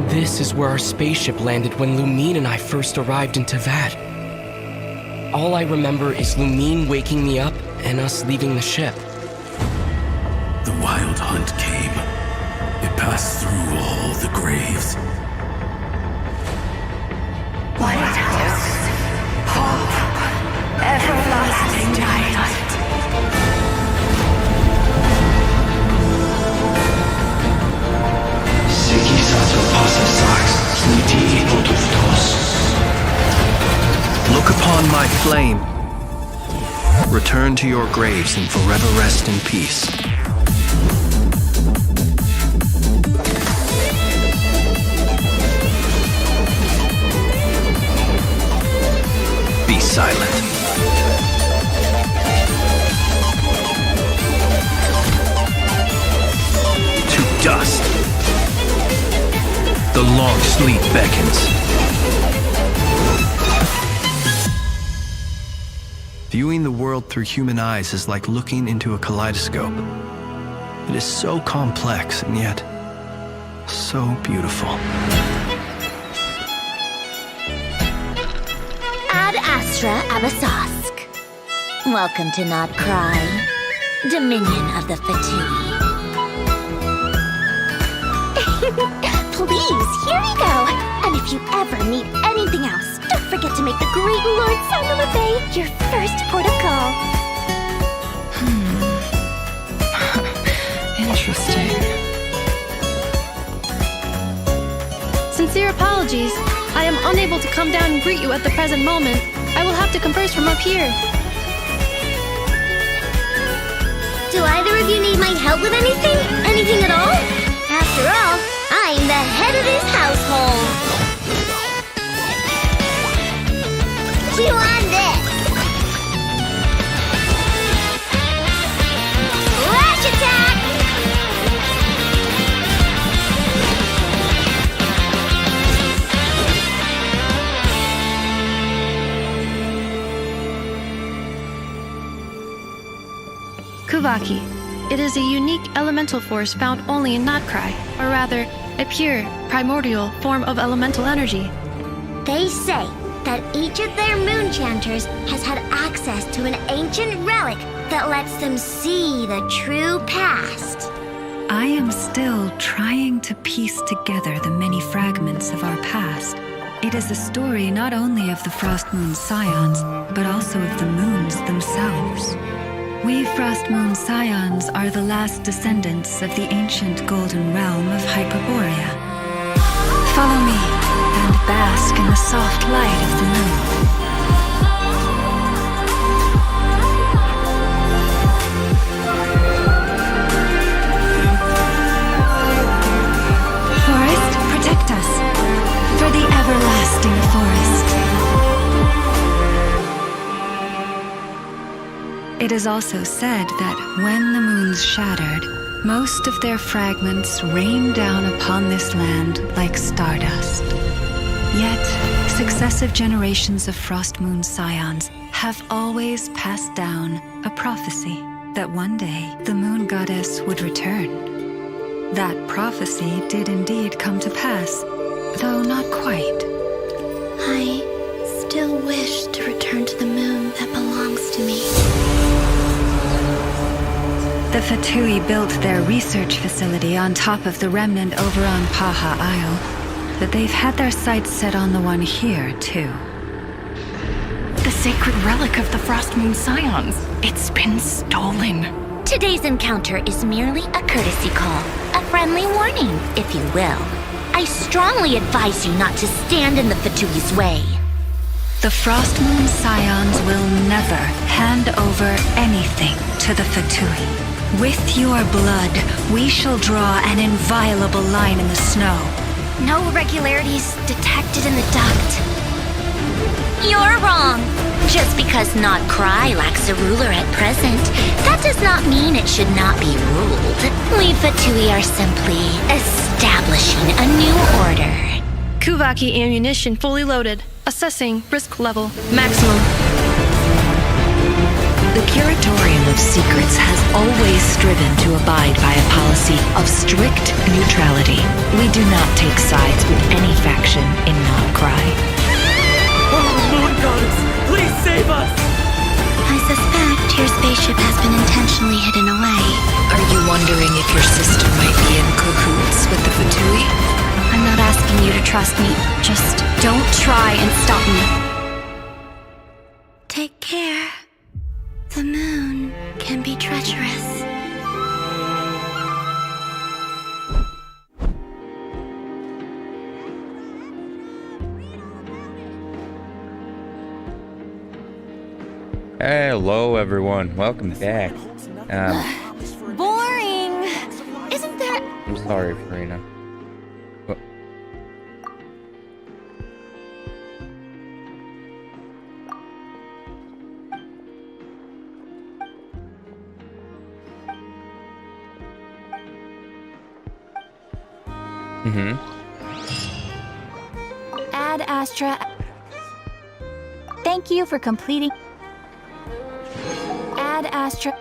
This is where our spaceship landed when Lumine and I first arrived in Teyvat. All I remember is Lumine waking me up and us leaving the ship. The wild hunt came. It passed through all the graves. Lighthouse, hope, everlasting night. Look upon my flame. Return to your graves and forever rest in peace. Be silent. To dust. The long sleep beckons. Viewing the world through human eyes is like looking into a kaleidoscope. It is so complex and yet so beautiful. Ad Astra Abasask. Welcome to Nod-krai, Dominion of the Fatui. Please, here we go. And if you ever need anything else, don't forget to make the great Lord Saint-Lefay your first port of call. Interesting. Sincere apologies. I am unable to come down and greet you at the present moment. I will have to converse from up here. Do either of you need my help with anything? Anything at all? After all, I'm the head of this household. Chew on this. Flash attack! Kuvaki. It is a unique elemental force found only in nod-krai, or rather, a pure, primordial form of elemental energy. They say that each of their moon chanters has had access to an ancient relic that lets them see the true past. I am still trying to piece together the many fragments of our past. It is a story not only of the Frost Moon Scions, but also of the moons themselves. We Frost Moon Scions are the last descendants of the ancient golden realm of Hyperborea. Follow me and bask in the soft light of the moon. Forest, protect us for the everlasting forest. It is also said that when the moons shattered, most of their fragments rained down upon this land like stardust. Yet, successive generations of Frost Moon Scions have always passed down a prophecy that one day the moon goddess would return. That prophecy did indeed come to pass, though not quite. I still wish to return to the moon that belongs to me. The Fatui built their research facility on top of the remnant over on Paha Isle, but they've had their sights set on the one here, too. The sacred relic of the Frost Moon Scions. It's been stolen. Today's encounter is merely a courtesy call, a friendly warning, if you will. I strongly advise you not to stand in the Fatui's way. The Frost Moon Scions will never hand over anything to the Fatui. With your blood, we shall draw an inviolable line in the snow. No irregularities detected in the duct. You're wrong. Just because nod-krai lacks a ruler at present, that does not mean it should not be ruled. We Fatui are simply establishing a new order. Kuvaki ammunition fully loaded. Assessing risk level maximum. The Curatorium of Secrets has always striven to abide by a policy of strict neutrality. We do not take sides with any faction in nod-krai. Moon Goddess, please save us! I suspect your spaceship has been intentionally hidden away. Are you wondering if your sister might be in cahoots with the Fatui? I'm not asking you to trust me. Just don't try and stop me. Take care. The moon can be treacherous. Hello everyone, welcome back. Boring! Isn't that... I'm sorry, Farina. Ad Astra... Thank you for completing... Ad Astra...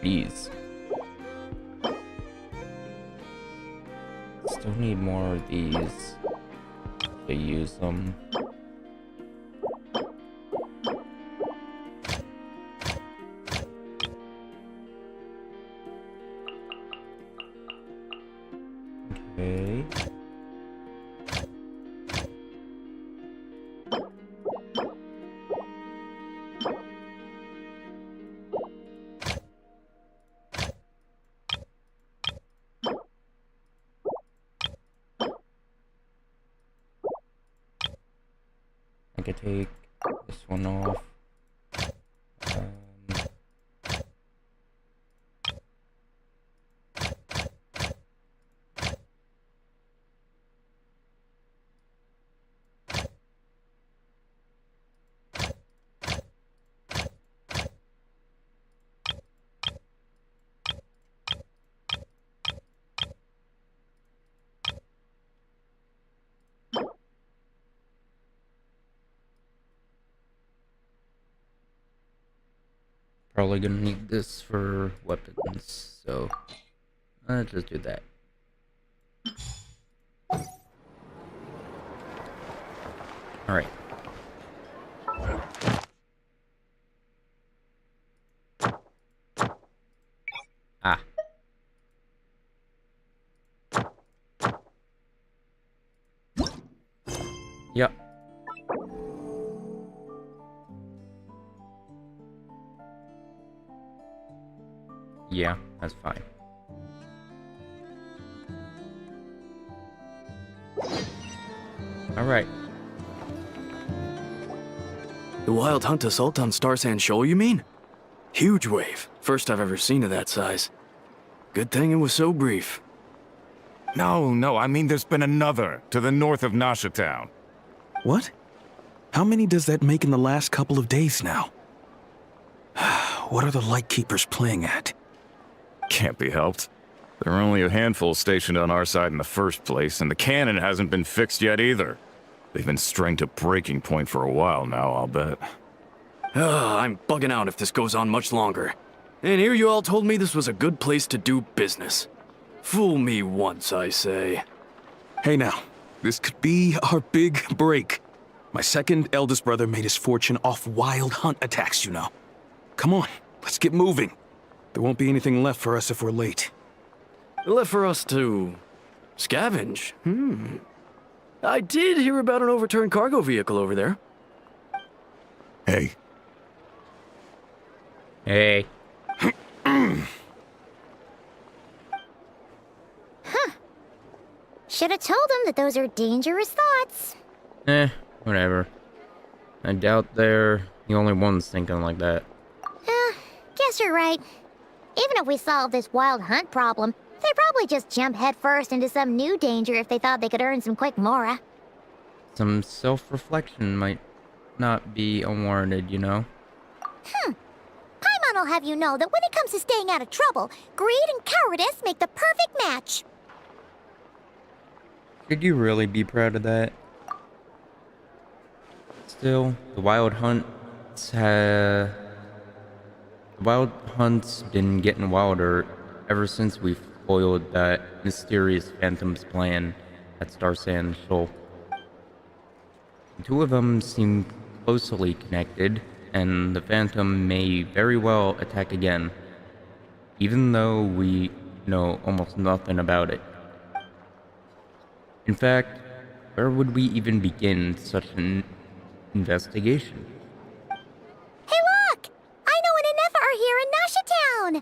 These. Still need more of these to use them. Okay. I could take this one off. Probably gonna need this for weapons, so let's just do that. Alright. Ah. Yep. Yeah, that's fine. Alright. The Wild Hunt assault on Star Sand Shoal, you mean? Huge wave. First I've ever seen of that size. Good thing it was so brief. No, I mean there's been another to the north of Nasha Town. What? How many does that make in the last couple of days now? What are the Lightkeepers playing at? Can't be helped. There are only a handful stationed on our side in the first place, and the cannon hasn't been fixed yet either. They've been strained to breaking point for a while now, I'll bet. I'm bugging out if this goes on much longer. And here you all told me this was a good place to do business. Fool me once, I say. Hey now, this could be our big break. My second eldest brother made his fortune off Wild Hunt attacks, you know. Come on, let's get moving. There won't be anything left for us if we're late. Left for us to... scavenge? I did hear about an overturned cargo vehicle over there. Hey. Hey. Should have told him that those are dangerous thoughts. Whatever. I doubt they're the only ones thinking like that. Guess you're right. Even if we solve this Wild Hunt problem, there They probably just jump headfirst into some new danger if they thought they could earn some quick mora. Some self-reflection might not be unwarranted, you know? Paimon will have you know that when it comes to staying out of trouble, greed and cowardice make the perfect match. Could you really be proud of that? Still, the wild hunts been getting wilder ever since we foiled that mysterious Phantom's plan at Star Sand Shoal. The two of them seem closely connected, and the Phantom may very well attack again, even though we know almost nothing about it. In fact, where would we even begin such an investigation? Hey look! I know an Inefa are here in Nasha Town!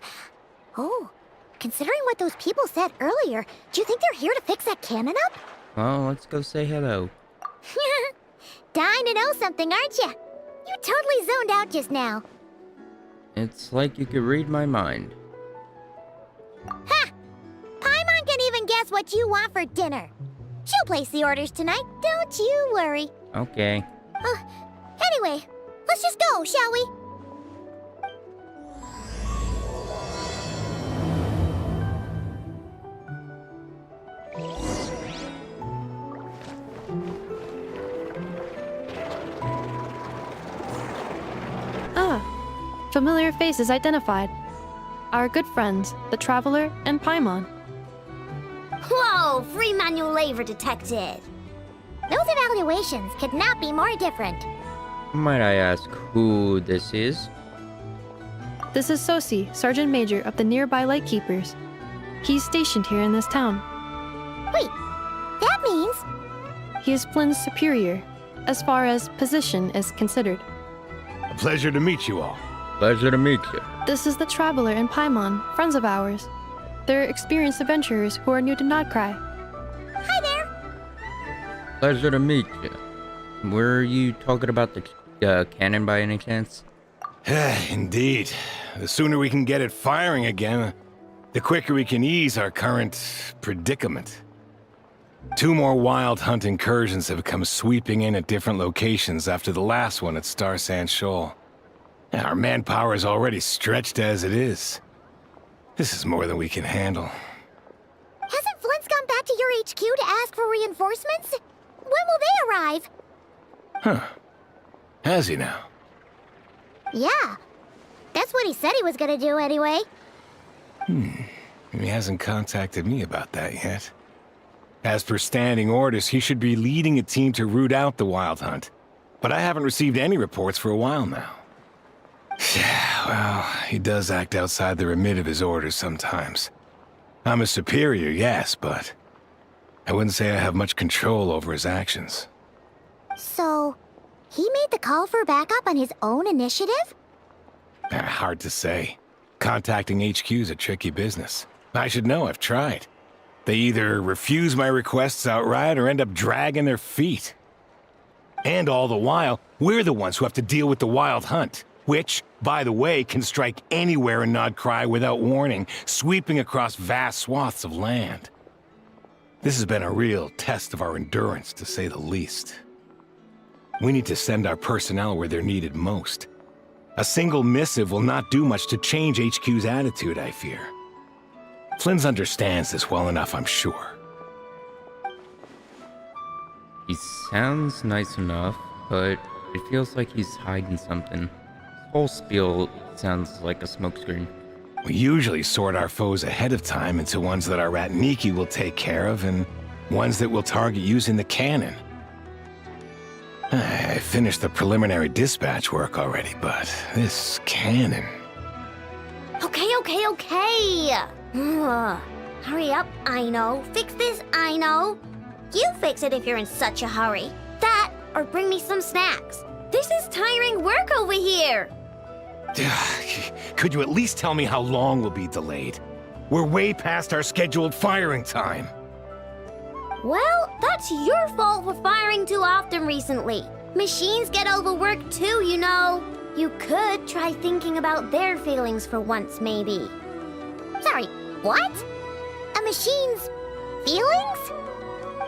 Oh, considering what those people said earlier, do you think they're here to fix that cannon up? Well, let's go say hello. Dying to know something, aren't you? You totally zoned out just now. It's like you could read my mind. Ha! Paimon can even guess what you want for dinner. She'll place the orders tonight, don't you worry. Okay. Anyway, let's just go, shall we? Familiar faces identified. Our good friends, the Traveler and Paimon. Whoa, free manual labor detected. Those evaluations could not be more different. Might I ask who this is? This is Sosi, Sergeant Major of the nearby Lightkeepers. He's stationed here in this town. Wait, that means... He is Flynn's superior, as far as position is considered. A pleasure to meet you all. Pleasure to meet you. This is the Traveler and Paimon, friends of ours. They're experienced adventurers who are new to nod-krai. Hi there! Pleasure to meet you. Were you talking about the cannon by any chance? Indeed. The sooner we can get it firing again, the quicker we can ease our current predicament. 2 more wild hunt incursions have come sweeping in at different locations after the last one at Star Sand Shoal. Our manpower is already stretched as it is. This is more than we can handle. Hasn't Flint's gone back to your HQ to ask for reinforcements? When will they arrive? Huh. Has he now? Yeah. That's what he said he was gonna do anyway. He hasn't contacted me about that yet. As per standing orders, he should be leading a team to root out the wild hunt. But I haven't received any reports for a while now. Yeah, well, he does act outside the remit of his orders sometimes. I'm a superior, yes, but I wouldn't say I have much control over his actions. So, he made the call for backup on his own initiative? Hard to say. Contacting HQ is a tricky business. I should know, I've tried. They either refuse my requests outright or end up dragging their feet. And all the while, we're the ones who have to deal with the wild hunt. Which, by the way, can strike anywhere in nod-krai without warning, sweeping across vast swaths of land. This has been a real test of our endurance, to say the least. We need to send our personnel where they're needed most. A single missive will not do much to change HQ's attitude, I fear. Flynn's understands this well enough, I'm sure. He sounds nice enough, but it feels like he's hiding something. Whole spiel sounds like a smokescreen. We usually sort our foes ahead of time into ones that our Ratniki will take care of and ones that we'll target using the cannon. I finished the preliminary dispatch work already, but this cannon... Okay. Hurry up, I know. Fix this, I know. You fix it if you're in such a hurry. That, or bring me some snacks. This is tiring work over here. Could you at least tell me how long we'll be delayed? We're way past our scheduled firing time. Well, that's your fault for firing too often recently. Machines get overworked too, you know. You could try thinking about their feelings for once, maybe. Sorry, what? A machine's feelings?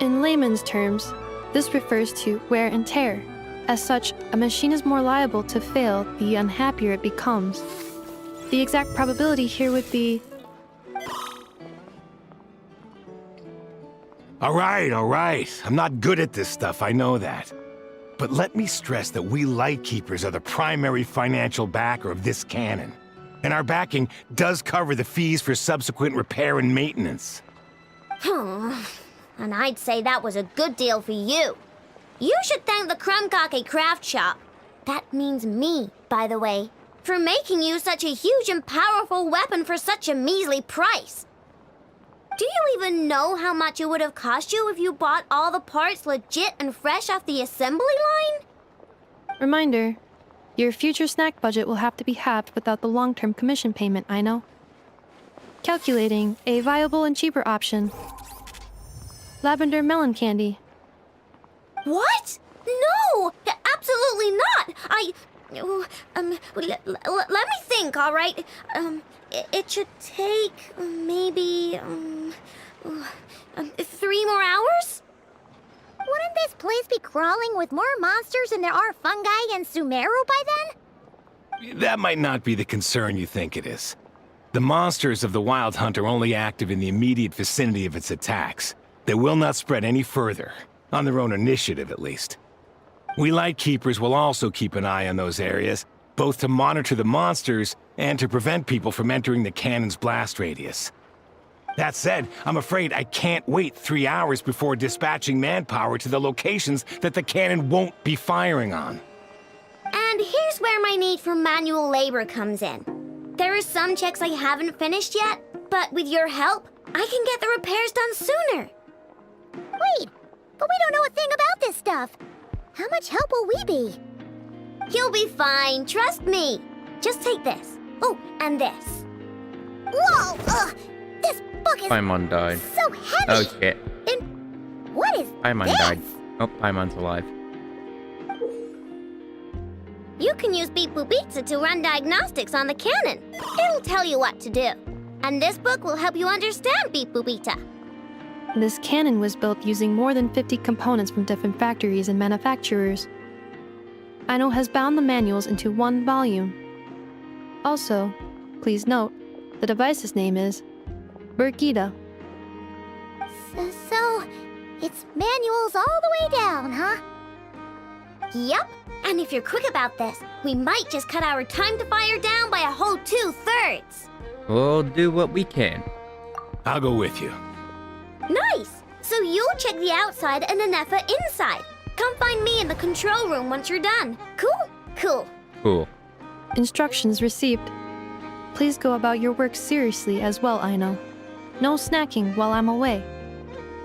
In layman's terms, this refers to wear and tear. As such, a machine is more liable to fail the unhappier it becomes. The exact probability here would be... All right. I'm not good at this stuff, I know that. But let me stress that we Lightkeepers are the primary financial backer of this cannon. And our backing does cover the fees for subsequent repair and maintenance. And I'd say that was a good deal for you. You should thank the Krumkake craft shop. That means me, by the way, for making you such a huge and powerful weapon for such a measly price. Do you even know how much it would have cost you if you bought all the parts legit and fresh off the assembly line? Reminder, your future snack budget will have to be halved without the long-term commission payment, I know. Calculating a viable and cheaper option. Lavender melon candy. What? No! Absolutely not! Let me think, all right? It should take maybe 3 more hours? Wouldn't this place be crawling with more monsters than there are fungi and Sumeru by then? That might not be the concern you think it is. The monsters of the Wild Hunt are only active in the immediate vicinity of its attacks. They will not spread any further, on their own initiative at least. We Lightkeepers will also keep an eye on those areas, both to monitor the monsters and to prevent people from entering the cannon's blast radius. That said, I'm afraid I can't wait 3 hours before dispatching manpower to the locations that the cannon won't be firing on. And here's where my need for manual labor comes in. There are some checks I haven't finished yet, but with your help, I can get the repairs done sooner. Wait, but we don't know a thing about this stuff. How much help will we be? You'll be fine, trust me. Just take this. Oh, and this. Whoa! This book is Paimon died. so heavy! Oh shit. And what is Paimon this? died. Oh, Paimon's alive. You can use Beep Boop Pizza to run diagnostics on the cannon. It'll tell you what to do. And this book will help you understand Beep Boop Pizza. This cannon was built using more than 50 components from different factories and manufacturers. Aino has bound the manuals into one volume. Also, please note, the device's name is Burkida. So, it's manuals all the way down, huh? Yep, and if you're quick about this, we might just cut our time to fire down by a whole 2/3. We'll do what we can. I'll go with you. Nice! So you'll check the outside and Anefa inside. Come find me in the control room once you're done. Cool? Cool. Cool. Instructions received. Please go about your work seriously as well, Aino. No snacking while I'm away.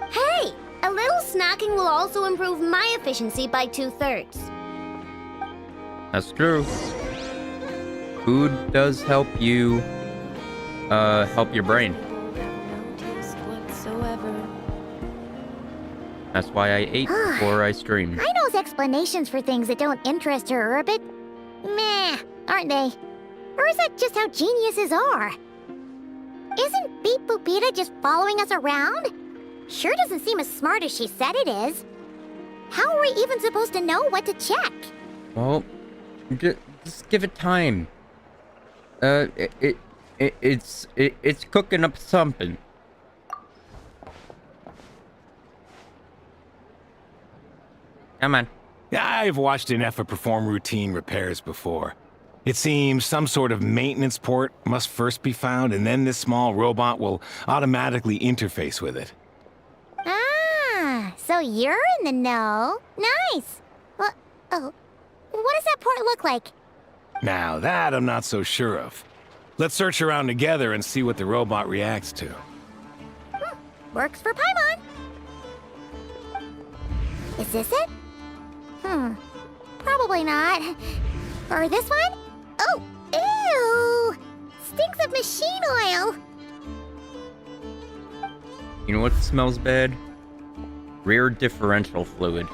Hey! A little snacking will also improve my efficiency by 2/3. That's true. Food does help you, help your brain. That's why I ate before I streamed. Aino's explanations for things that don't interest her are a bit meh, aren't they? Or is that just how geniuses are? Isn't Beep Boopita just following us around? Sure doesn't seem as smart as she said it is. How are we even supposed to know what to check? Well, just give it time. It's cooking up something. Come on. I've watched Anefa perform routine repairs before. It seems some sort of maintenance port must first be found, and then this small robot will automatically interface with it. Ah, so you're in the know. Nice. What does that port look like? Now, that I'm not so sure of. Let's search around together and see what the robot reacts to. Works for Paimon. Is this it? Probably not. Or this one? Oh, ew! Stinks of machine oil! You know what smells bad? Rear differential fluid.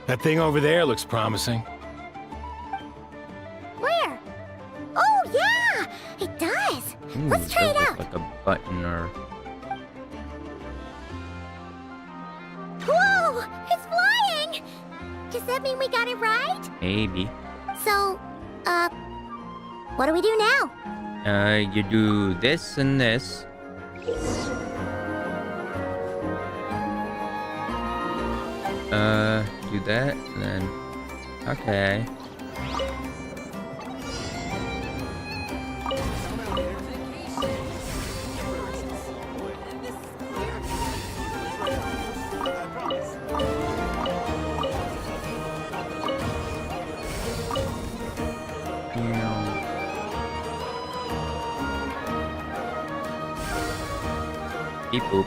That thing over there looks promising. Where? Oh, yeah! It does! button or... Whoa! It's flying! Does that mean we got it right? Maybe. So, what do we do now? You do this and this. Do that, and then... Okay. Beep boop.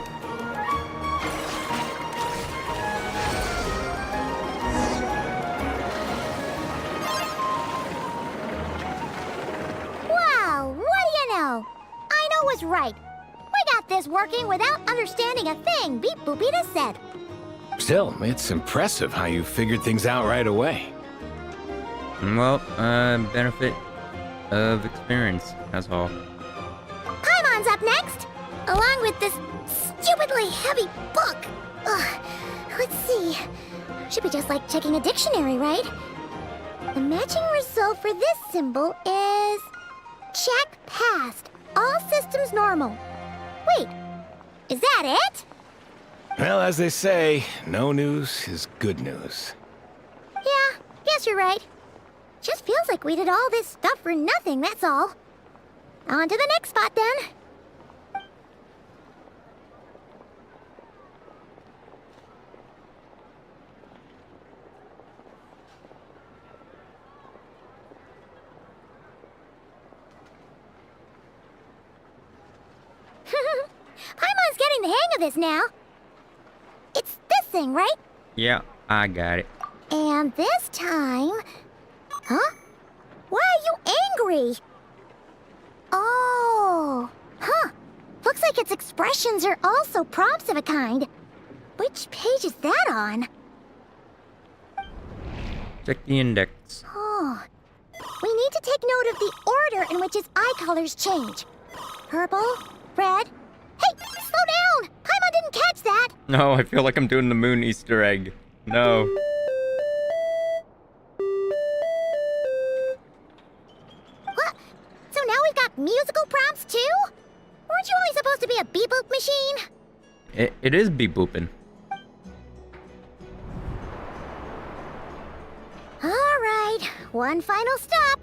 Wow, what do you know? I know was right. We got this working without understanding a thing, Beep Boopita said. Still, it's impressive how you figured things out right away. Well, benefit of experience, that's all. Paimon's up next, along with this stupidly heavy book. Ugh, let's see. Should be just like checking a dictionary, right? The matching result for this symbol is... check passed. All systems normal. Wait, is that it? Well, as they say, no news is good news. Yeah, guess you're right. Just feels like we did all this stuff for nothing, that's all. On to the next spot, then. Paimon's getting the hang of this now. It's this thing, right? Yeah, I got it. And this time... Huh? Why are you angry? Oh... Huh. Looks like its expressions are also prompts of a kind. Which page is that on? Check the index. Oh... We need to take note of the order in which its eye colors change. Purple, red... Hey! Slow down! Paimon didn't catch that! No, I feel like I'm doing the moon Easter egg. No. What? So now we've got musical prompts too? Weren't you only supposed to be a beep-boop machine? It is beep booping. Alright, one final stop.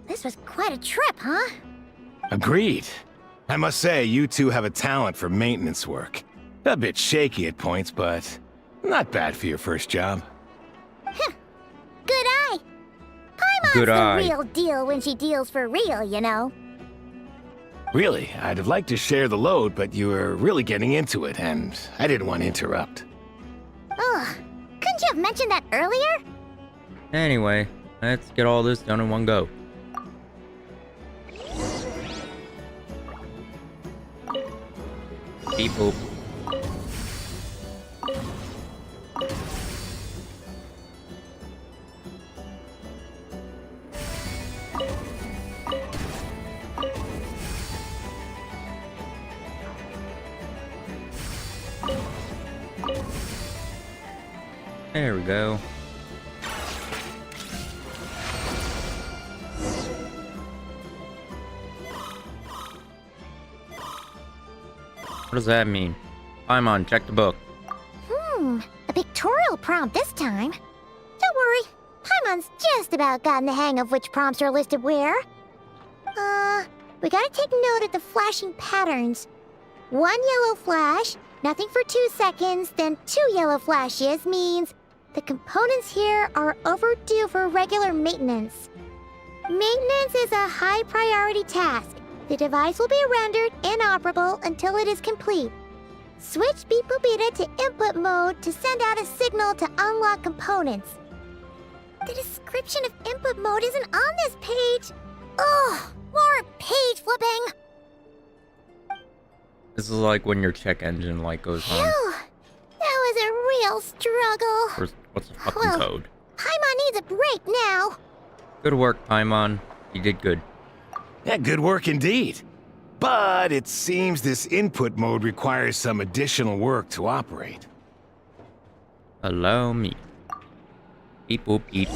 This was quite a trip, huh? Agreed. I must say, you two have a talent for maintenance work. A bit shaky at points, but not bad for your first job. Good eye. Paimon's Good eye. the real deal when she deals for real, you know. Really, I'd have liked to share the load, but you were really getting into it, and I didn't want to interrupt. Ugh, couldn't you have mentioned that earlier? Anyway, let's get all this done in one go. Beep boop. There we go. What does that mean? Paimon, check the book. A pictorial prompt this time. Don't worry, Paimon's just about gotten the hang of which prompts are listed where. We gotta take note of the flashing patterns. 1 yellow flash, nothing for 2 seconds, then 2 yellow flashes means the components here are overdue for regular maintenance. Maintenance is a high priority task. The device will be rendered inoperable until it is complete. Switch Beep Boopita to input mode to send out a signal to unlock components. The description of input mode isn't on this page. Ugh, more page flipping. This is like when your check engine light goes on. Phew, that was a real struggle. What's the fucking code? Paimon needs a break now. Good work, Paimon. You did good. Yeah, good work indeed. But it seems this input mode requires some additional work to operate. Allow me. Beep boop beep.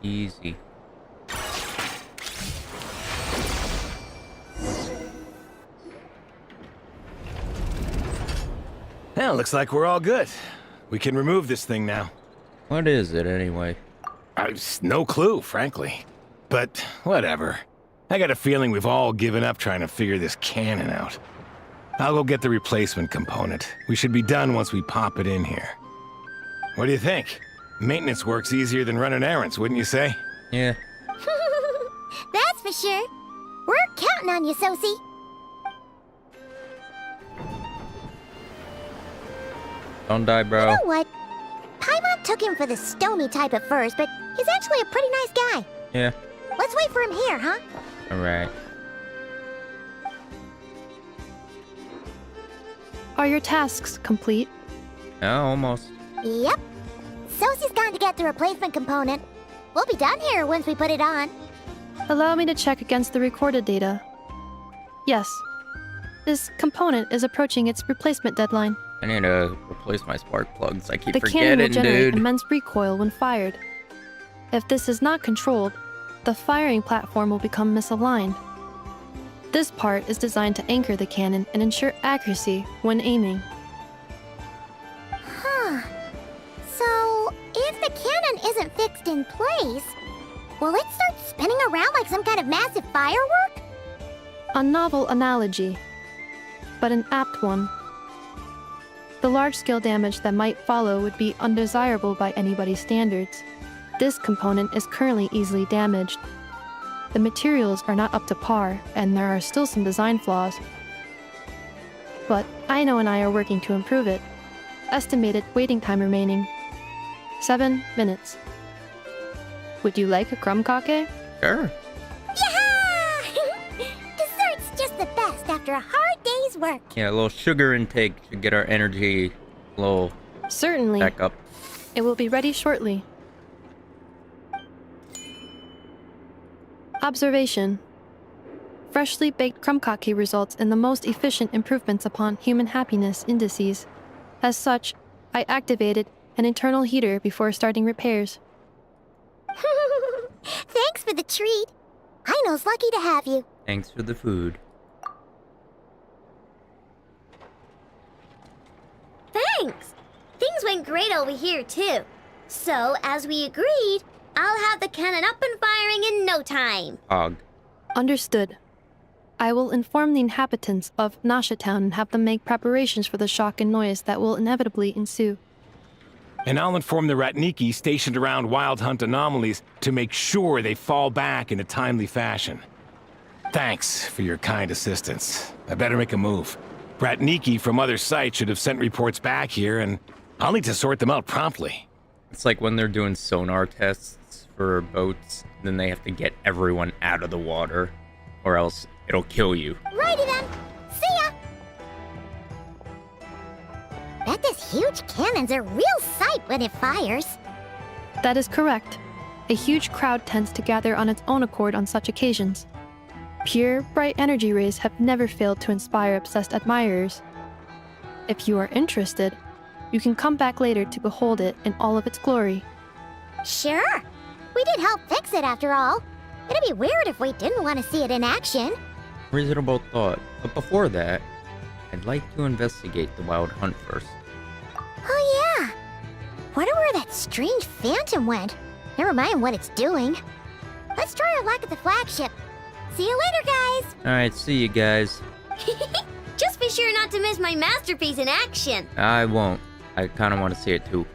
Easy. Well, looks like we're all good. We can remove this thing now. What is it anyway? No clue, frankly. But whatever. I got a feeling we've all given up trying to figure this cannon out. I'll go get the replacement component. We should be done once we pop it in here. What do you think? Maintenance work's easier than running errands, wouldn't you say? Yeah. That's for sure. We're counting on you, Sosie. Don't die, bro. You know what? Paimon took him for the stony type at first, but he's actually a pretty nice guy. Yeah. Let's wait for him here, huh? Alright. Are your tasks complete? Yeah, almost. Yep. Sosie's gone to get the replacement component. We'll be done here once we put it on. Allow me to check against the recorded data. Yes. This component is approaching its replacement deadline. I need to replace my spark plugs. I keep The cannon will forgetting, generate dude. immense recoil when fired. If this is not controlled, the firing platform will become misaligned. This part is designed to anchor the cannon and ensure accuracy when aiming. Huh. So, if the cannon isn't fixed in place, will it start spinning around like some kind of massive firework? A novel analogy, but an apt one. The large-scale damage that might follow would be undesirable by anybody's standards. This component is currently easily damaged. The materials are not up to par, and there are still some design flaws. But Aino and I are working to improve it. Estimated waiting time remaining: 7 minutes. Would you like a crumb kake? Sure. Yeah! Dessert's just the best after a hard day's work. Yeah, a little sugar intake to get our energy a little Certainly. back up. It will be ready shortly. Observation. Freshly baked crumb kake results in the most efficient improvements upon human happiness indices. As such, I activated an internal heater before starting repairs. Thanks for the treat. Aino's lucky to have you. Thanks for the food. Thanks. Things went great over here, too. So, as we agreed, I'll have the cannon up and firing in no time. Hog. Understood. I will inform the inhabitants of Nasha Town and have them make preparations for the shock and noise that will inevitably ensue. And I'll inform the Ratniki stationed around Wild Hunt anomalies to make sure they fall back in a timely fashion. Thanks for your kind assistance. I better make a move. Ratniki from other sites should have sent reports back here, and I'll need to sort them out promptly. It's like when they're doing sonar tests for boats, then they have to get everyone out of the water, or else it'll kill you. Righty then. See ya! Bet this huge cannon's a real sight when it fires. That is correct. A huge crowd tends to gather on its own accord on such occasions. Pure, bright energy rays have never failed to inspire obsessed admirers. If you are interested, you can come back later to behold it in all of its glory. Sure. We did help fix it after all. It'd be weird if we didn't want to see it in action. Reasonable thought. But before that, I'd like to investigate the Wild Hunt first. Oh yeah. Wonder where that strange phantom went. Never mind what it's doing. Let's try our luck at the flagship. See you later, guys. Alright, see you guys. Just be sure not to miss my masterpiece in action. I won't. I kind of want to see it too.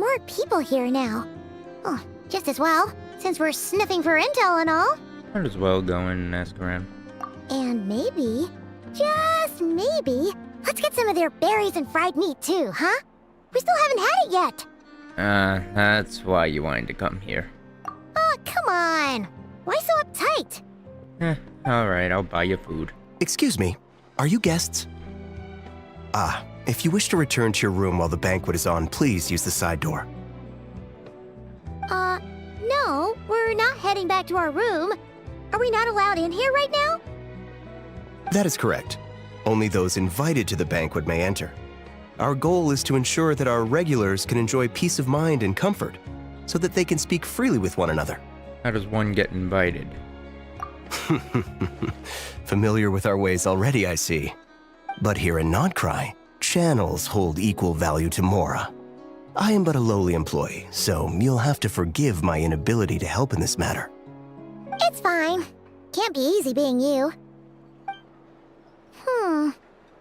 more people here now. Oh, just as well, since we're sniffing for intel and all. Might as well go in and ask around. And maybe, just maybe, let's get some of their berries and fried meat too, huh? We still haven't had it yet. That's why you wanted to come here. Oh, come on. Why so uptight? Alright, I'll buy you food. Excuse me, are you guests? If you wish to return to your room while the banquet is on, please use the side door. No, we're not heading back to our room. Are we not allowed in here right now? That is correct. Only those invited to the banquet may enter. Our goal is to ensure that our regulars can enjoy peace of mind and comfort, so that they can speak freely with one another. How does one get invited? Familiar with our ways already, I see. But here in nod-krai, channels hold equal value to Mora. I am but a lowly employee, so you'll have to forgive my inability to help in this matter. It's fine. Can't be easy being you.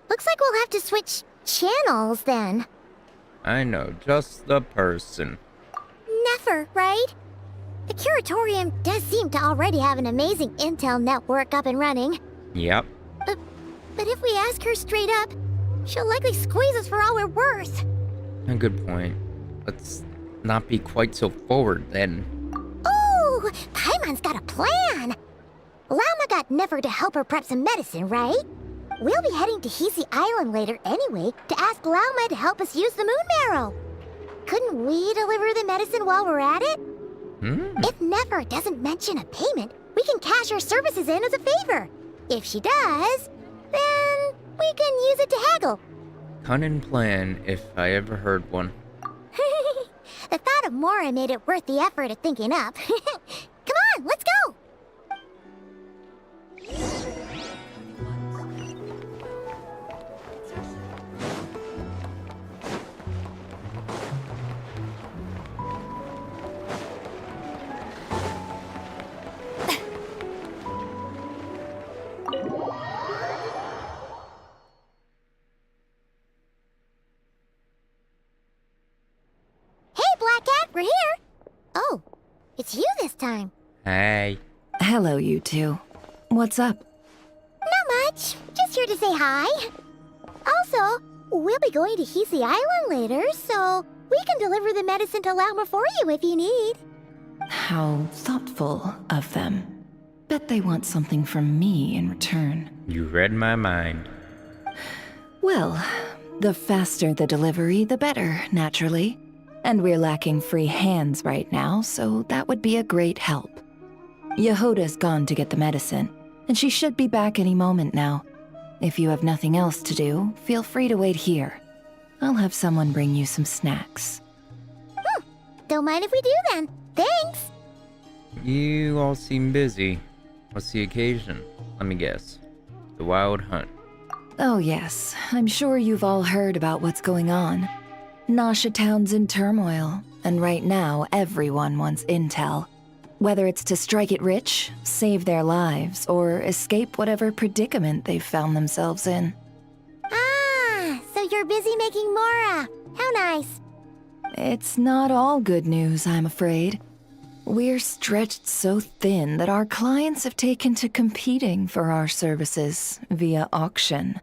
Looks like we'll have to switch channels then. I know, just the person. Never, right? The Curatorium does seem to already have an amazing intel network up and running. Yep. But if we ask her straight up, she'll likely squeeze us for all we're worth. A good point. Let's not be quite so forward then. Ooh, Paimon's got a plan. Llama got Never to help her prep some medicine, right? We'll be heading to Hisi Island later anyway to ask Llama to help us use the moon marrow. Couldn't we deliver the medicine while we're at it? If Never doesn't mention a payment, we can cash our services in as a favor. If she does, then we can use it to haggle. Cunning plan, if I ever heard one. The thought of Mora made it worth the effort of thinking up. Come on, let's go! We're here! Oh, it's you this time. Hey. Hello, you two. What's up? Not much. Just here to say hi. Also, we'll be going to Hisi Island later, so we can deliver the medicine to Llama for you if you need. How thoughtful of them. Bet they want something from me in return. You read my mind. Well, the faster the delivery, the better, naturally. And we're lacking free hands right now, so that would be a great help. Yehoda's gone to get the medicine, and she should be back any moment now. If you have nothing else to do, feel free to wait here. I'll have someone bring you some snacks. Don't mind if we do then. Thanks! You all seem busy. What's the occasion? Let me guess. The Wild Hunt. Oh yes, I'm sure you've all heard about what's going on. Nasha Town's in turmoil, and right now everyone wants intel. Whether it's to strike it rich, save their lives, or escape whatever predicament they've found themselves in. Ah, so you're busy making Mora. How nice. It's not all good news, I'm afraid. We're stretched so thin that our clients have taken to competing for our services via auction.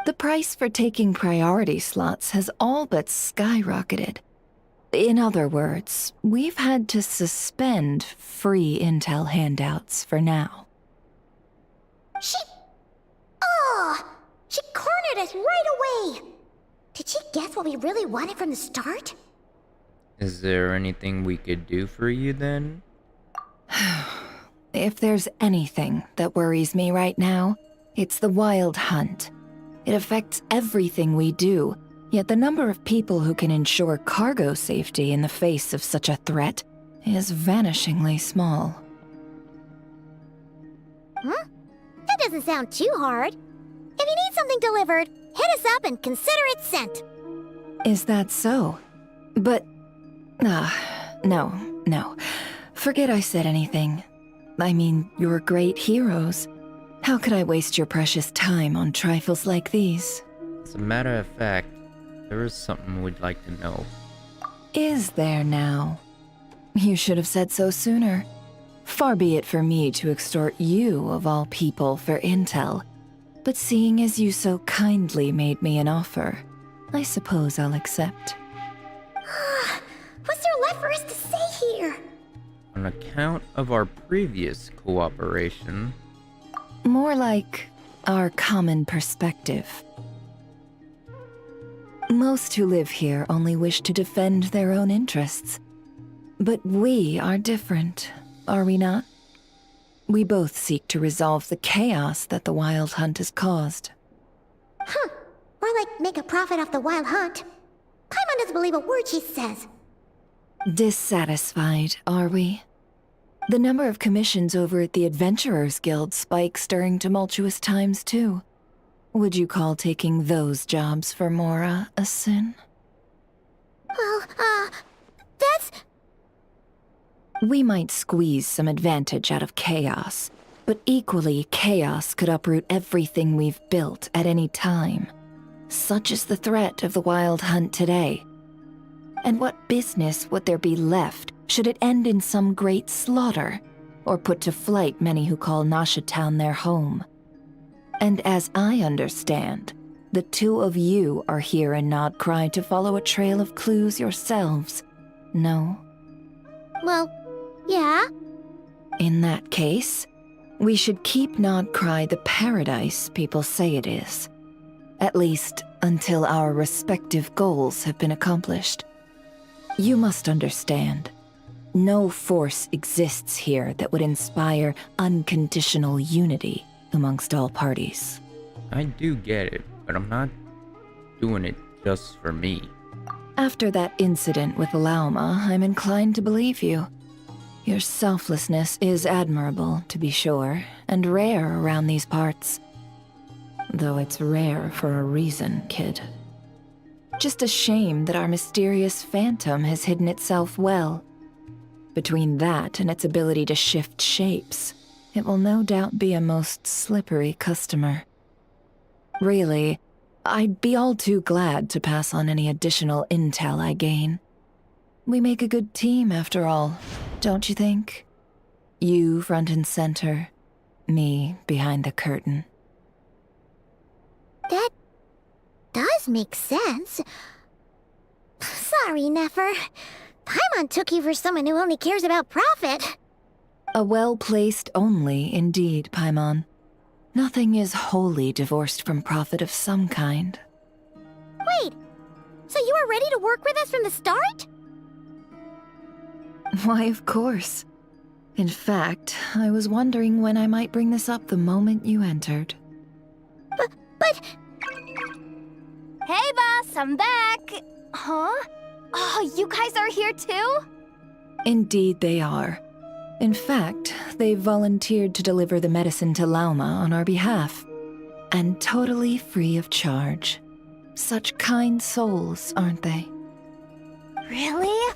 The price for taking priority slots has all but skyrocketed. In other words, we've had to suspend free intel handouts for now. She cornered us right away! Did she guess what we really wanted from the start? Is there anything we could do for you then? If there's anything that worries me right now, it's the Wild Hunt. It affects everything we do, yet the number of people who can ensure cargo safety in the face of such a threat is vanishingly small. That doesn't sound too hard. If you need something delivered, hit us up and consider it sent. Is that so? But... no. Forget I said anything. I mean, you're great heroes. How could I waste your precious time on trifles like these? As a matter of fact, there is something we'd like to know. is there now? You should have said so sooner. Far be it for me to extort you, of all people, for intel. But seeing as you so kindly made me an offer, I suppose I'll accept. What's there left for us to say here? On account of our previous cooperation... More like our common perspective. Most who live here only wish to defend their own interests. But we are different, are we not? We both seek to resolve the chaos that the Wild Hunt has caused. Huh. Or like make a profit off the Wild Hunt. Paimon doesn't believe a word she says. Dissatisfied, are we? The number of commissions over at the Adventurers Guild spikes during tumultuous times, too. Would you call taking those jobs for Mora a sin? Well, that's... We might squeeze some advantage out of chaos, but equally, chaos could uproot everything we've built at any time. Such is the threat of the Wild Hunt today. And what business would there be left should it end in some great slaughter, or put to flight many who call Nasha Town their home? And as I understand, the two of you are here in nod-krai to follow a trail of clues yourselves, no? Well, yeah. In that case, we should keep nod-krai the paradise people say it is. At least until our respective goals have been accomplished. You must understand, no force exists here that would inspire unconditional unity amongst all parties. I do get it, but I'm not doing it just for me. After that incident with Lauma, I'm inclined to believe you. Your selflessness is admirable, to be sure, and rare around these parts. Though it's rare for a reason, kid. Just a shame that our mysterious phantom has hidden itself well. Between that and its ability to shift shapes, it will no doubt be a most slippery customer. Really, I'd be all too glad to pass on any additional intel I gain. We make a good team, after all, don't you think? You front and center, me behind the curtain. That does make sense. Sorry, Nefer. Paimon took you for someone who only cares about profit. A well-placed only, indeed, Paimon. Nothing is wholly divorced from profit of some kind. Wait, so you were ready to work with us from the start? Why, of course. In fact, I was wondering when I might bring this up the moment you entered. But... Hey, boss, I'm back! Huh? Oh, you guys are here too? Indeed they are. In fact, they've volunteered to deliver the medicine to Lauma on our behalf. And totally free of charge. Such kind souls, aren't they? Really?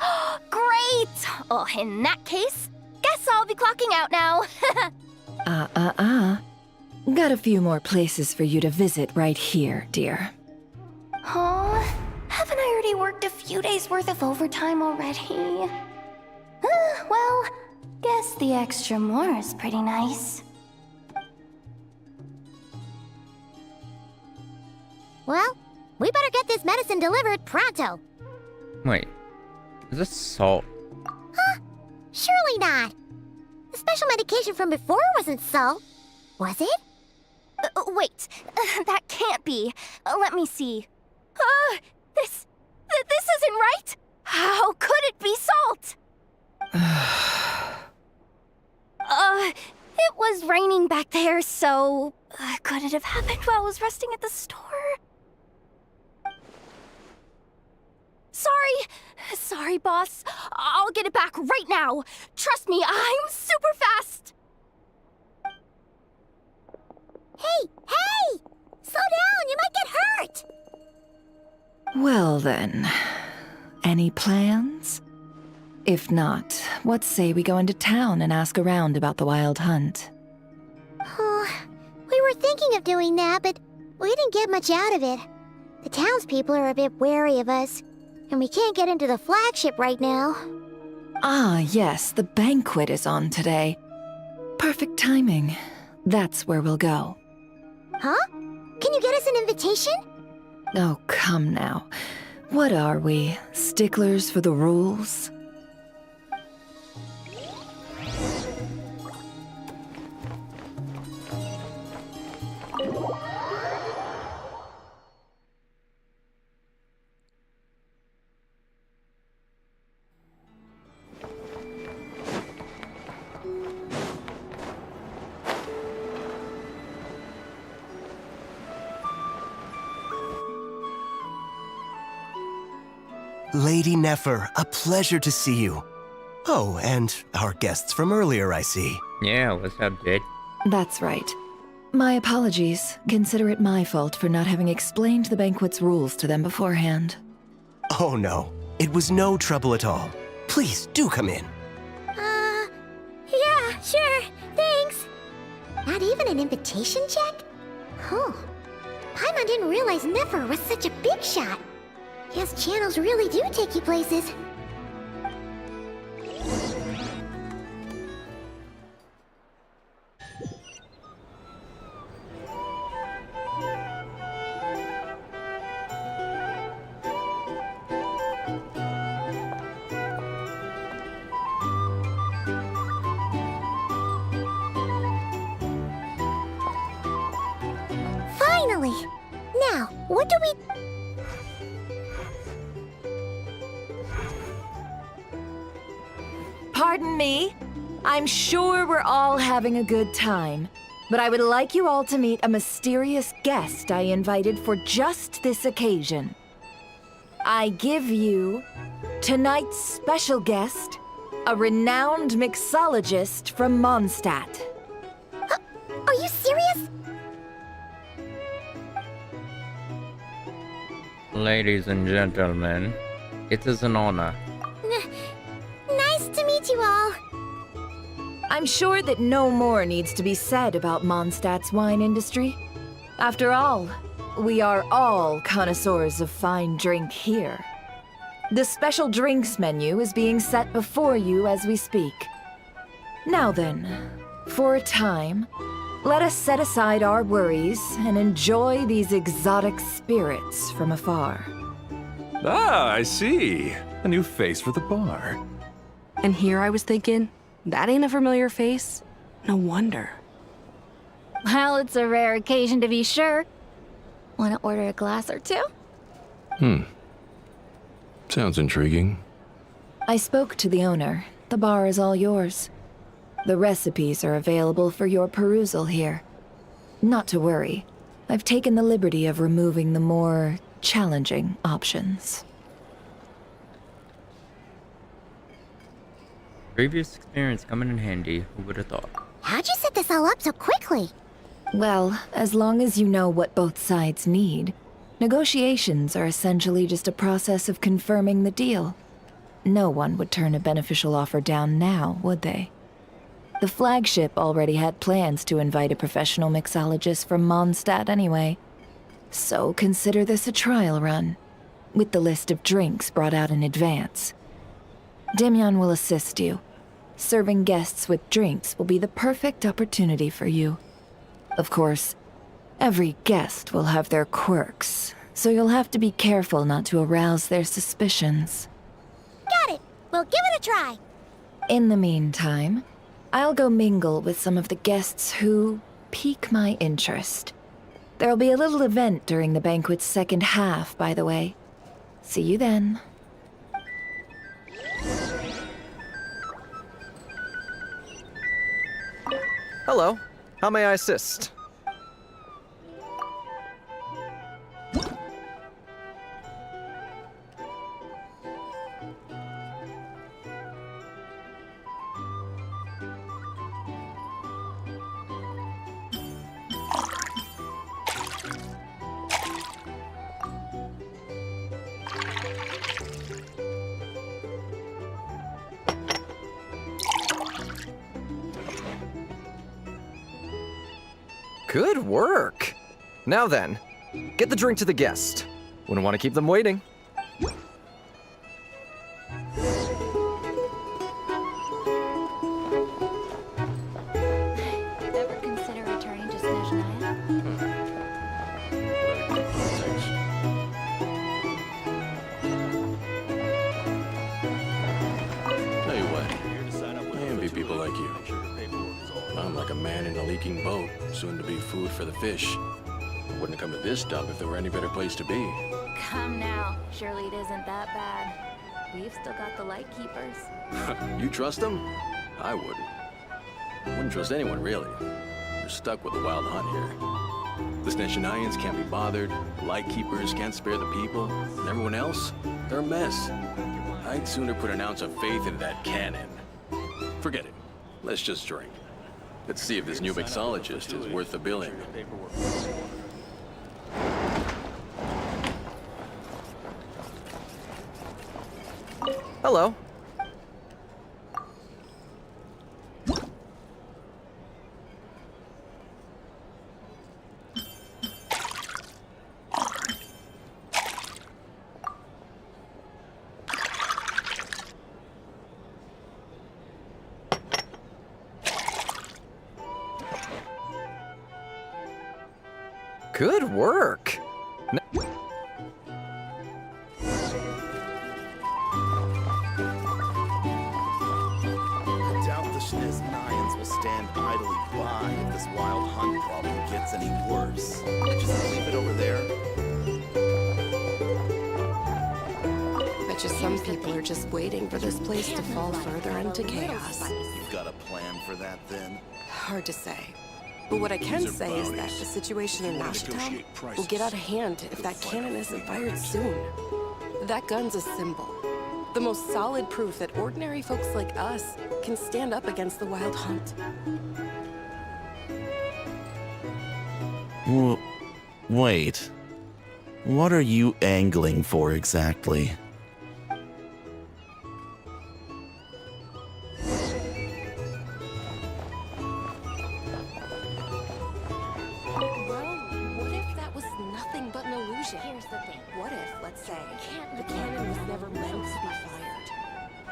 Great! Oh, in that case, guess I'll be clocking out now. Got a few more places for you to visit right here, dear. Huh? Haven't I already worked a few days worth of overtime already? Well, guess the extra more is pretty nice. Well, we better get this medicine delivered pronto. Wait, is this salt? Huh? Surely not. The special medication from before wasn't salt, was it? Wait, that can't be. Let me see. This isn't right! How could it be salt? It was raining back there, so... could it have happened while I was resting at the store? Sorry, boss. I'll get it back right now. Trust me, I'm super fast. Hey! Slow down, you might get hurt! Well then, any plans? If not, what say we go into town and ask around about the Wild Hunt? We were thinking of doing that, but we didn't get much out of it. The townspeople are a bit wary of us. And we can't get into the flagship right now. Ah, yes, the banquet is on today. Perfect timing. That's where we'll go. Huh? Can you get us an invitation? Oh, come now. What are we, sticklers for the rules? Lady Nefer, a pleasure to see you. Oh, and our guests from earlier, I see. Yeah, what's up, Jade? That's right. My apologies. Consider it my fault for not having explained the banquet's rules to them beforehand. Oh no, it was no trouble at all. Please, do come in. Yeah, sure, thanks. Not even an invitation check? Huh. Paimon didn't realize Nefer was such a big shot. His channels really do take you places. Finally! Now, what do we... Pardon me. I'm sure we're all having a good time, but I would like you all to meet a mysterious guest I invited for just this occasion. I give you tonight's special guest, a renowned mixologist from Mondstadt. Are you serious? Ladies and gentlemen, it is an honor. Nice to meet you all. I'm sure that no more needs to be said about Mondstadt's wine industry. After all, we are all connoisseurs of fine drink here. The special drinks menu is being set before you as we speak. Now then, for a time, let us set aside our worries and enjoy these exotic spirits from afar. Ah, I see. A new face for the bar. And here I was thinking, that ain't a familiar face. No wonder. Well, it's a rare occasion to be sure. Want to order a glass or two? Sounds intriguing. I spoke to the owner. The bar is all yours. The recipes are available for your perusal here. Not to worry. I've taken the liberty of removing the more challenging options. Previous experience coming in handy, who would have thought? How'd you set this all up so quickly? Well, as long as you know what both sides need, negotiations are essentially just a process of confirming the deal. No one would turn a beneficial offer down now, would they? The flagship already had plans to invite a professional mixologist from Mondstadt anyway. So consider this a trial run, with the list of drinks brought out in advance. Demyon will assist you. Serving guests with drinks will be the perfect opportunity for you. Of course, every guest will have their quirks, so you'll have to be careful not to arouse their suspicions. Got it. We'll give it a try. In the meantime, I'll go mingle with some of the guests who pique my interest. There'll be a little event during the banquet's second half, by the way. See you then. Hello. How may I assist? Good work! Now then, get the drink to the guest. Wouldn't want to keep them waiting. Ever consider returning to Snezhnaya? Tell you what, I envy people like you. I'm like a man in a leaking boat, soon to be food for the fish. Wouldn't come to this dump if there were any better place to be. Come now. Surely it isn't that bad. We've still got the light keepers. You trust them? I wouldn't. Wouldn't trust anyone, really. You're stuck with the wild hunt here. The Snezhnayans can't be bothered, the Lightkeepers can't spare the people, and everyone else, they're a mess. I'd sooner put an ounce of faith into that cannon. Forget it. Let's just drink. Let's see if this new mixologist is worth the billing. Hello. Good work. I doubt the Snezhnayans will stand idly by if this wild hunt problem gets any worse. Just leave it over there. Bet you some people are just waiting for this place to fall further into chaos. You've got a plan for that then? Hard to say. But what I can say is that the situation in Nashitown will get out of hand if that cannon isn't fired soon. That gun's a symbol. The most solid proof that ordinary folks like us can stand up against the wild hunt. Wait. What are you angling for exactly? What if, let's say, the cannon was never meant to be fired?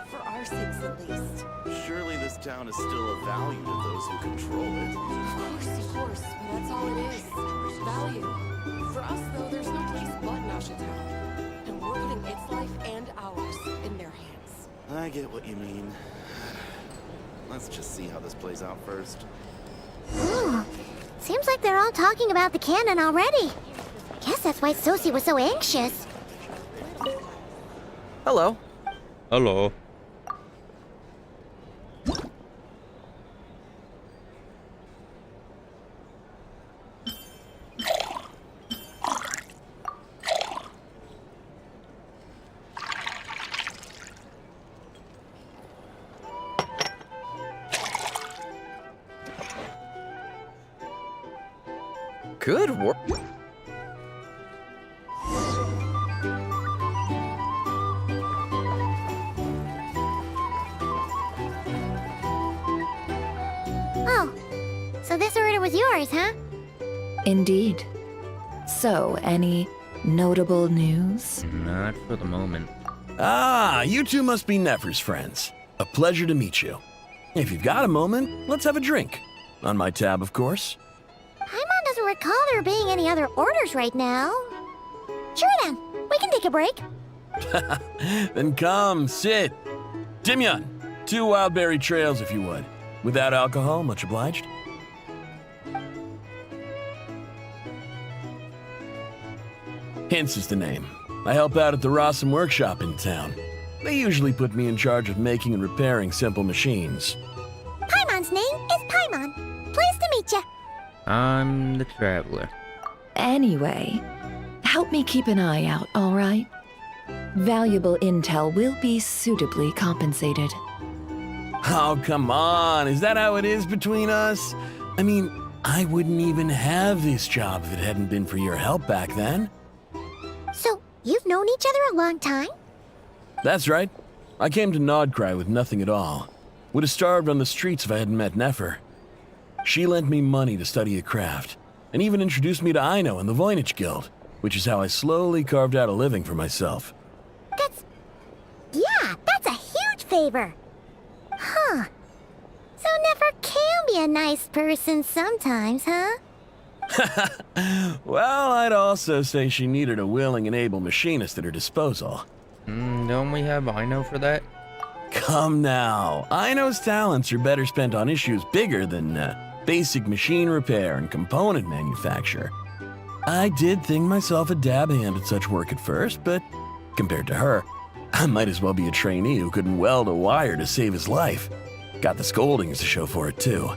For our sakes, at least. Surely this town is still of value to those who control it. Of course, but that's all it is. Value. For us, though, there's no place but Nashitown. And we're putting its life and ours in their hands. I get what you mean. Let's just see how this plays out first. Ooh, seems like they're all talking about the cannon already. Guess that's why Sosie was so anxious. Hello. Hello. Good work. Oh, so this order was yours, huh? Indeed. So, any notable news? Not for the moment. Ah, you two must be Nefer's friends. A pleasure to meet you. If you've got a moment, let's have a drink. On my tab, of course. Paimon doesn't recall there being any other orders right now. Sure then, we can take a break. Then come, sit. Timyon, 2 wildberry trails if you would. Without alcohol, much obliged. Hints is the name. I help out at the Rossum workshop in town. They usually put me in charge of making and repairing simple machines. Paimon's name is Paimon. Pleased to meet you. I'm the traveler. Anyway, help me keep an eye out, all right? Valuable intel will be suitably compensated. Oh, come on. Is that how it is between us? I mean, I wouldn't even have this job if it hadn't been for your help back then. So, you've known each other a long time? That's right. I came to nod-krai with nothing at all. Would have starved on the streets if I hadn't met Nefer. She lent me money to study a craft, and even introduced me to Aino and the Voynich Guild, which is how I slowly carved out a living for myself. That's a huge favor. Huh. So Nefer can be a nice person sometimes, huh? Well, I'd also say she needed a willing and able machinist at her disposal. Don't we have Ino for that? Come now. Ino's talents are better spent on issues bigger than basic machine repair and component manufacture. I did think myself a dab hand at such work at first, but compared to her, I might as well be a trainee who couldn't weld a wire to save his life. Got the scoldings to show for it, too.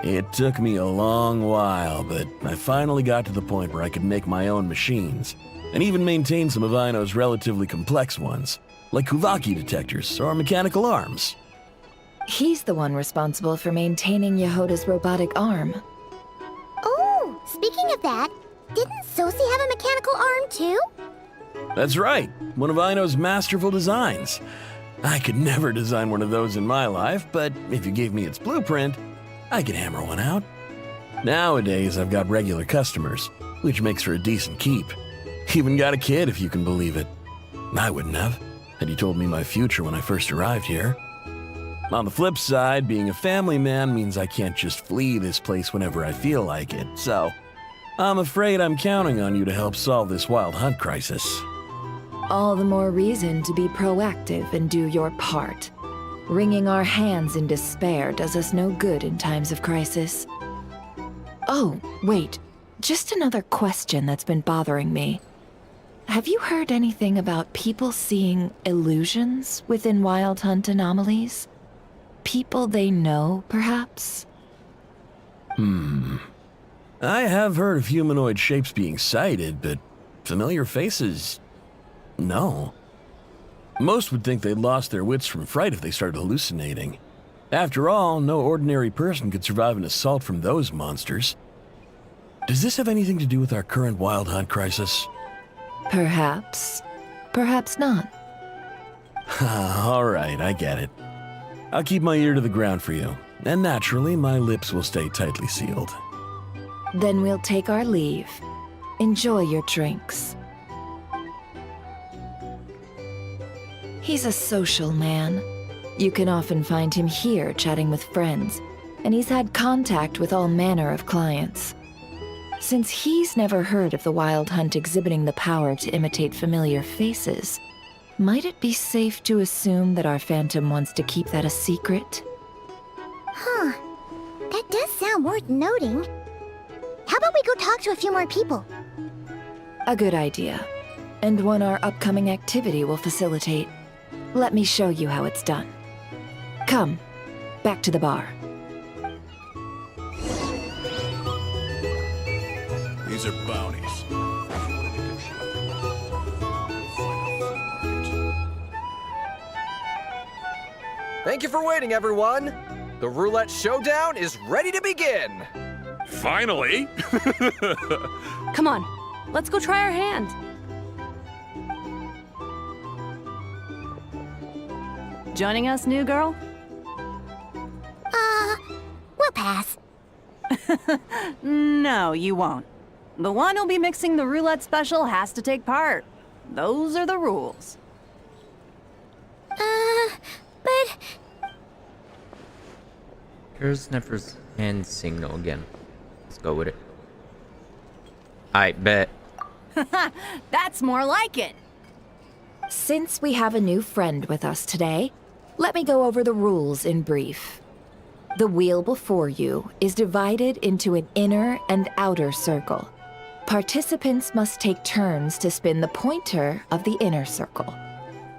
It took me a long while, but I finally got to the point where I could make my own machines, and even maintain some of Ino's relatively complex ones, like Kuvaki detectors or mechanical arms. He's the one responsible for maintaining Yehoda's robotic arm. Oh, speaking of that, didn't Sosi have a mechanical arm too? That's right, one of Ino's masterful designs. I could never design one of those in my life, but if you gave me its blueprint, I could hammer one out. Nowadays, I've got regular customers, which makes for a decent keep. Even got a kid, if you can believe it. I wouldn't have, had you told me my future when I first arrived here. On the flip side, being a family man means I can't just flee this place whenever I feel like it, so I'm afraid I'm counting on you to help solve this wild hunt crisis. All the more reason to be proactive and do your part. Wringing our hands in despair does us no good in times of crisis. Oh, wait. Just another question that's been bothering me. Have you heard anything about people seeing illusions within Wild Hunt anomalies? People they know, perhaps? I have heard of humanoid shapes being sighted, but familiar faces? No. Most would think they'd lost their wits from fright if they started hallucinating. After all, no ordinary person could survive an assault from those monsters. Does this have anything to do with our current Wild Hunt crisis? Perhaps. Perhaps not. All right, I get it. I'll keep my ear to the ground for you, and naturally, my lips will stay tightly sealed. Then we'll take our leave. Enjoy your drinks. He's a social man. You can often find him here chatting with friends, and he's had contact with all manner of clients. Since he's never heard of the Wild Hunt exhibiting the power to imitate familiar faces, might it be safe to assume that our Phantom wants to keep that a secret? Huh. That does sound worth noting. How about we go talk to a few more people? A good idea, and one our upcoming activity will facilitate. Let me show you how it's done. Come, back to the bar. These are bounties. Thank you for waiting, everyone. The roulette showdown is ready to begin. Finally! Come on, let's go try our hand. Joining us, new girl? We'll pass. No, you won't. The one who'll be mixing the roulette special has to take part. Those are the rules. But... Here's Nefer's hand signal again. Let's go with it. I bet. That's more like it. Since we have a new friend with us today, let me go over the rules in brief. The wheel before you is divided into an inner and outer circle. Participants must take turns to spin the pointer of the inner circle.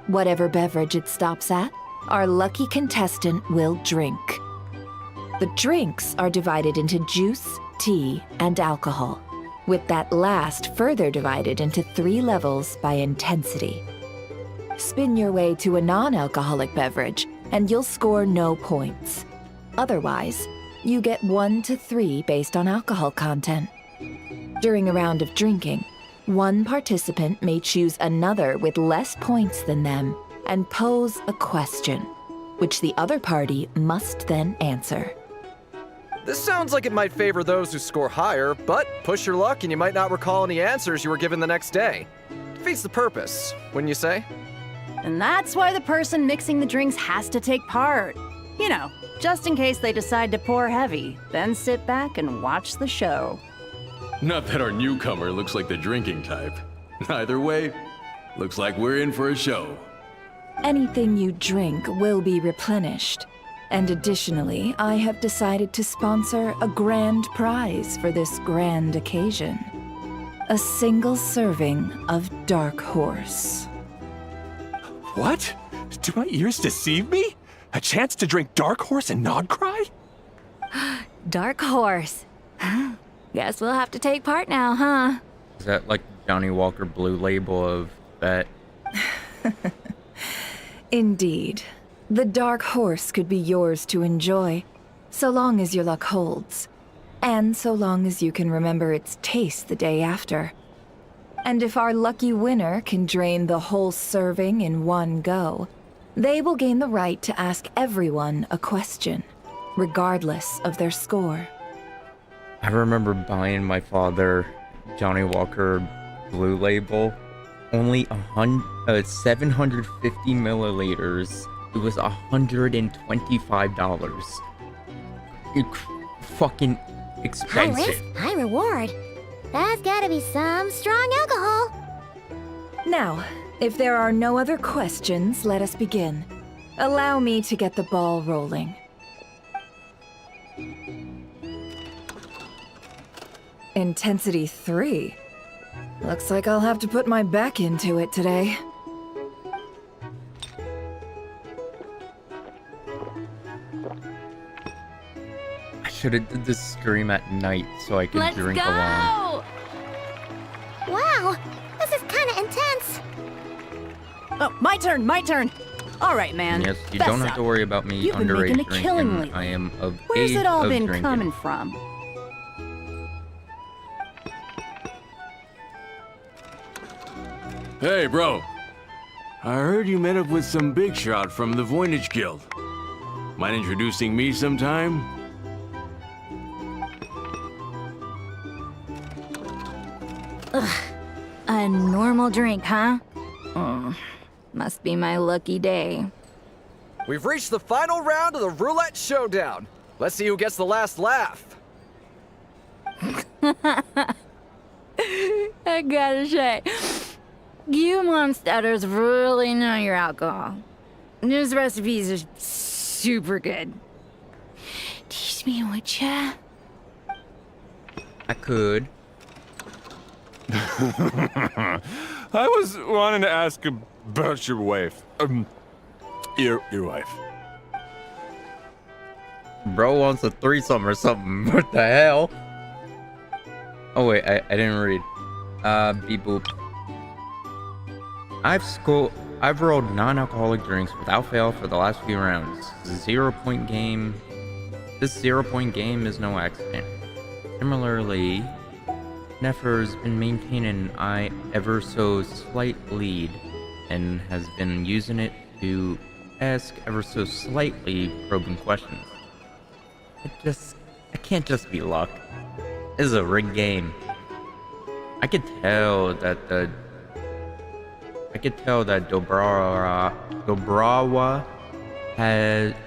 Whatever beverage it stops at, our lucky contestant will drink. The drinks are divided into juice, tea, and alcohol, with that last further divided into 3 levels by intensity. Spin your way to a non-alcoholic beverage, and you'll score no points. Otherwise, you get 1 to 3 based on alcohol content. During a round of drinking, one participant may choose another with less points than them and pose a question, which the other party must then answer. This sounds like it might favor those who score higher, but push your luck and you might not recall any answers you were given the next day. Defeats the purpose, wouldn't you say? And that's why the person mixing the drinks has to take part. You know, just in case they decide to pour heavy, then sit back and watch the show. Not that our newcomer looks like the drinking type. Either way, looks like we're in for a show. Anything you drink will be replenished. And additionally, I have decided to sponsor a grand prize for this grand occasion. A single serving of Dark Horse. What? Do my ears deceive me? A chance to drink Dark Horse and nod-krai? Dark Horse. Guess we'll have to take part now, huh? Is that like Johnny Walker Blue Label of that? Indeed. The Dark Horse could be yours to enjoy, so long as your luck holds. And so long as you can remember its taste the day after. And if our lucky winner can drain the whole serving in one go, they will gain the right to ask everyone a question, regardless of their score. I remember buying my father Johnny Walker Blue Label. Only 750 milliliters. It was $125. Fucking expensive. High risk, high reward. That's gotta be some strong alcohol. Now, if there are no other questions, let us begin. Allow me to get the ball rolling. Intensity 3. Looks like I'll have to put my back into it today. I should have did this stream at night so I could drink along. Wow, this is kind of intense. Oh, my turn, my turn. All right, man. Yes, you fess don't have up. to worry about me You've been underage making a killing drinking. lately. I am of Where's age it all of been drinking. coming from? Hey, bro. I heard you met up with some big shot from the Voynich Guild. Mind introducing me sometime? Ugh. A normal drink, huh? Must be my lucky day. We've reached the final round of the roulette showdown. Let's see who gets the last laugh. I gotta say, you monsters really know your alcohol. These recipes are super good. Teach me, would ya? I could. I was wanting to ask about your wife. Your wife. Bro wants a threesome or something. What the hell? Oh wait, I didn't read. Beep boop. I've rolled non-alcoholic drinks without fail for the last few rounds. 0 point game. This 0 point game is no accident. Similarly, Nefer's been maintaining an ever so slight lead and has been using it to ask ever so slightly probing questions. I can't just be luck. This is a rigged game. I could tell that Dobrawa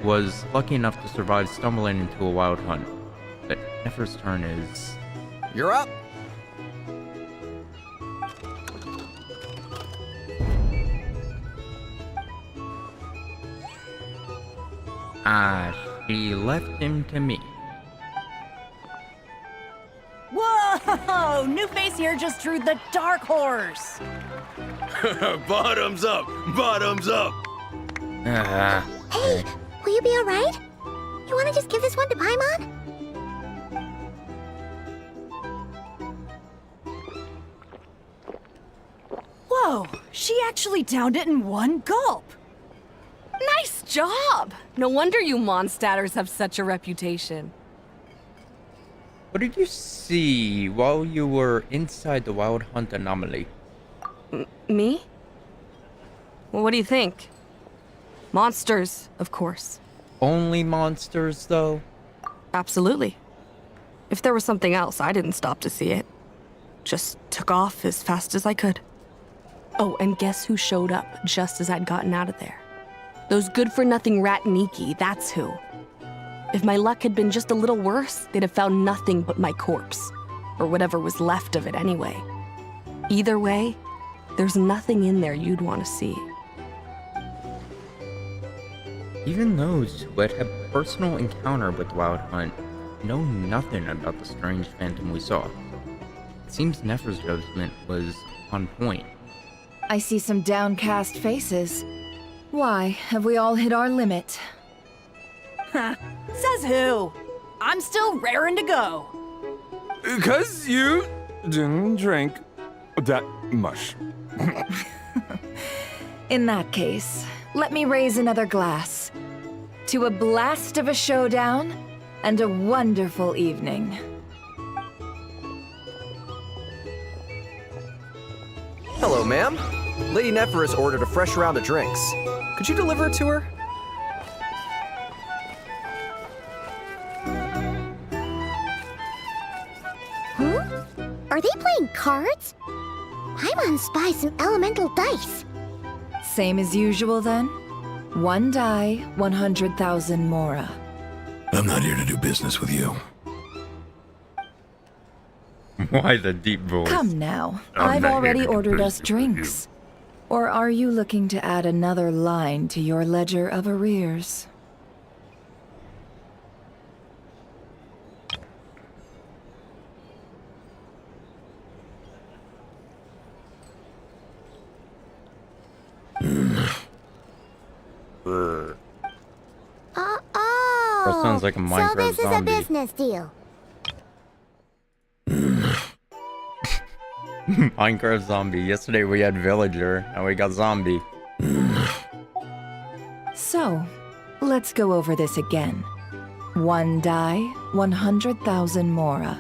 was lucky enough to survive stumbling into a wild hunt. But Nefer's turn is... You're up. She left him to me. Whoa! New face here just drew the Dark Horse. Bottoms up! Bottoms up! Hey, will you be alright? You wanna just give this one to Paimon? Whoa! She actually downed it in one gulp. Nice job! No wonder you Mondstadters have such a reputation. What did you see while you were inside the Wild Hunt anomaly? Me? Well, what do you think? Monsters, of course. Only monsters, though? Absolutely. If there was something else, I didn't stop to see it. Just took off as fast as I could. Oh, and guess who showed up just as I'd gotten out of there? Those good-for-nothing rat Niki, that's who. If my luck had been just a little worse, they'd have found nothing but my corpse. Or whatever was left of it anyway. Either way, there's nothing in there you'd want to see. Even those who had had personal encounter with the Wild Hunt know nothing about the strange phantom we saw. It seems Nefer's judgment was on point. I see some downcast faces. Why, have we all hit our limit? Says who? I'm still raring to go. 'Cause you didn't drink that much. In that case, let me raise another glass. To a blast of a showdown and a wonderful evening. Hello, ma'am. Lady Nefer has ordered a fresh round of drinks. Could you deliver it to her? Huh? Are they playing cards? Paimon spies some elemental dice. Same as usual then? 1 die, 100,000 mora. I'm not here to do business with you. Why the deep voice? Come now, I'm I've not already here to do ordered us business with drinks. Or are you looking to add another line to your ledger of arrears? That sounds like a Minecraft so this zombie. is a business deal. Minecraft zombie. Yesterday we had villager, now we got zombie. So, let's go over this again. 1 die, 100,000 mora.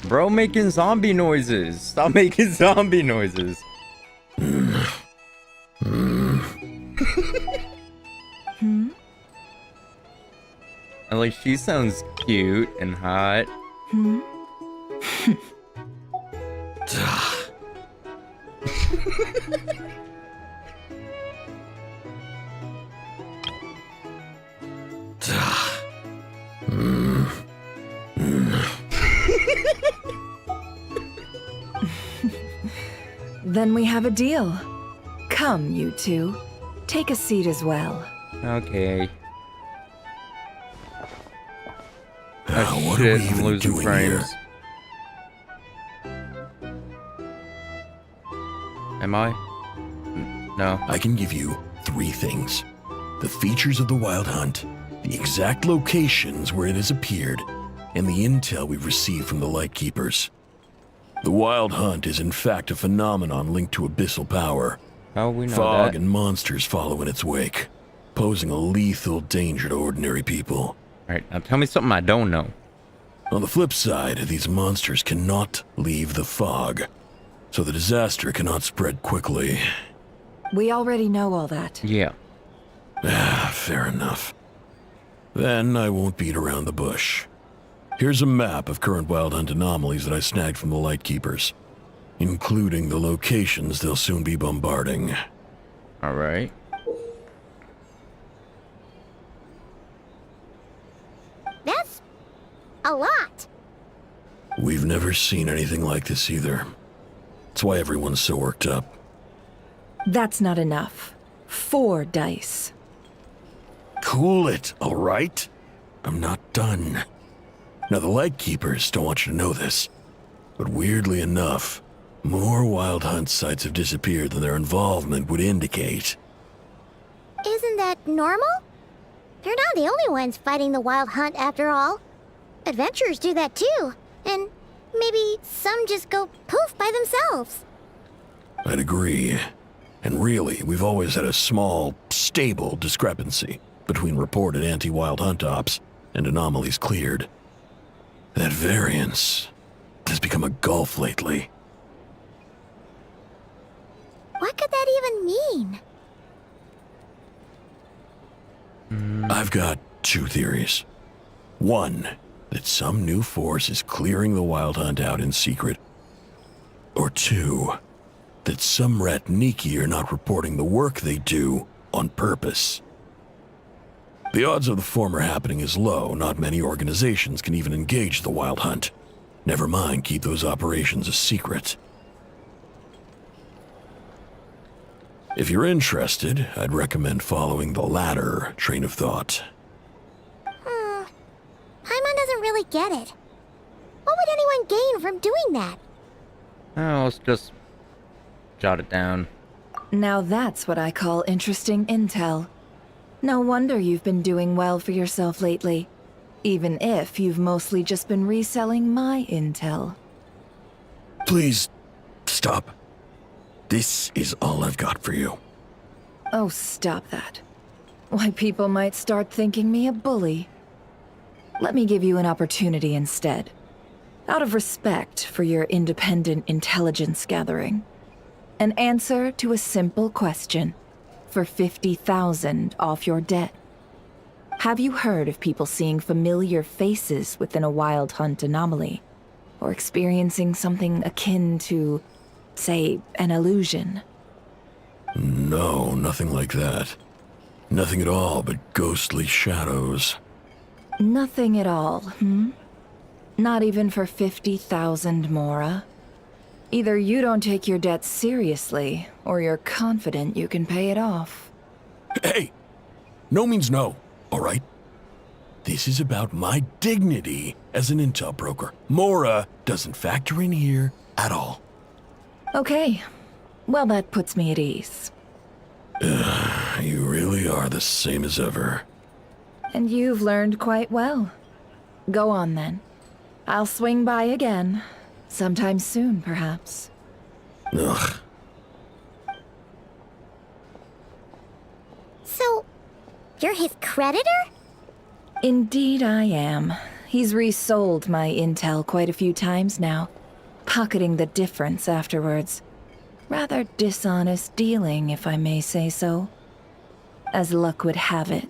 Bro making zombie noises. Stop making zombie noises. And like, she sounds cute and hot. Then we have a deal. Come, you two. Take a seat as well. Okay. What Shit, are we I'm even losing doing frames. here? Am I? No. I can give you 3 things. The features of the Wild Hunt, the exact locations where it has appeared, and the intel we've received from the Lightkeepers. The Wild Hunt is in fact a phenomenon linked to abyssal power. How we know Fog that? and monsters follow in its wake, posing a lethal danger to ordinary people. Alright, now tell me something I don't know. On the flip side, these monsters cannot leave the fog, so the disaster cannot spread quickly. We already know all that. Yeah. Fair enough. Then I won't beat around the bush. Here's a map of current Wild Hunt anomalies that I snagged from the Lightkeepers, including the locations they'll soon be bombarding. Alright. That's a lot. We've never seen anything like this either. That's why everyone's so worked up. That's not enough. 4 dice. Cool it, all right? I'm not done. Now, the Lightkeepers don't want you to know this, but weirdly enough, more Wild Hunt sites have disappeared than their involvement would indicate. Isn't that normal? They're not the only ones fighting the Wild Hunt after all. Adventurers do that too, and maybe some just go poof by themselves. I'd agree. And really, we've always had a small, stable discrepancy between reported anti-Wild Hunt ops and anomalies cleared. That variance has become a gulf lately. What could that even mean? I've got two theories. One, that some new force is clearing the Wild Hunt out in secret. Or two, that some Ratniki are not reporting the work they do on purpose. The odds of the former happening is low. Not many organizations can even engage the Wild Hunt. Never mind keep those operations a secret. If you're interested, I'd recommend following the latter train of thought. Paimon doesn't really get it. What would anyone gain from doing that? Oh, let's just jot it down. Now that's what I call interesting intel. No wonder you've been doing well for yourself lately. Even if you've mostly just been reselling my intel. Please, stop. This is all I've got for you. Oh, stop that. Why, people might start thinking me a bully. Let me give you an opportunity instead. Out of respect for your independent intelligence gathering. An answer to a simple question for 50,000 off your debt. Have you heard of people seeing familiar faces within a Wild Hunt anomaly? Or experiencing something akin to, say, an illusion? No, nothing like that. Nothing at all but ghostly shadows. Nothing at all, Not even for 50,000 Mora? Either you don't take your debt seriously, or you're confident you can pay it off. Hey! No means no, alright? This is about my dignity as an intel broker. Mora doesn't factor in here at all. Okay. Well, that puts me at ease. You really are the same as ever. And you've learned quite well. Go on, then. I'll swing by again. Sometime soon, perhaps. Ugh. So, you're his creditor? Indeed I am. He's resold my intel quite a few times now, pocketing the difference afterwards. Rather dishonest dealing, if I may say so. As luck would have it,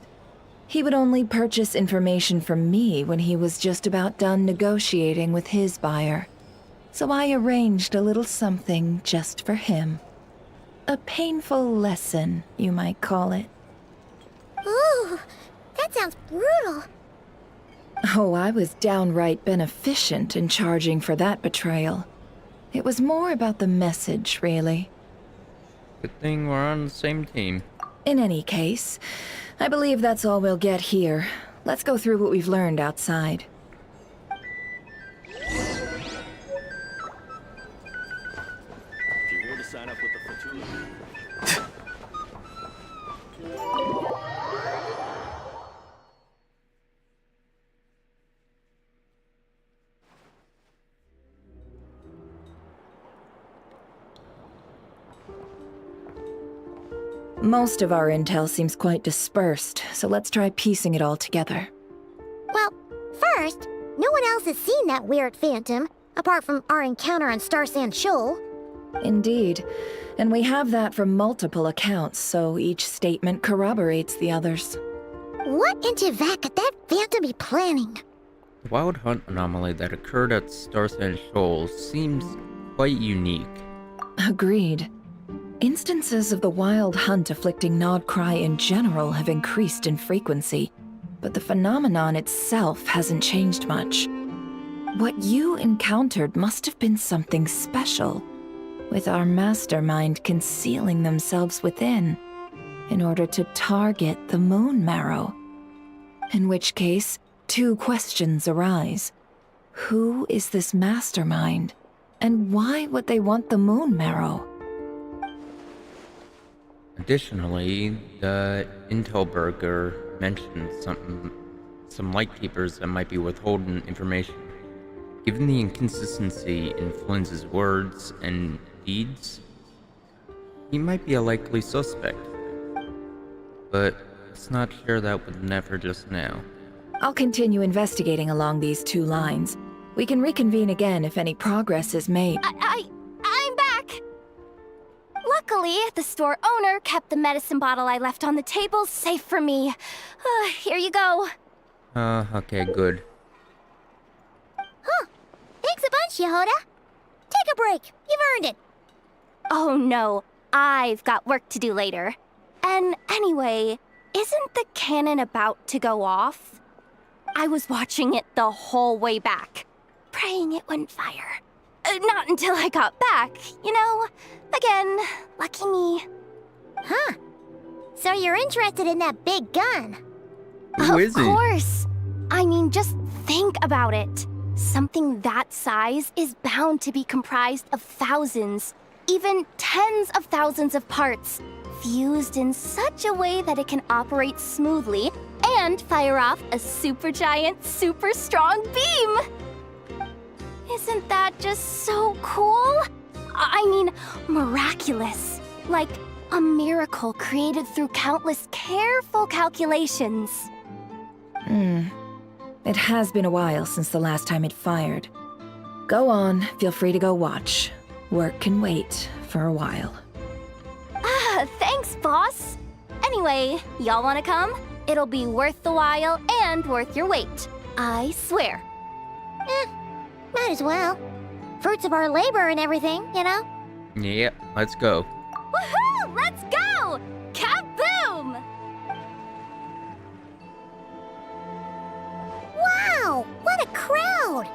he would only purchase information from me when he was just about done negotiating with his buyer. So I arranged a little something just for him. A painful lesson, you might call it. Ooh, that sounds brutal. Oh, I was downright beneficent in charging for that betrayal. It was more about the message, really. Good thing we're on the same team. In any case, I believe that's all we'll get here. Let's go through what we've learned outside. If you're here to sign up with the Fatula... Most of our intel seems quite dispersed, so let's try piecing it all together. Well, first, no one else has seen that weird phantom, apart from our encounter on Star Sand Shoal. Indeed. And we have that from multiple accounts, so each statement corroborates the others. What in Tivak could that phantom be planning? The Wild Hunt anomaly that occurred at Star Sand Shoal seems quite unique. Agreed. Instances of the Wild Hunt afflicting nod-krai in general have increased in frequency, but the phenomenon itself hasn't changed much. What you encountered must have been something special, with our mastermind concealing themselves within, in order to target the Moon Marrow. In which case, two questions arise. Who is this mastermind, and why would they want the Moon Marrow? Additionally, the intel broker mentioned some lightkeepers that might be withholding information. Given the inconsistency in Flynn's words and deeds, he might be a likely suspect. But let's not share that with Nefer just now. I'll continue investigating along these two lines. We can reconvene again if any progress is made. I'm back! Look, Luckily, the store owner kept the medicine bottle I left on the table safe for me. Here you go. Okay, good. Huh. Thanks a bunch, Yehoda. Take a break. You've earned it. Oh no, I've got work to do later. And anyway, isn't the cannon about to go off? I was watching it the whole way back, praying it wouldn't fire. Not until I got back, you know? Again, lucky me. Huh. So you're interested in that big gun? Who is he? Of course. I mean, just think about it. Something that size is bound to be comprised of thousands, even tens of thousands of parts, fused in such a way that it can operate smoothly and fire off a supergiant, super strong beam. Isn't that just so cool? I mean, miraculous. Like a miracle created through countless careful calculations. It has been a while since the last time it fired. Go on, feel free to go watch. Work can wait for a while. Thanks, boss. Anyway, y'all wanna come? It'll be worth the while and worth your wait. I swear. Might as well. Fruits of our labor and everything, you know? Yep, let's go. Woohoo! Let's go! Kaboom! Wow! What a crowd!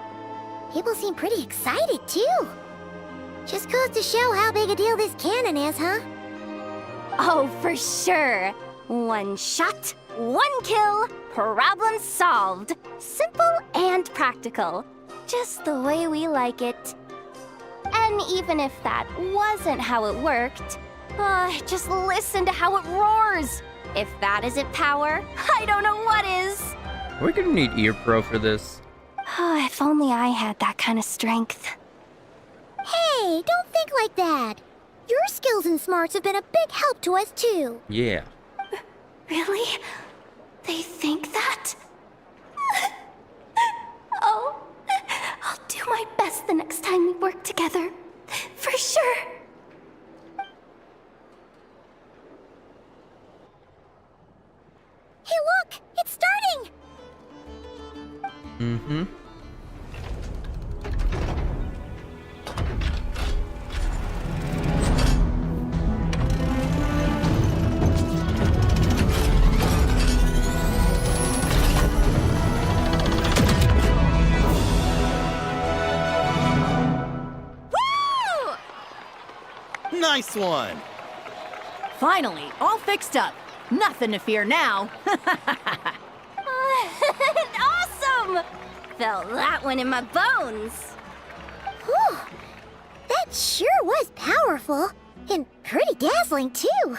People seem pretty excited, too. Just goes to show how big a deal this cannon is, huh? Oh, for sure. One shot, one kill, problem solved. Simple and practical. Just the way we like it. And even if that wasn't how it worked, just listen to how it roars. If that isn't power, I don't know what is. We're gonna need ear pro for this. If only I had that kind of strength. Hey, don't think like that. Your skills and smarts have been a big help to us, too. Yeah. Really? They think that? Oh, I'll do my best the next time we work together. For sure. Hey, look! It's starting! Mm-hmm. Nice one! Finally, all fixed up. Nothing to fear now. Awesome! Felt that one in my bones. Whew. That sure was powerful. And pretty dazzling, too.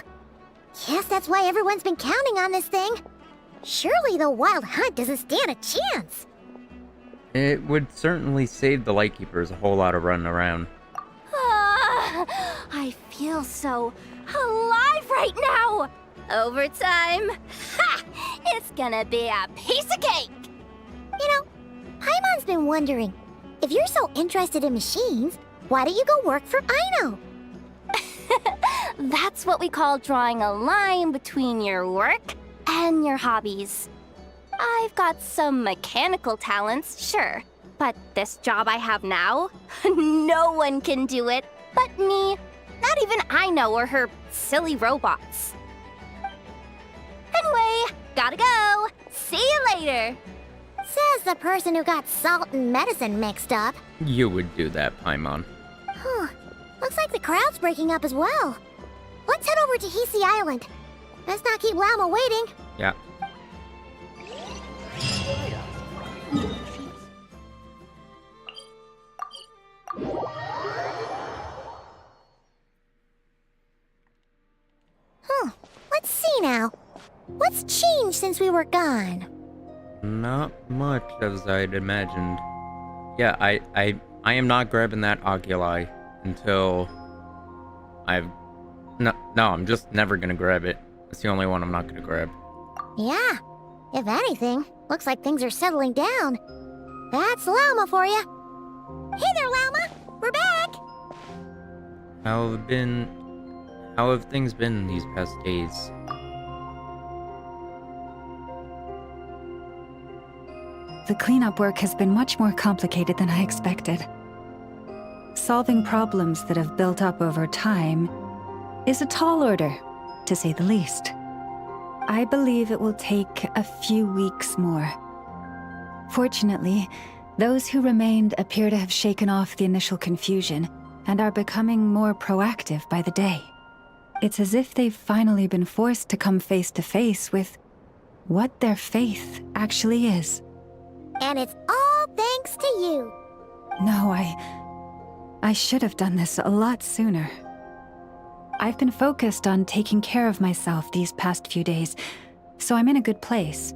Guess that's why everyone's been counting on this thing. Surely the Wild Hunt doesn't stand a chance. It would certainly save the Lightkeepers a whole lot of running around. I feel so alive right now! Overtime? Ha! It's gonna be a piece of cake! You know, Paimon's been wondering, if you're so interested in machines, why don't you go work for Aino? That's what we call drawing a line between your work and your hobbies. I've got some mechanical talents, sure, but this job I have now, no one can do it but me. Not even Aino or her silly robots. Anyway, gotta go. See you later. Says the person who got salt and medicine mixed up. You would do that, Paimon. Huh. Looks like the crowd's breaking up as well. Let's head over to Hisi Island. Let's not keep Llama waiting. Yeah. Let's see now. What's changed since we were gone? Not much, as I'd imagined. Yeah, I am not grabbing that oculi until I've... No, I'm just never gonna grab it. It's the only one I'm not gonna grab. Yeah. If anything, looks like things are settling down. That's Llama for you. Hey there, Llama. We're back. How How have things been these past days? The cleanup work has been much more complicated than I expected. Solving problems that have built up over time is a tall order, to say the least. I believe it will take a few weeks more. Fortunately, those who remained appear to have shaken off the initial confusion and are becoming more proactive by the day. It's as if they've finally been forced to come face to face with what their faith actually is. And it's all thanks to you. No, I should have done this a lot sooner. I've been focused on taking care of myself these past few days, so I'm in a good place.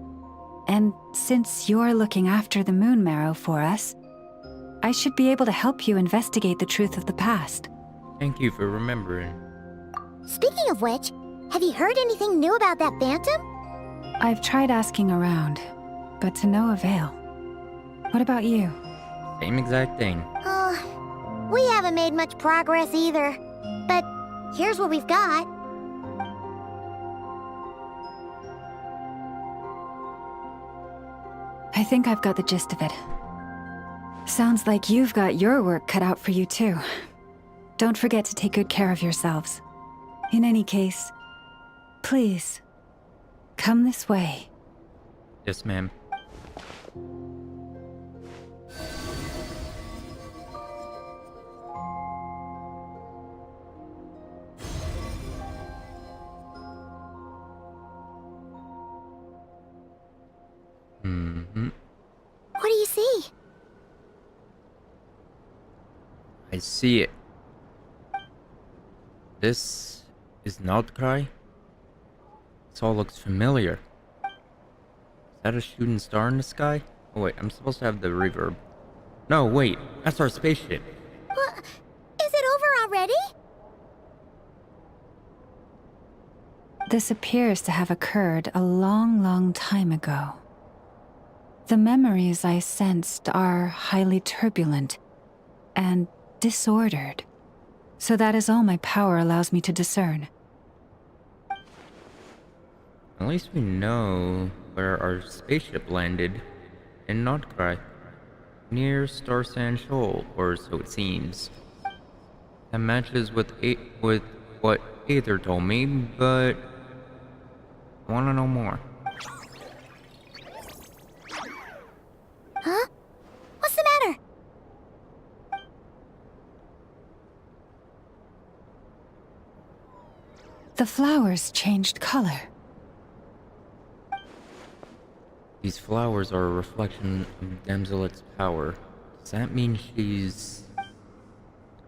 And since you're looking after the moon marrow for us, I should be able to help you investigate the truth of the past. Thank you for remembering. Speaking of which, have you heard anything new about that phantom? I've tried asking around, but to no avail. What about you? Same exact thing. We haven't made much progress either. But here's what we've got. I think I've got the gist of it. Sounds like you've got your work cut out for you too. Don't forget to take good care of yourselves. In any case, please, come this way. Yes, ma'am. What do you see? I see it. This is nod-krai? This all looks familiar. Is that a shooting star in the sky? Oh wait, I'm supposed to have the reverb. No, wait, that's our spaceship. What? Is it over already? This appears to have occurred a long, long time ago. The memories I sensed are highly turbulent and disordered. So that is all my power allows me to discern. At least we know where our spaceship landed. In nod-krai. Near Star Sand Shoal, or so it seems. That matches with what Aether told me, but I want to know more. Huh? What's the matter? The flowers changed color. These flowers are a reflection of Damselet's power. Does that mean she's...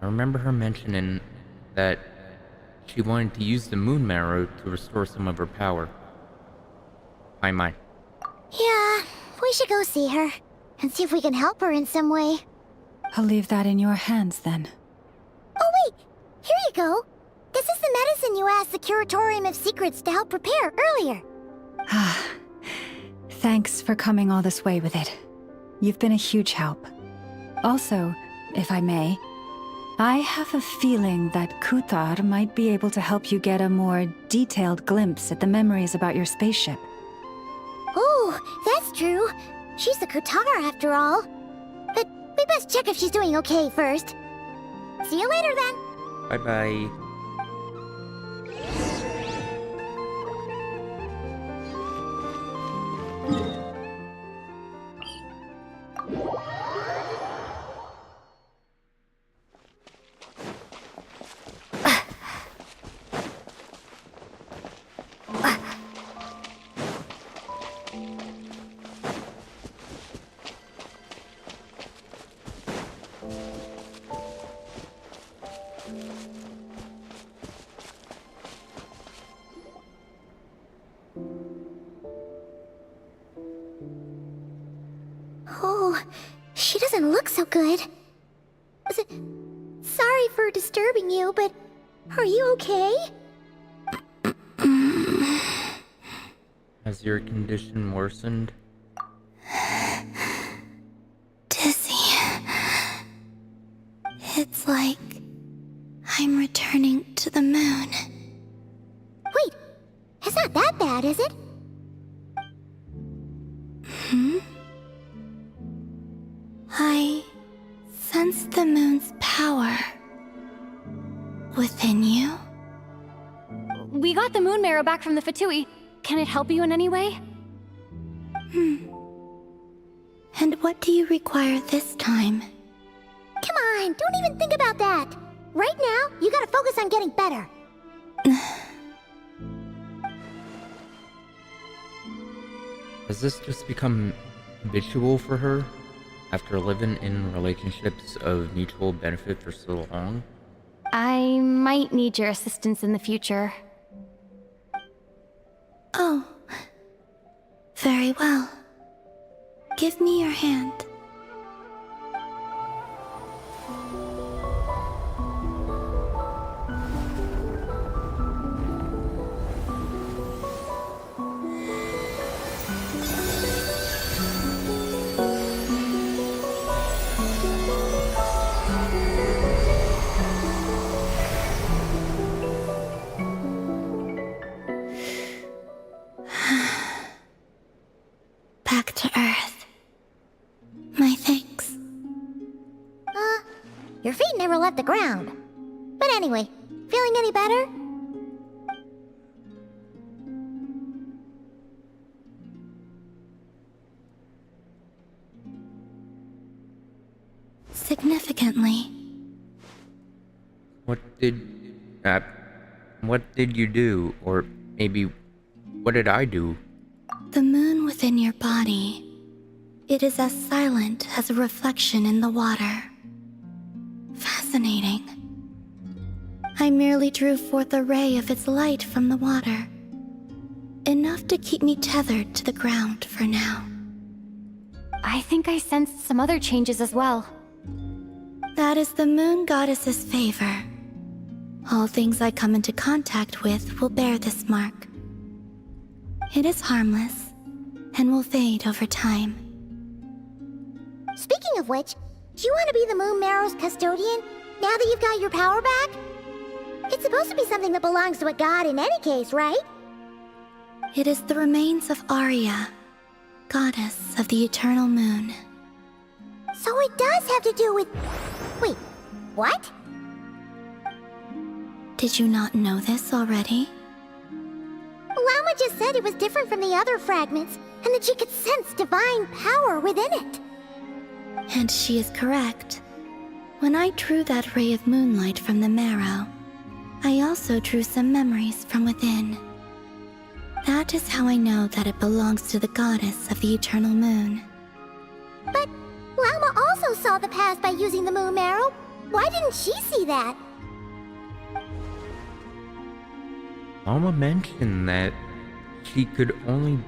I remember her mentioning that she wanted to use the moon marrow to restore some of her power. My. Yeah, we should go see her and see if we can help her in some way. I'll leave that in your hands then. Oh wait, here you go. This is the medicine you asked the Curatorium of Secrets to help prepare earlier. Thanks for coming all this way with it. You've been a huge help. Also, if I may, I have a feeling that Kuthar might be able to help you get a more detailed glimpse at the memories about your spaceship. Oh, that's true. She's the Kuthar after all. But we best check if she's doing okay first. See you later then. Bye-bye. Oh, she doesn't look so good. Sorry for disturbing you, but are you okay? Has your condition worsened? Dizzy. It's like I'm returning to the moon. It's not that bad, is it? I sense the moon's power within you. We got the moon marrow back from the Fatui. Can it help you in any way? And what do you require this time? Come on, don't even think about that. Right now, you gotta focus on getting better. Has this just become habitual for her? After living in relationships of mutual benefit for so long? I might need your assistance in the future. Oh. Very well. Give me your hand. Back to Earth. My thanks. Your feet never left the ground. But anyway, feeling any better? Significantly. What did you do? Or maybe, what did I do? The moon within your body. It is as silent as a reflection in the water. Fascinating. I merely drew forth a ray of its light from the water. Enough to keep me tethered to the ground for now. I think I sensed some other changes as well. That is the moon goddess's favor. All things I come into contact with will bear this mark. It is harmless, and will fade over time. Speaking of which, do you want to be the Moon Marrow's custodian, now that you've got your power back? It's supposed to be something that belongs to a god in any case, right? It is the remains of Arya, goddess of the eternal moon. So it does have to do with... Wait, what? Did you not know this already? Llama just said it was different from the other fragments, and that she could sense divine power within it. And she is correct. When I drew that ray of moonlight from the marrow, I also drew some memories from within. That is how I know that it belongs to the goddess of the eternal moon. But Llama also saw the past by using the moon marrow. Why didn't she see that? Alma mentioned that she could only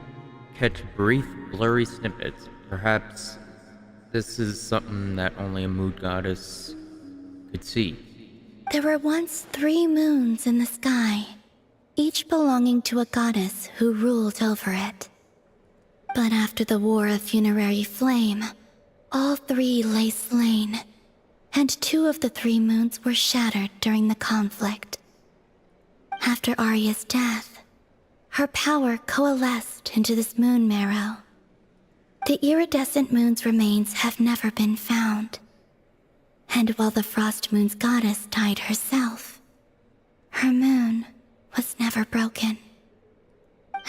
catch brief, blurry snippets. Perhaps this is something that only a moon goddess could see. There were once 3 moons in the sky, each belonging to a goddess who ruled over it. But after the War of Funerary Flame, all 3 lay slain, and 2 of the 3 moons were shattered during the conflict. After Arya's death, her power coalesced into this moon marrow. The iridescent moon's remains have never been found. And while the Frost Moon's goddess died herself, her moon was never broken.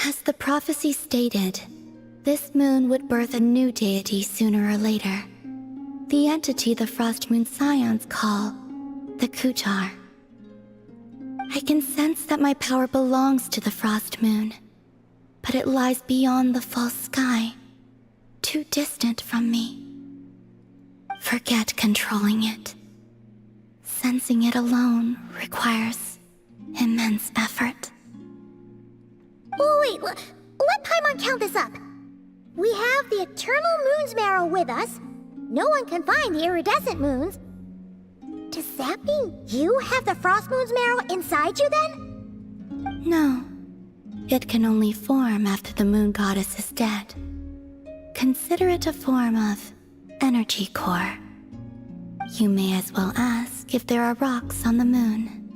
As the prophecy stated, this moon would birth a new deity sooner or later. The entity the Frost Moon Scions call the Kutar. I can sense that my power belongs to the Frost Moon, but it lies beyond the false sky, too distant from me. Forget controlling it. Sensing it alone requires immense effort. Oh, wait, let Paimon count this up. We have the Eternal Moon's marrow with us. No one can find the iridescent moons. Does that mean you have the Frost Moon's marrow inside you then? No. It can only form after the moon goddess is dead. Consider it a form of energy core. You may as well ask if there are rocks on the moon.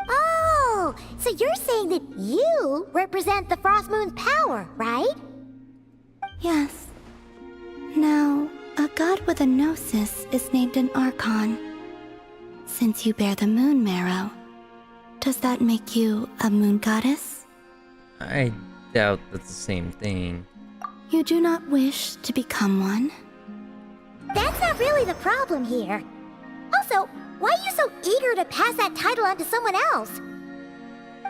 Oh, so you're saying that you represent the Frost Moon's power, right? Yes. Now, a god with a gnosis is named an Archon. Since you bear the moon marrow, does that make you a moon goddess? I doubt that's the same thing. You do not wish to become one? That's not really the problem here. Also, why are you so eager to pass that title on to someone else?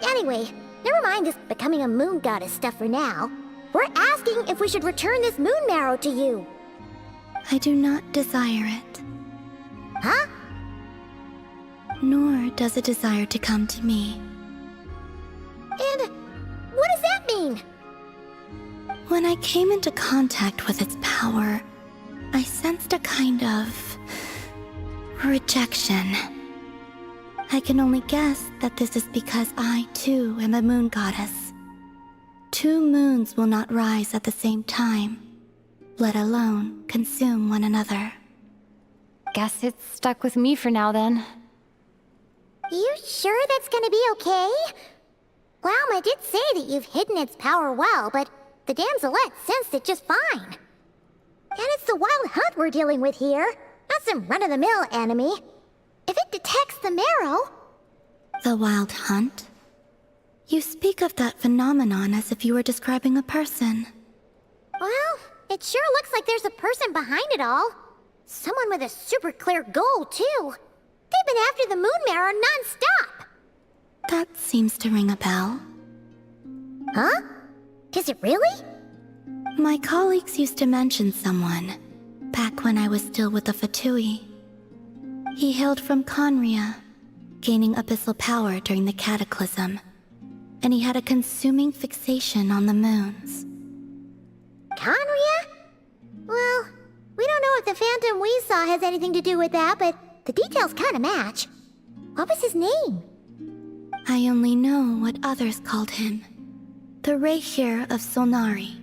Anyway, never mind this becoming a moon goddess stuff for now. We're asking if we should return this moon marrow to you. I do not desire it. Huh? Nor does it desire to come to me. And what does that mean? When I came into contact with its power, I sensed a kind of rejection. I can only guess that this is because I, too, am a moon goddess. 2 moons will not rise at the same time, let alone consume one another. Guess it's stuck with me for now then. You sure that's gonna be okay? Glauma did say that you've hidden its power well, but the damselette sensed it just fine. And it's the wild hunt we're dealing with here, not some run-of-the-mill enemy. If it detects the marrow... The wild hunt? You speak of that phenomenon as if you were describing a person. Well, it sure looks like there's a person behind it all. Someone with a super clear goal, too. They've been after the moon marrow non-stop. That seems to ring a bell. Huh? Is it really? My colleagues used to mention someone, back when I was still with the Fatui. He hailed from Conria, gaining abyssal power during the Cataclysm, and he had a consuming fixation on the moons. Conria? Well, we don't know if the phantom we saw has anything to do with that, but the details kinda match. What was his name? I only know what others called him. The Reikir of Solnari.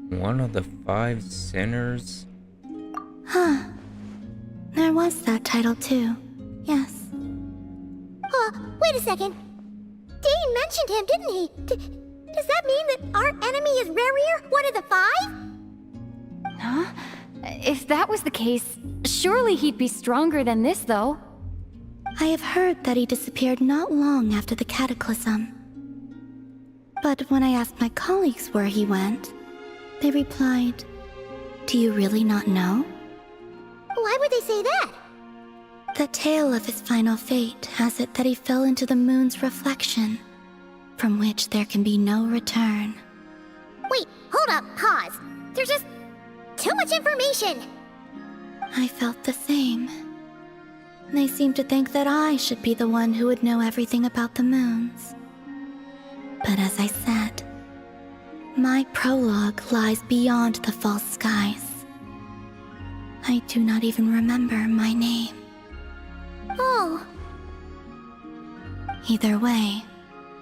One of the 5 sinners? Huh. There was that title too. Yes. Wait a second. Dane mentioned him, didn't he? Does that mean that our enemy is Rerir, one of the 5? Huh? If that was the case, surely he'd be stronger than this, though. I have heard that he disappeared not long after the Cataclysm. But when I asked my colleagues where he went, they replied, "Do you really not know?" Why would they say that? The tale of his final fate has it that he fell into the moon's reflection, from which there can be no return. Wait, hold up, pause. There's just too much information. I felt the same. They seemed to think that I should be the one who would know everything about the moons. But as I said, my prologue lies beyond the false skies. I do not even remember my name. Oh. Either way,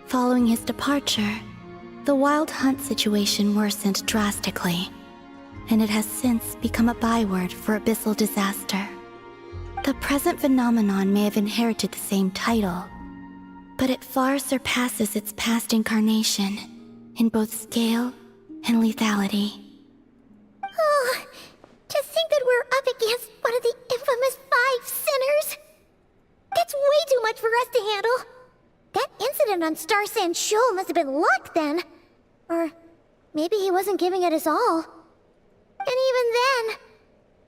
following his departure, the wild hunt situation worsened drastically, and it has since become a byword for abyssal disaster. The present phenomenon may have inherited the same title, but it far surpasses its past incarnation in both scale and lethality. Oh, to think that we're up against one of the infamous 5 sinners. That's way too much for us to handle. That incident on Star Sand Shoal must have been luck then. Or maybe he wasn't giving it his all. And even then,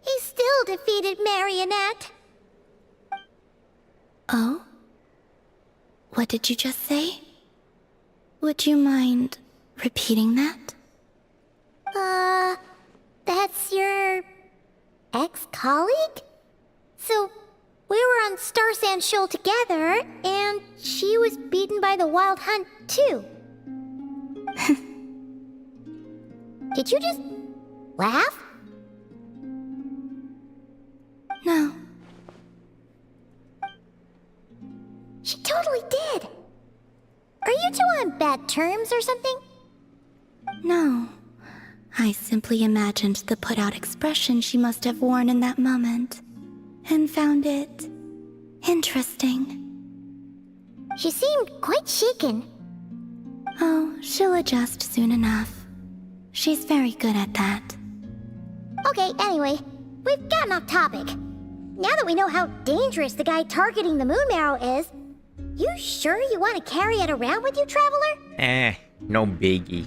he still defeated Marionette. Oh? What did you just say? Would you mind repeating that? That's your ex-colleague? So, we were on Star Sand Shoal together, and she was beaten by the Wild Hunt, too. Did you just laugh? No. She totally did. Are you two on bad terms or something? No. I simply imagined the put-out expression she must have worn in that moment, and found it interesting. She seemed quite shaken. Oh, she'll adjust soon enough. She's very good at that. Okay, anyway, we've gotten off topic. Now that we know how dangerous the guy targeting the moon marrow is, you sure you want to carry it around with you, Traveler? No biggie.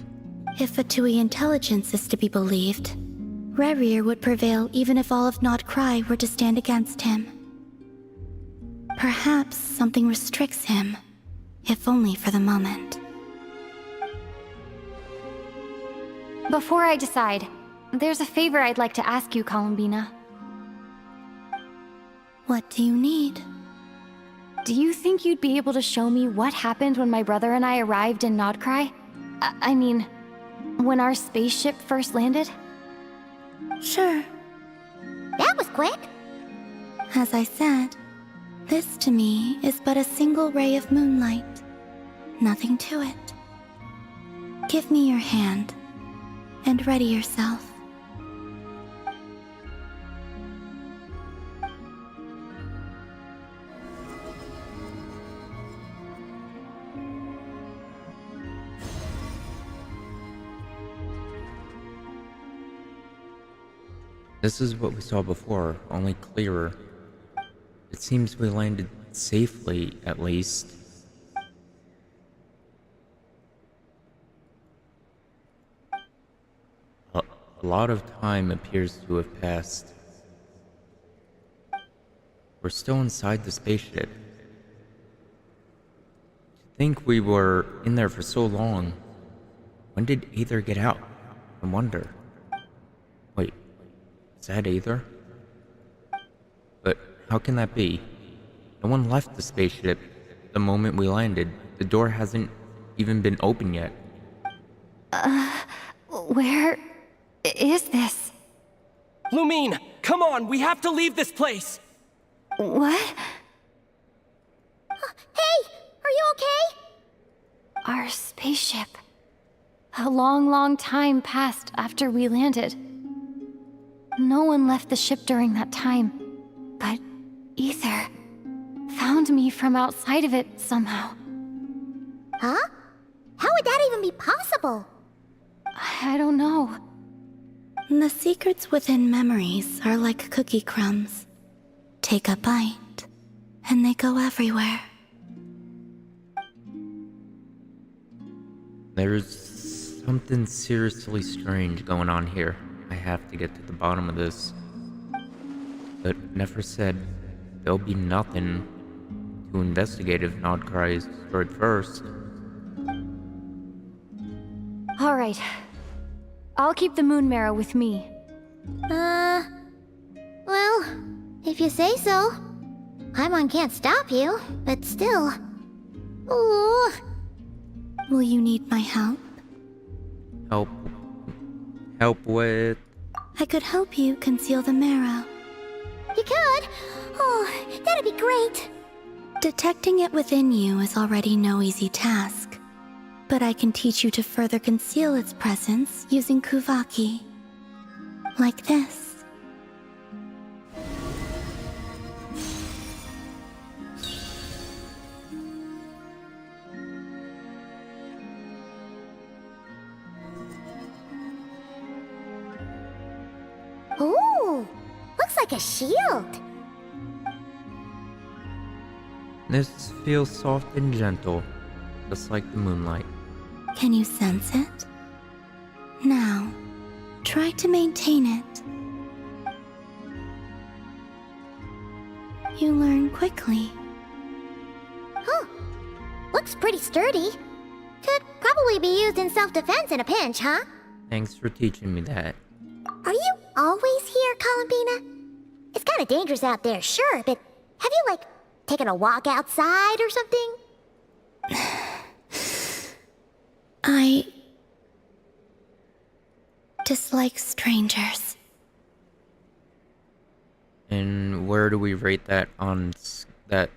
If Fatui intelligence is to be believed, Rerir would prevail even if all of nod-krai were to stand against him. Perhaps something restricts him, if only for the moment. Before I decide, there's a favor I'd like to ask you, Columbina. What do you need? Do you think you'd be able to show me what happened when my brother and I arrived in nod-krai? I mean, when our spaceship first landed? Sure. That was quick. As I said, this to me is but a single ray of moonlight. Nothing to it. Give me your hand, and ready yourself. This is what we saw before, only clearer. It seems we landed safely, at least. A lot of time appears to have passed. We're still inside the spaceship. To think we were in there for so long, when did Aether get out? I wonder. Wait, is that Aether? But how can that be? No one left the spaceship the moment we landed. The door hasn't even been opened yet. Where is this? Lumine, come on, we have to leave this place! What? Hey, are you okay? Our spaceship. A long time passed after we landed. No one left the ship during that time, but Aether found me from outside of it somehow. Huh? How would that even be possible? I don't know. The secrets within memories are like cookie crumbs. Take a bite, and they go everywhere. There's something seriously strange going on here. I have to get to the bottom of this. But Nefer said there'll be nothing to investigate if nod-krai is destroyed first. All right. I'll keep the moon marrow with me. Well, if you say so. Paimon can't stop you, but still. Ooh. Will you need my help? Help with? I could help you conceal the marrow. You could? Oh, that'd be great. Detecting it within you is already no easy task. But I can teach you to further conceal its presence using Kuvaki. Like this. Ooh, looks like a shield. This feels soft and gentle, just like the moonlight. Can you sense it? Now, try to maintain it. You learn quickly. Huh. Looks pretty sturdy. Could probably be used in self-defense in a pinch, huh? Thanks for teaching me that. Are you always here, Columbina? It's kind of dangerous out there, sure, but have you, like, taken a walk outside or something? I dislike strangers. And where do we rate that on that?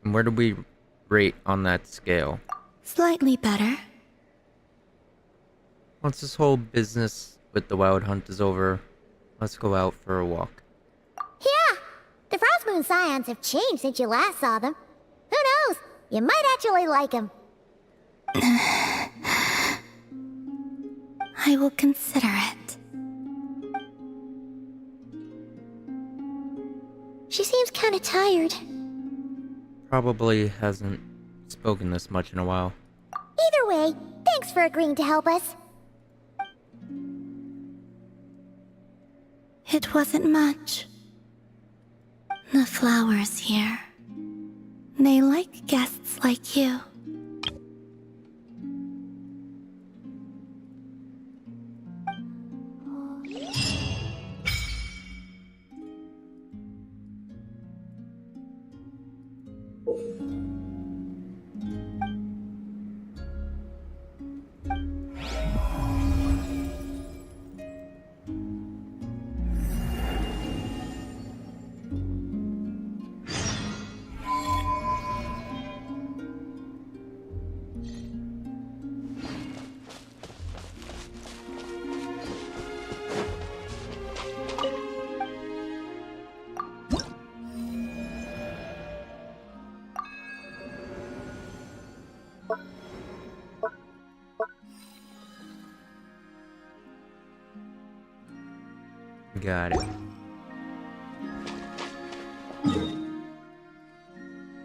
Where do we rate on that scale? Slightly better. Once this whole business with the wild hunt is over, let's go out for a walk. Yeah, the Frost Moon Scions have changed since you last saw them. Who knows? You might actually like him. I will consider it. She seems kinda tired. Probably hasn't spoken this much in a while. Either way, thanks for agreeing to help us. It wasn't much. The flowers here. They like guests like you. Got it.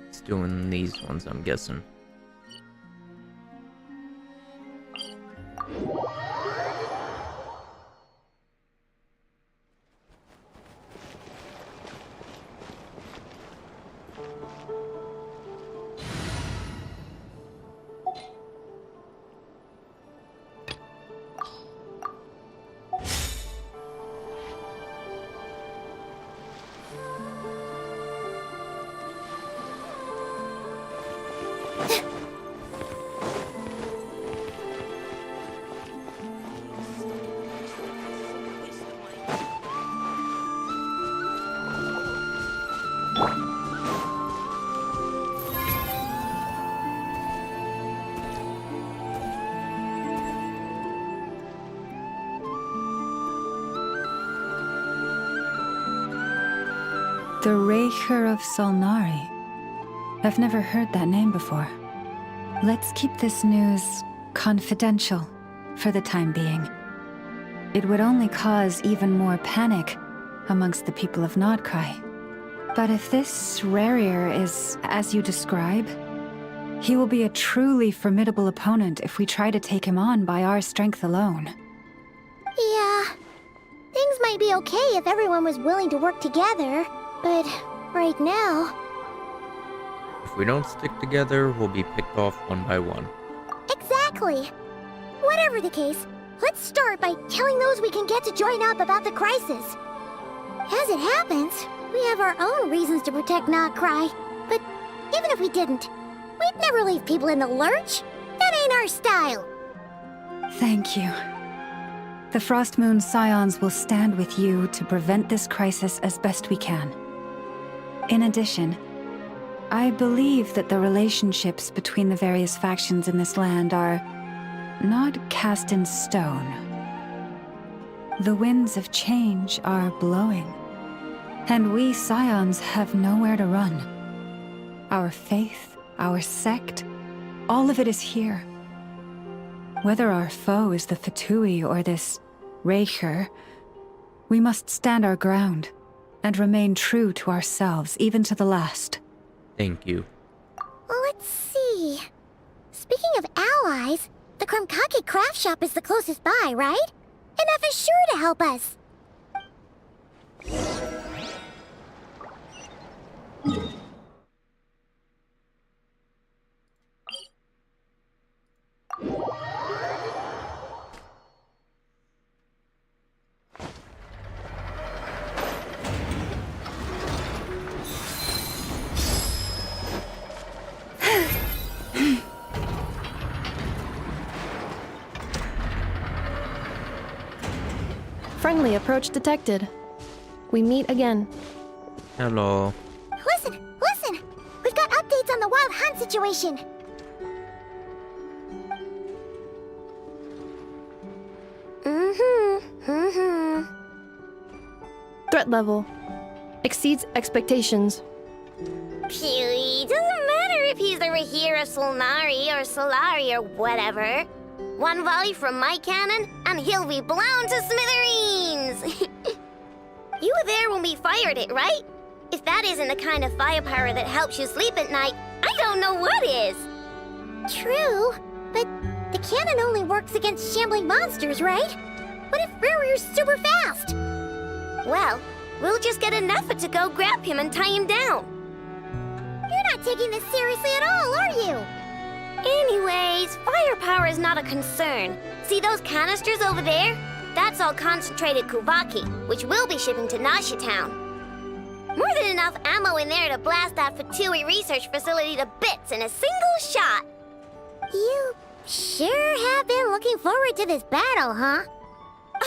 It's doing these ones, I'm guessing. The Raker of Solnari. I've never heard that name before. Let's keep this news confidential for the time being. It would only cause even more panic amongst the people of nod-krai. But if this Rarier is as you describe, he will be a truly formidable opponent if we try to take him on by our strength alone. Yeah. Things might be okay if everyone was willing to work together, but right now... If we don't stick together, we'll be picked off one by one. Exactly! Whatever the case, let's start by telling those we can get to join up about the crisis. As it happens, we have our own reasons to protect nod-krai, but even if we didn't, we'd never leave people in the lurch. That ain't our style. Thank you. The Frost Moon Scions will stand with you to prevent this crisis as best we can. In addition, I believe that the relationships between the various factions in this land are not cast in stone. The winds of change are blowing, and we Scions have nowhere to run. Our faith, our sect, all of it is here. Whether our foe is the Fatui or this Raker, we must stand our ground and remain true to ourselves, even to the last. Thank you. Let's see. Speaking of allies, the Krumkake craft shop is the closest by, right? Enough is sure to help us. Friendly approach detected. We meet again. Hello. Listen! We've got updates on the wild hunt situation. Threat level exceeds expectations. Phew, doesn't matter if he's the Rahira Solnari or Solari or whatever. One volley from my cannon, and he'll be blown to smithereens! You were there when we fired it, right? If that isn't the kind of firepower that helps you sleep at night, I don't know what is! True, but the cannon only works against shambling monsters, right? What if Riri's super fast? Well, we'll just get an effort to go grab him and tie him down. You're not taking this seriously at all, are you? Anyways, firepower is not a concern. See those canisters over there? That's all concentrated Kuvaki, which we'll be shipping to Nasha Town. More than enough ammo in there to blast that Fatui research facility to bits in a single shot. You sure have been looking forward to this battle, huh?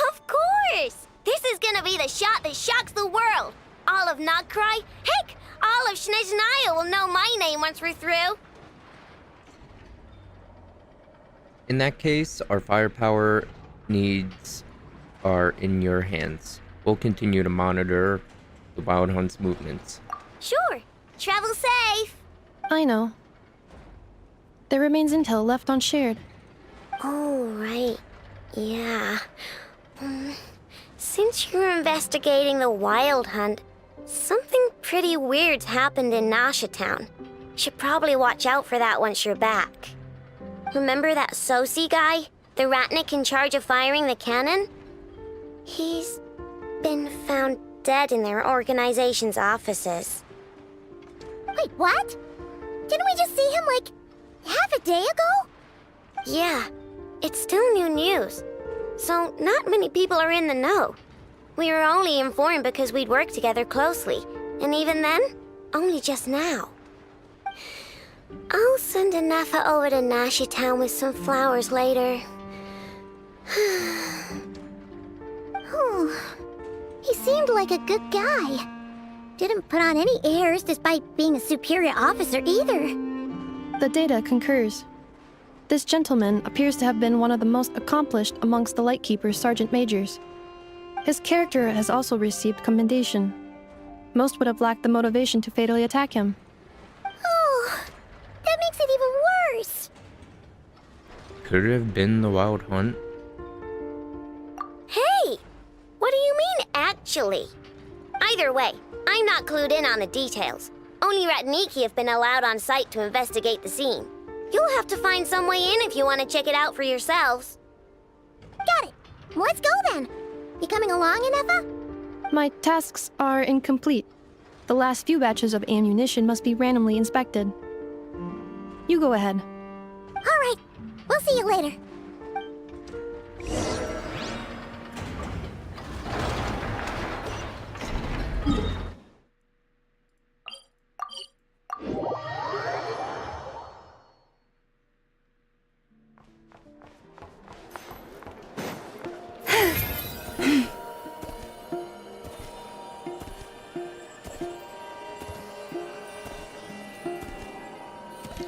Of course! This is gonna be the shot that shocks the world. All of nod-krai, heck, all of Snezhnaya will know my name once we're through. In that case, our firepower needs are in your hands. We'll continue to monitor the Wild Hunt's movements. Sure. Travel safe. I know. There remains intel left unshared. Oh, right. Yeah. Since you're investigating the Wild Hunt, something pretty weird's happened in Nasha Town. Should probably watch out for that once you're back. Remember that Sosi guy? The Ratnik in charge of firing the cannon? He's been found dead in their organization's offices. Wait, what? Didn't we just see him, like, half a day ago? Yeah, it's still new news. So not many people are in the know. We were only informed because we'd worked together closely. And even then, only just now. I'll send a Nefa over to Nasha Town with some flowers later. Oh, he seemed like a good guy. Didn't put on any airs despite being a superior officer either. The data concurs. This gentleman appears to have been one of the most accomplished amongst the Lightkeeper's sergeant majors. His character has also received commendation. Most would have lacked the motivation to fatally attack him. Oh, that makes it even worse. Could it have been the Wild Hunt? Hey! What do you mean, actually? Either way, I'm not clued in on the details. Only Ratniki have been allowed on site to investigate the scene. You'll have to find some way in if you want to check it out for yourselves. Got it. Let's go then. You coming along, Inefa? My tasks are incomplete. The last few batches of ammunition must be randomly inspected. You go ahead. All right. We'll see you later.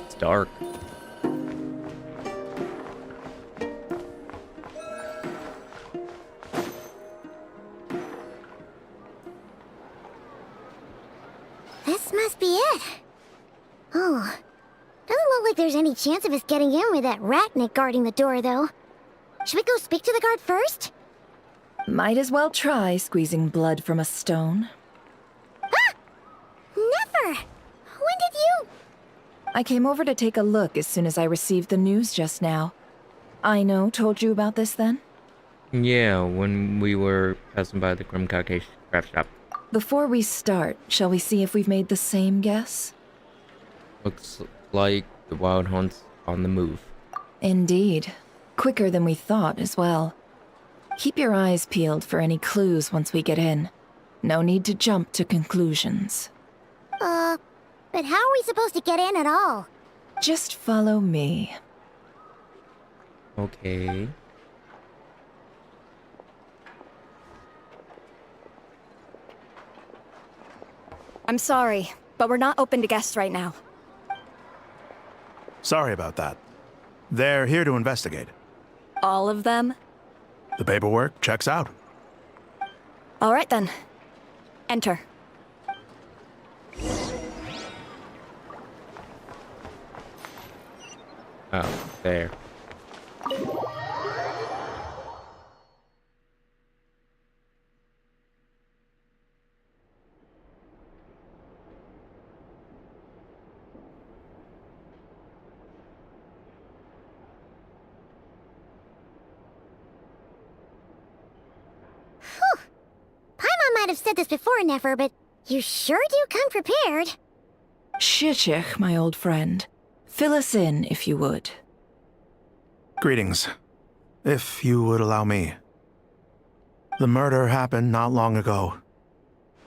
It's dark. This must be it. Oh, doesn't look like there's any chance of us getting in with that Ratnik guarding the door, though. Should we go speak to the guard first? Might as well try squeezing blood from a stone. Ah! Never! When did you... I came over to take a look as soon as I received the news just now. Aino told you about this then? Yeah, when we were passing by the Krumkake craft shop. Before we start, shall we see if we've made the same guess? Looks like the Wild Hunt's on the move. Indeed. Quicker than we thought as well. Keep your eyes peeled for any clues once we get in. No need to jump to conclusions. But how are we supposed to get in at all? Just follow me. Okay. I'm sorry, but we're not open to guests right now. Sorry about that. They're here to investigate. All of them? The paperwork checks out. All right then. Enter. Oh, there. Paimon might have said this before, Nefer, but you sure do come prepared. Shishich, my old friend. Fill us in, if you would. Greetings. If you would allow me. The murder happened not long ago.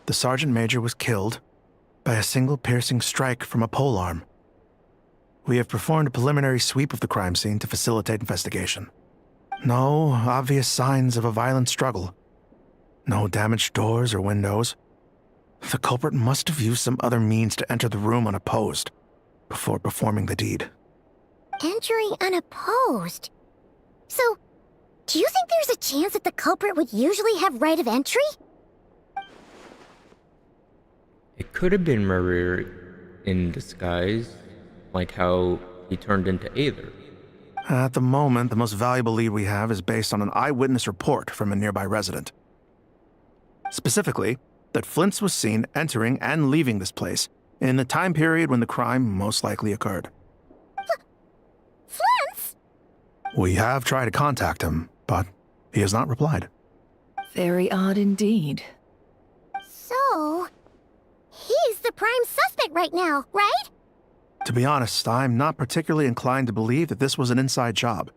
The Sergeant Major was killed by a single piercing strike from a polearm. We have performed a preliminary sweep of the crime scene to facilitate investigation. No obvious signs of a violent struggle. No damaged doors or windows. The culprit must have used some other means to enter the room unopposed before performing the deed. Entering unopposed? So, do you think there's a chance that the culprit would usually have right of entry? It could have been murder in disguise, like how he turned into Aether. At the moment, the most valuable lead we have is based on an eyewitness report from a nearby resident. Specifically, that Flint's was seen entering and leaving this place in the time period when the crime most likely occurred. Flint's? We have tried to contact him, but he has not replied. Very odd indeed. So, he's the prime suspect right now, right? To be honest, I'm not particularly inclined to believe that this was an inside job.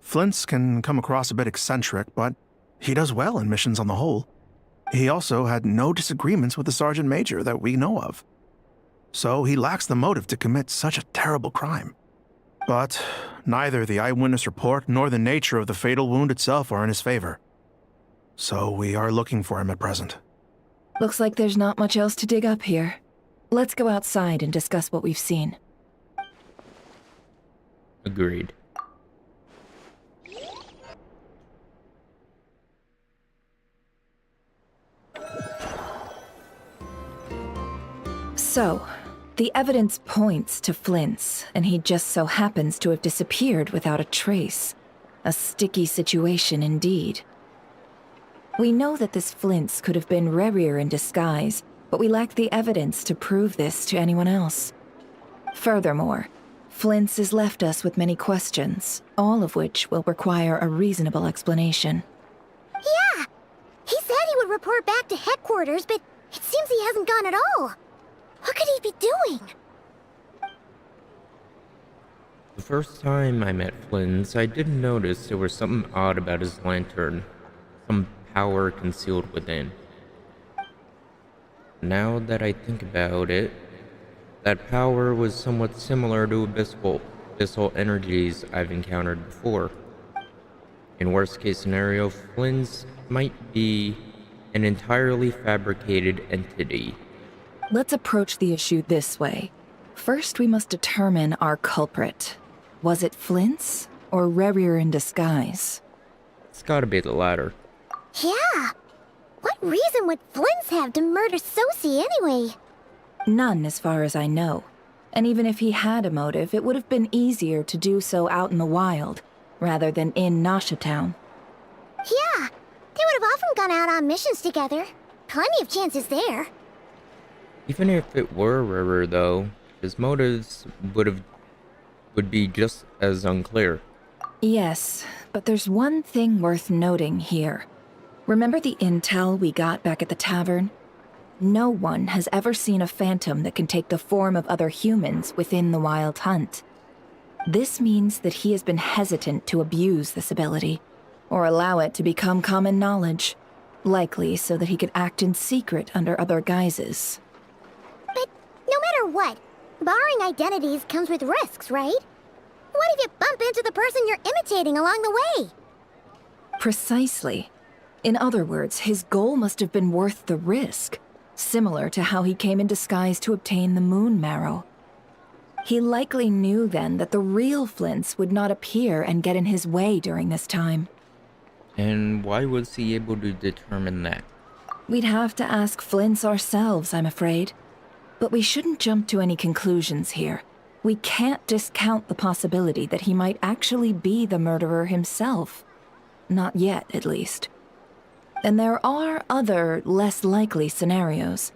Flint's can come across a bit eccentric, but he does well in missions on the whole. He also had no disagreements with the Sergeant Major that we know of. So he lacks the motive to commit such a terrible crime. But neither the eyewitness report nor the nature of the fatal wound itself are in his favor. So we are looking for him at present. Looks like there's not much else to dig up here. Let's go outside and discuss what we've seen. Agreed. So, the evidence points to Flint's, and he just so happens to have disappeared without a trace. A sticky situation indeed. We know that this Flint's could have been Rerir in disguise, but we lack the evidence to prove this to anyone else. Furthermore, Flint's has left us with many questions, all of which will require a reasonable explanation. Yeah! He said he would report back to headquarters, but it seems he hasn't gone at all. What could he be doing? The first time I met Flynn's, I did notice there was something odd about his lantern. Some power concealed within. Now that I think about it, that power was somewhat similar to abyssal energies I've encountered before. In worst case scenario, Flynn's might be an entirely fabricated entity. Let's approach the issue this way. First, we must determine our culprit. Was it Flint's or Rerir in disguise? It's gotta be the latter. Yeah! What reason would Flint's have to murder Sosie anyway? None, as far as I know. And even if he had a motive, it would have been easier to do so out in the wild, rather than in Nasha Town. Yeah, they would have often gone out on missions together. Plenty of chances there. Even if it were Rerir, though, his motives would be just as unclear. Yes, but there's one thing worth noting here. Remember the intel we got back at the tavern? No one has ever seen a phantom that can take the form of other humans within the Wild Hunt. This means that he has been hesitant to abuse this ability, or allow it to become common knowledge, likely so that he could act in secret under other guises. But no matter what, borrowing identities comes with risks, right? What if you bump into the person you're imitating along the way? Precisely. In other words, his goal must have been worth the risk, similar to how he came in disguise to obtain the moon marrow. He likely knew then that the real Flint's would not appear and get in his way during this time. And why was he able to determine that? We'd have to ask Flint's ourselves, I'm afraid. But we shouldn't jump to any conclusions here. We can't discount the possibility that he might actually be the murderer himself. Not yet, at least. And there are other, less likely scenarios.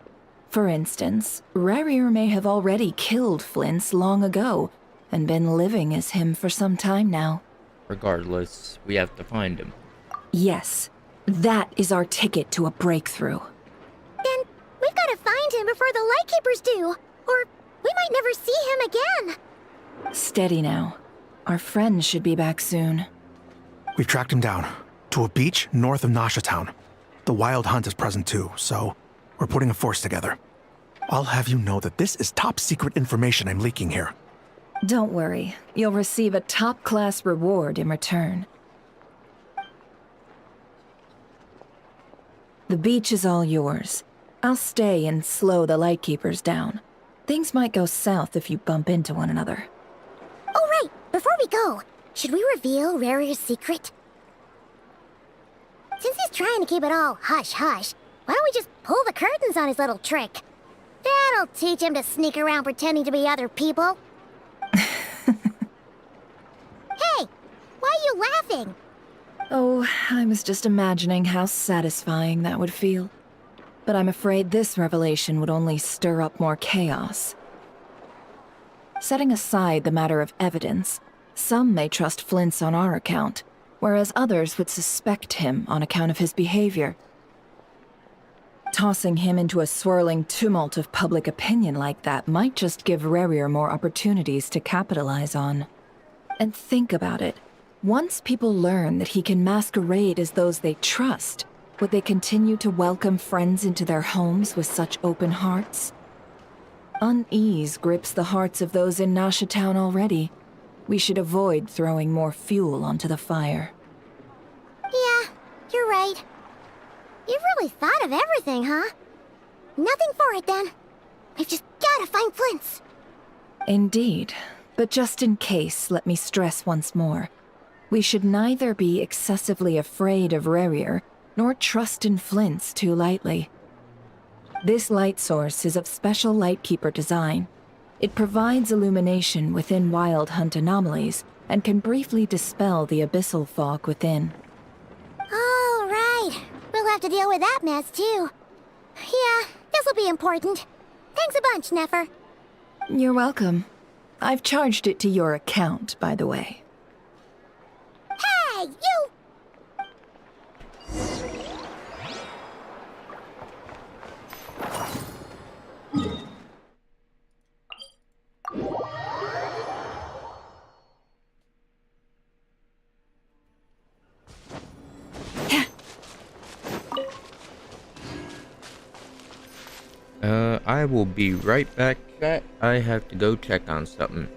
For instance, Rarier may have already killed Flint's long ago, and been living as him for some time now. Regardless, we have to find him. Yes, that is our ticket to a breakthrough. Then we've got to find him before the Lightkeepers do, or we might never see him again. Steady now. Our friend should be back soon. We've tracked him down to a beach north of Nasha Town. The Wild Hunt is present too, so we're putting a force together. I'll have you know that this is top secret information I'm leaking here. Don't worry, you'll receive a top-class reward in return. The beach is all yours. I'll stay and slow the Lightkeepers down. Things might go south if you bump into one another. Oh, right. Before we go, should we reveal Rarier's secret? Since he's trying to keep it all hush-hush, why don't we just pull the curtains on his little trick? That'll teach him to sneak around pretending to be other people. Hey, why are you laughing? Oh, I was just imagining how satisfying that would feel. But I'm afraid this revelation would only stir up more chaos. Setting aside the matter of evidence, some may trust Flint's on our account, whereas others would suspect him on account of his behavior. Tossing him into a swirling tumult of public opinion like that might just give Rarier more opportunities to capitalize on. And think about it. Once people learn that he can masquerade as those they trust, would they continue to welcome friends into their homes with such open hearts? Unease grips the hearts of those in Nasha Town already. We should avoid throwing more fuel onto the fire. Yeah, you're right. You've really thought of everything, huh? Nothing for it, then. We've just gotta find Flint's. Indeed. But just in case, let me stress once more. We should neither be excessively afraid of Rarier, nor trust in Flint's too lightly. This light source is of special Lightkeeper design. It provides illumination within Wild Hunt anomalies, and can briefly dispel the abyssal fog within. Oh, right. We'll have to deal with that mess, too. Yeah, this'll be important. Thanks a bunch, Nefer. You're welcome. I've charged it to your account, by the way. Hey, you! I will be right back, chat. I have to go check on something.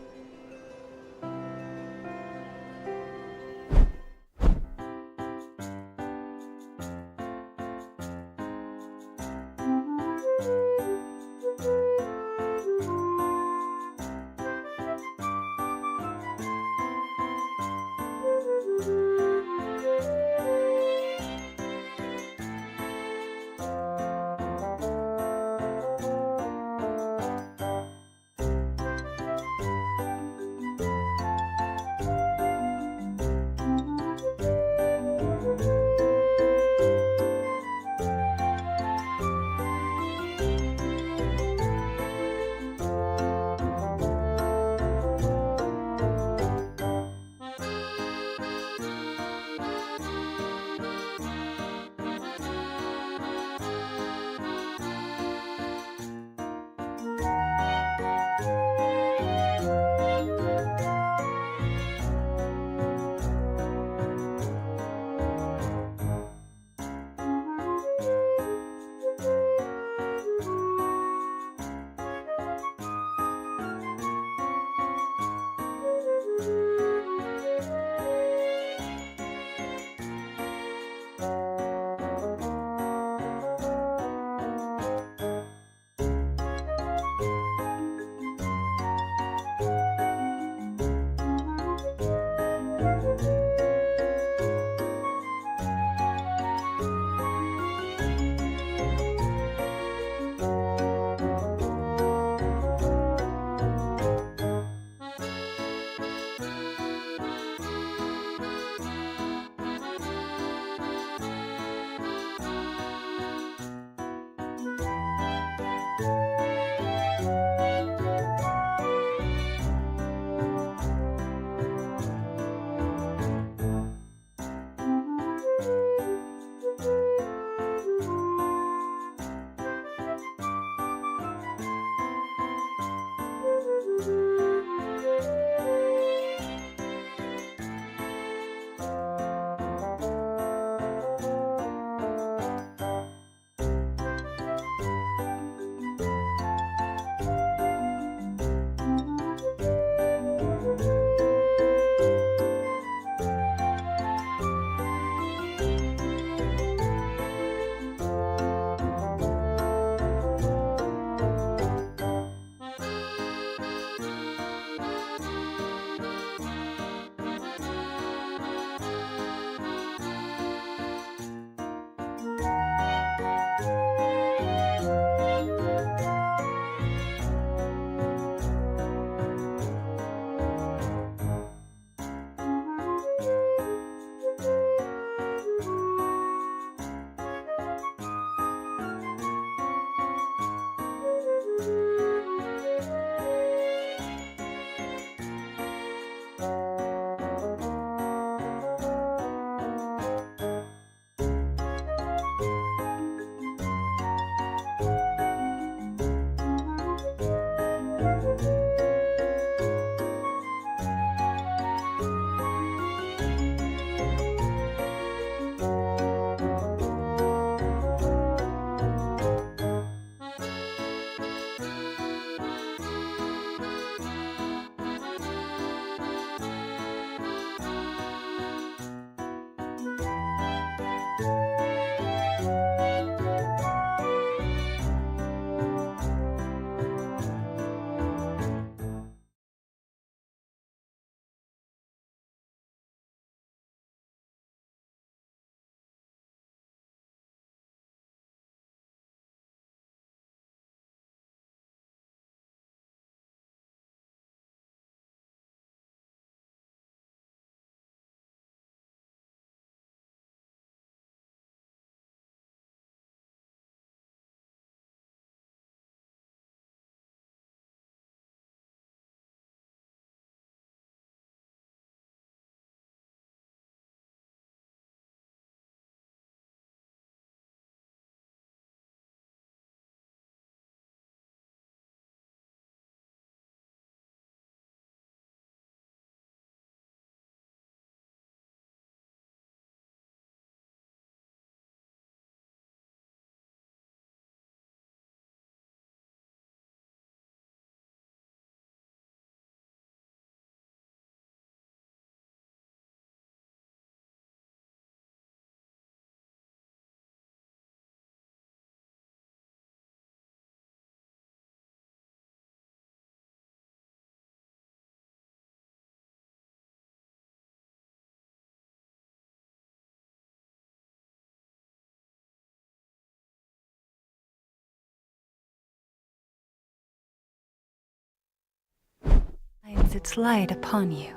shines its light upon you.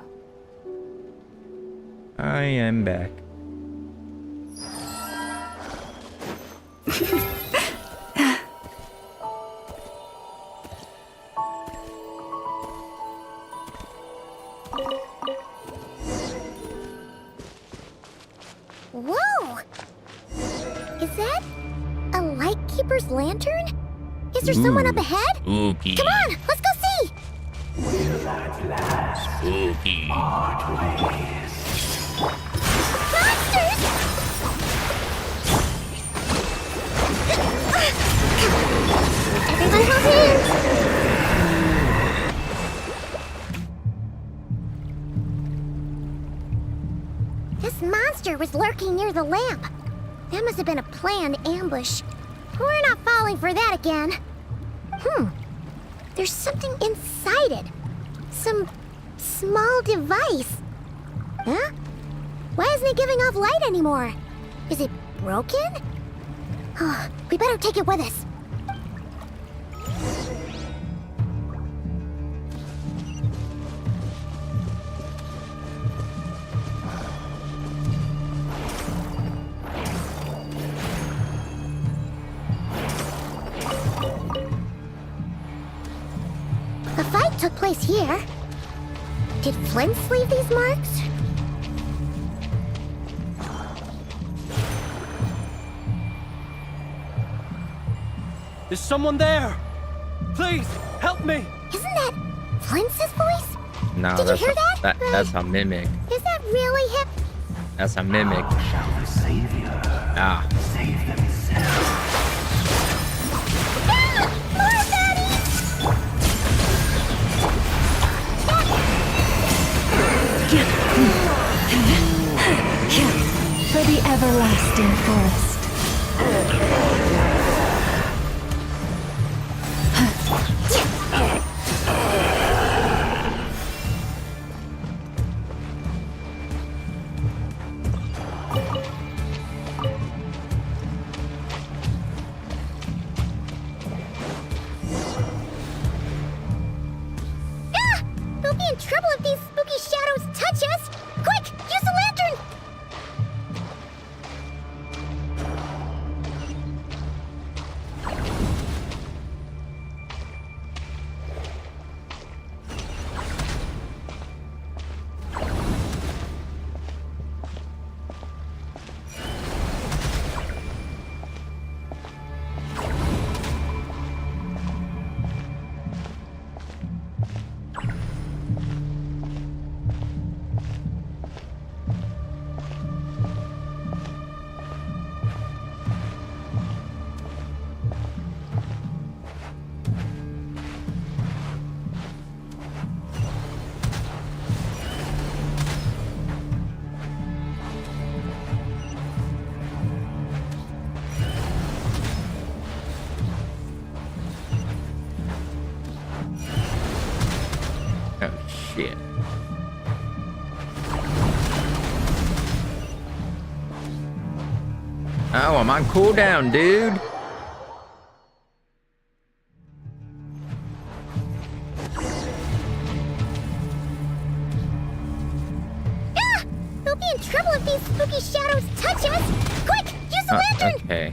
I am back. Whoa! Is that a lightkeeper's lantern? Is there someone up ahead? Spooky. Come on, let's go see! Spooky. Monsters! Everyone hold hands! This monster was lurking near the lamp. That must have been a planned ambush. We're not falling for that again. There's something inside it. Some small device. Huh? Why isn't it giving off light anymore? Is it broken? Oh, we better take it with us. The fight took place here. Did Flint leave these marks? Is someone there? Please, help me! Isn't that Flint's voice? No, Did you hear that? That's a mimic. Is that really him? That's a mimic. Ah. Save themselves. More baddies! For the everlasting forest. We'll be in trouble if these spooky shadows touch us! Quick, use the lantern! Oh shit. Oh, I'm on cooldown, dude. We'll be in trouble if these spooky shadows touch us! Quick, use the lantern! Okay.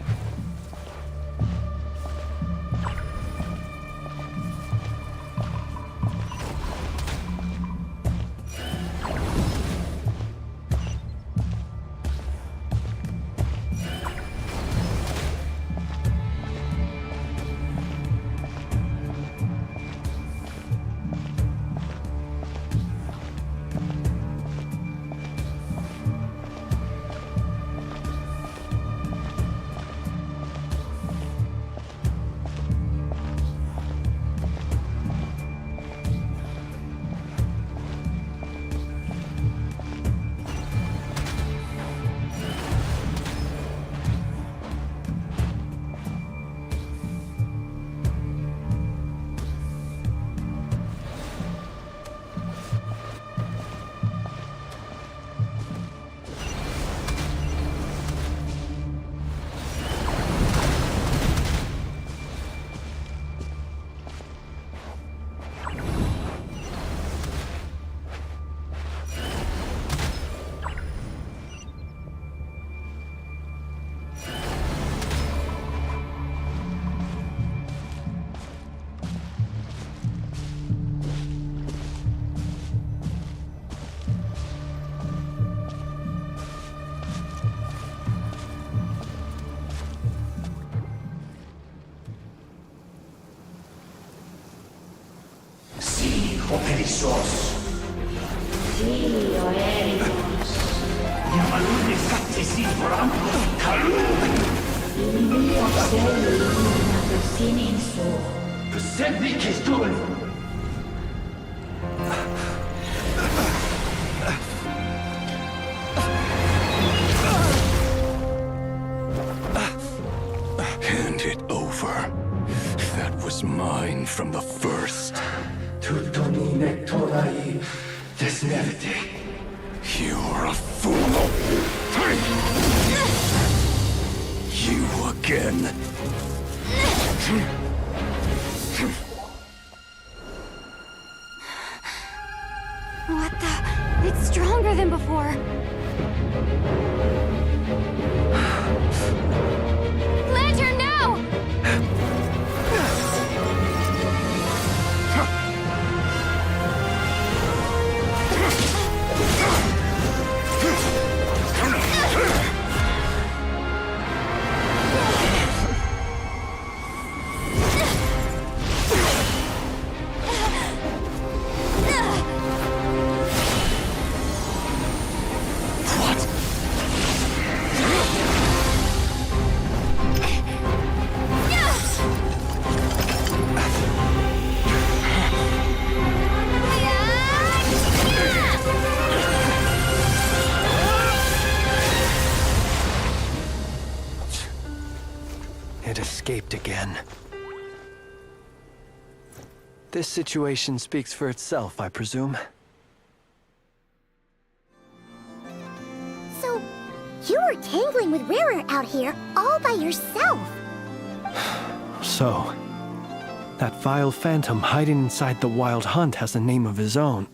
o perezoso. Sí, o eremos. Yamalune katesi foram kalu. İlmi observi na persinin so. Persevi kestul. Hand it over. That was mine from the first. Tutoni nektorai desnevite. You're a fool. You again. What the? It's stronger than before. Lantern, now! It escaped again. This situation speaks for itself, I presume. So, you were tangling with Rarer out here all by yourself. So, that vile phantom hiding inside the Wild Hunt has a name of his own.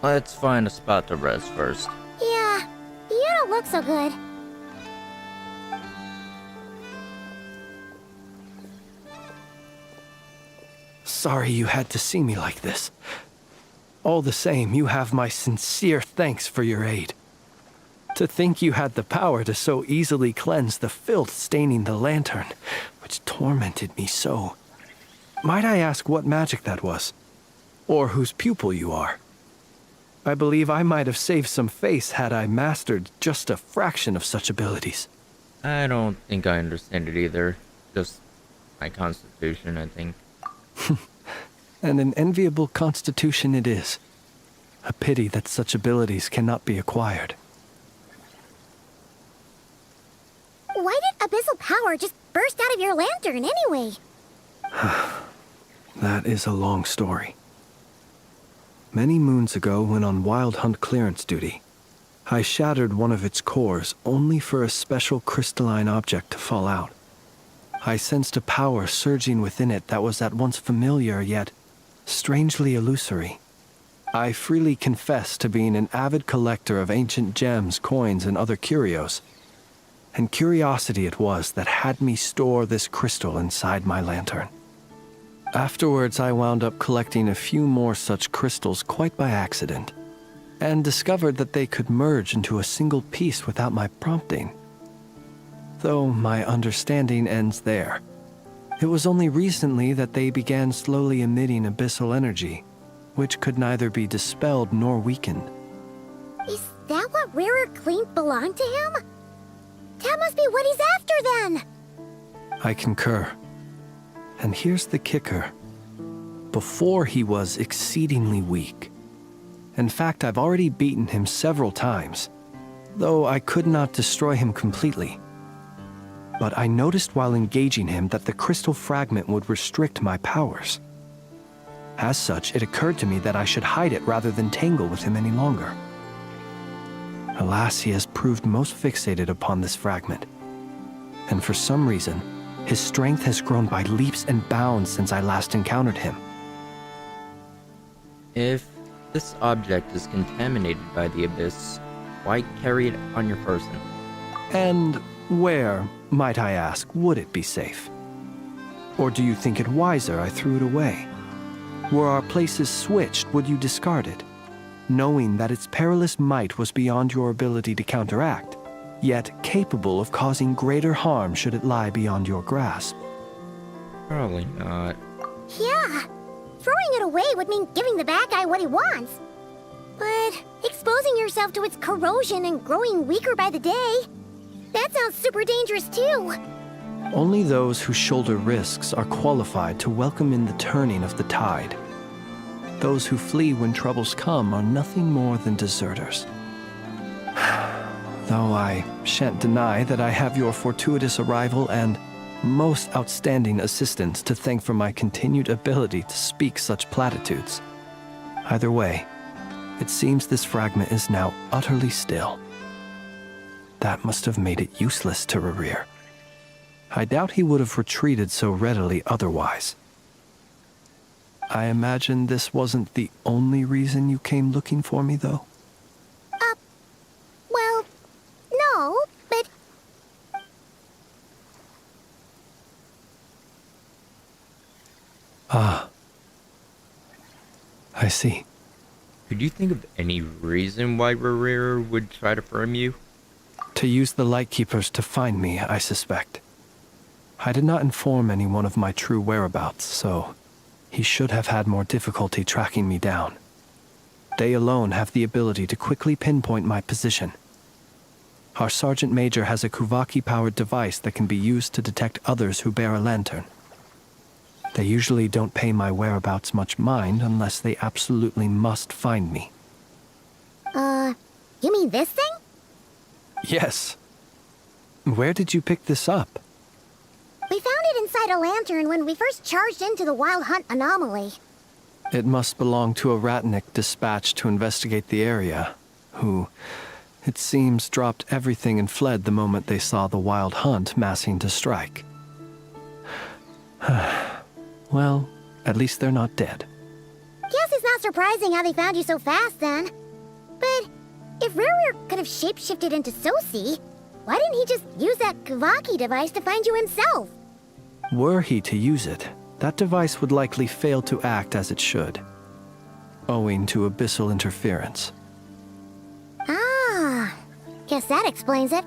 Let's find a spot to rest first. Yeah, you don't look so good. Sorry you had to see me like this. All the same, you have my sincere thanks for your aid. To think you had the power to so easily cleanse the filth staining the lantern, which tormented me so. Might I ask what magic that was? Or whose pupil you are? I believe I might have saved some face had I mastered just a fraction of such abilities. I don't think I understand it either. Just my constitution, I think. And an enviable constitution it is. A pity that such abilities cannot be acquired. Why did abyssal power just burst out of your lantern anyway? That is a long story. Many moons ago, when on Wild Hunt clearance duty, I shattered one of its cores only for a special crystalline object to fall out. I sensed a power surging within it that was at once familiar yet strangely illusory. I freely confess to being an avid collector of ancient gems, coins, and other curios. And curiosity it was that had me store this crystal inside my lantern. Afterwards, I wound up collecting a few more such crystals quite by accident, and discovered that they could merge into a single piece without my prompting. Though my understanding ends there. It was only recently that they began slowly emitting abyssal energy, which could neither be dispelled nor weakened. Is that what Rarer claimed belonged to him? That must be what he's after then! I concur. And here's the kicker. Before he was exceedingly weak. In fact, I've already beaten him several times, though I could not destroy him completely. But I noticed while engaging him that the crystal fragment would restrict my powers. As such, it occurred to me that I should hide it rather than tangle with him any longer. Alas, he has proved most fixated upon this fragment. And for some reason, his strength has grown by leaps and bounds since I last encountered him. If this object is contaminated by the abyss, why carry it on your person? And where, might I ask, would it be safe? Or do you think it wiser I threw it away? Were our places switched, would you discard it, knowing that its perilous might was beyond your ability to counteract, yet capable of causing greater harm should it lie beyond your grasp? Probably not. Yeah, Throwing it away would mean giving the bad guy what he wants. But exposing yourself to its corrosion and growing weaker by the day, that sounds super dangerous too. Only those who shoulder risks are qualified to welcome in the turning of the tide. Those who flee when troubles come are nothing more than deserters. Though I shan't deny that I have your fortuitous arrival and most outstanding assistance to thank for my continued ability to speak such platitudes. Either way, it seems this fragment is now utterly still. That must have made it useless to Rerir. I doubt he would have retreated so readily otherwise. I imagine this wasn't the only reason you came looking for me, though? Well, no, but... Ah. I see. Could you think of any reason why Rerir would try to frame you? To use the Lightkeepers to find me, I suspect. I did not inform anyone of my true whereabouts, so he should have had more difficulty tracking me down. They alone have the ability to quickly pinpoint my position. Our Sergeant Major has a Kuvaki-powered device that can be used to detect others who bear a lantern. They usually don't pay my whereabouts much mind unless they absolutely must find me. You mean this thing? Yes. Where did you pick this up? We found it inside a lantern when we first charged into the Wild Hunt anomaly. It must belong to a Ratnik dispatched to investigate the area, who, it seems, dropped everything and fled the moment they saw the Wild Hunt massing to strike. Well, at least they're not dead. Guess it's not surprising how they found you so fast then. But if Rerir could have shapeshifted into Sosi, why didn't he just use that Kuvaki device to find you himself? Were he to use it, that device would likely fail to act as it should, owing to abyssal interference. Ah, guess that explains it.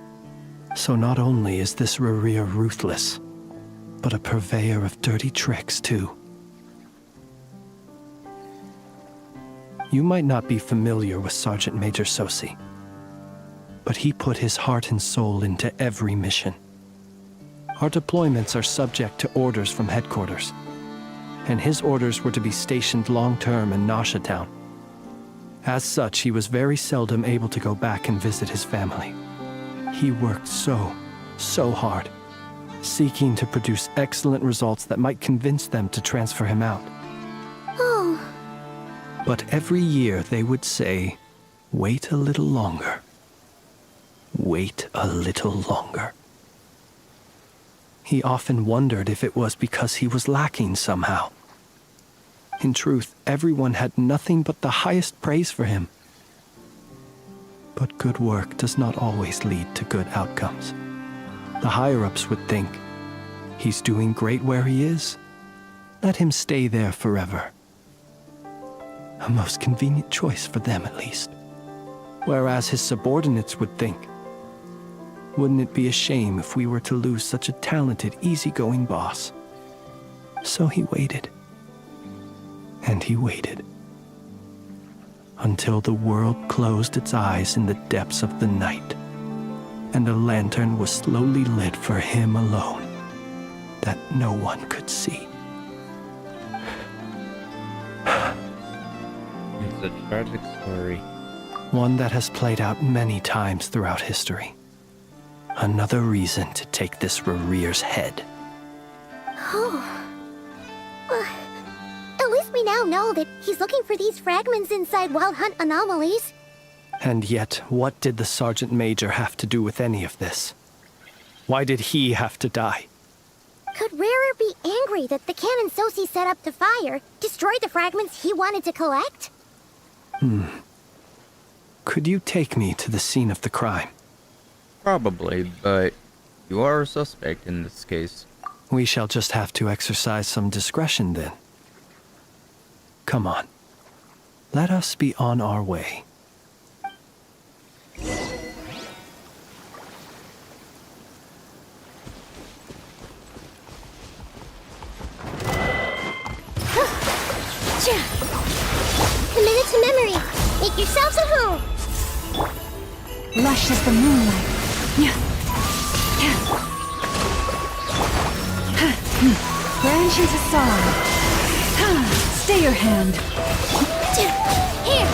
So not only is this Rerir ruthless, but a purveyor of dirty tricks, too. You might not be familiar with Sergeant Major Sosi, but he put his heart and soul into every mission. Our deployments are subject to orders from headquarters, and his orders were to be stationed long-term in Nasha Town. As such, he was very seldom able to go back and visit his family. He worked so hard, seeking to produce excellent results that might convince them to transfer him out. Oh. But every year they would say, "Wait a little longer. Wait a little longer." He often wondered if it was because he was lacking somehow. In truth, everyone had nothing but the highest praise for him. But good work does not always lead to good outcomes. The higher-ups would think, he's doing great where he is. Let him stay there forever. A most convenient choice for them, at least. Whereas his subordinates would think, wouldn't it be a shame if we were to lose such a talented, easygoing boss? So he waited. And he waited. Until the world closed its eyes in the depths of the night, and a lantern was slowly lit for him alone, that no one could see. It's a tragic story. One that has played out many times throughout history. Another reason to take this Rerir's head. Oh. At least we now know that he's looking for these fragments inside Wild Hunt anomalies. And yet, what did the Sergeant Major have to do with any of this? Why did he have to die? Could Rerir be angry that the cannon Sosi set up to fire destroyed the fragments he wanted to collect? Could you take me to the scene of the crime? Probably, but you are a suspect in this case. We shall just have to exercise some discretion then. Come on. Let us be on our way. Commit it to memory. Make yourselves at home. Lush as the moonlight. Branches a song. Stay your hand. Here.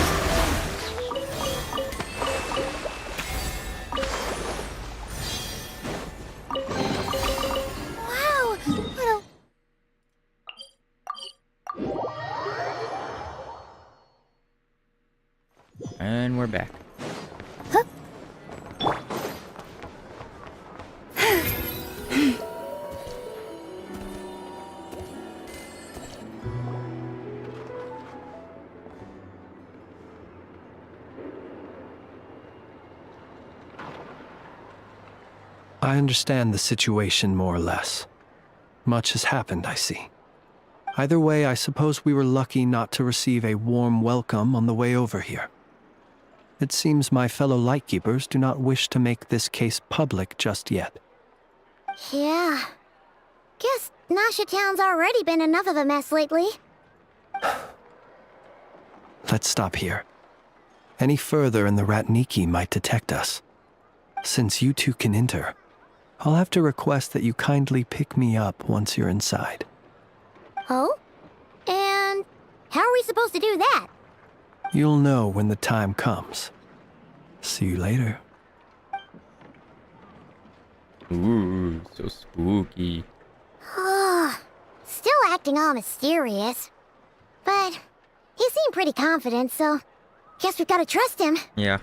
Wow. What a... And we're back. I understand the situation more or less. Much has happened, I see. Either way, I suppose we were lucky not to receive a warm welcome on the way over here. It seems my fellow Lightkeepers do not wish to make this case public just yet. Yeah. Guess Nasha Town's already been enough of a mess lately. Let's stop here. Any further and the Ratniki might detect us. Since you two can enter, I'll have to request that you kindly pick me up once you're inside. Oh? And how are we supposed to do that? You'll know when the time comes. See you later. Ooh, so spooky. Still acting all mysterious. But he seemed pretty confident, so guess we've got to trust him. Yeah.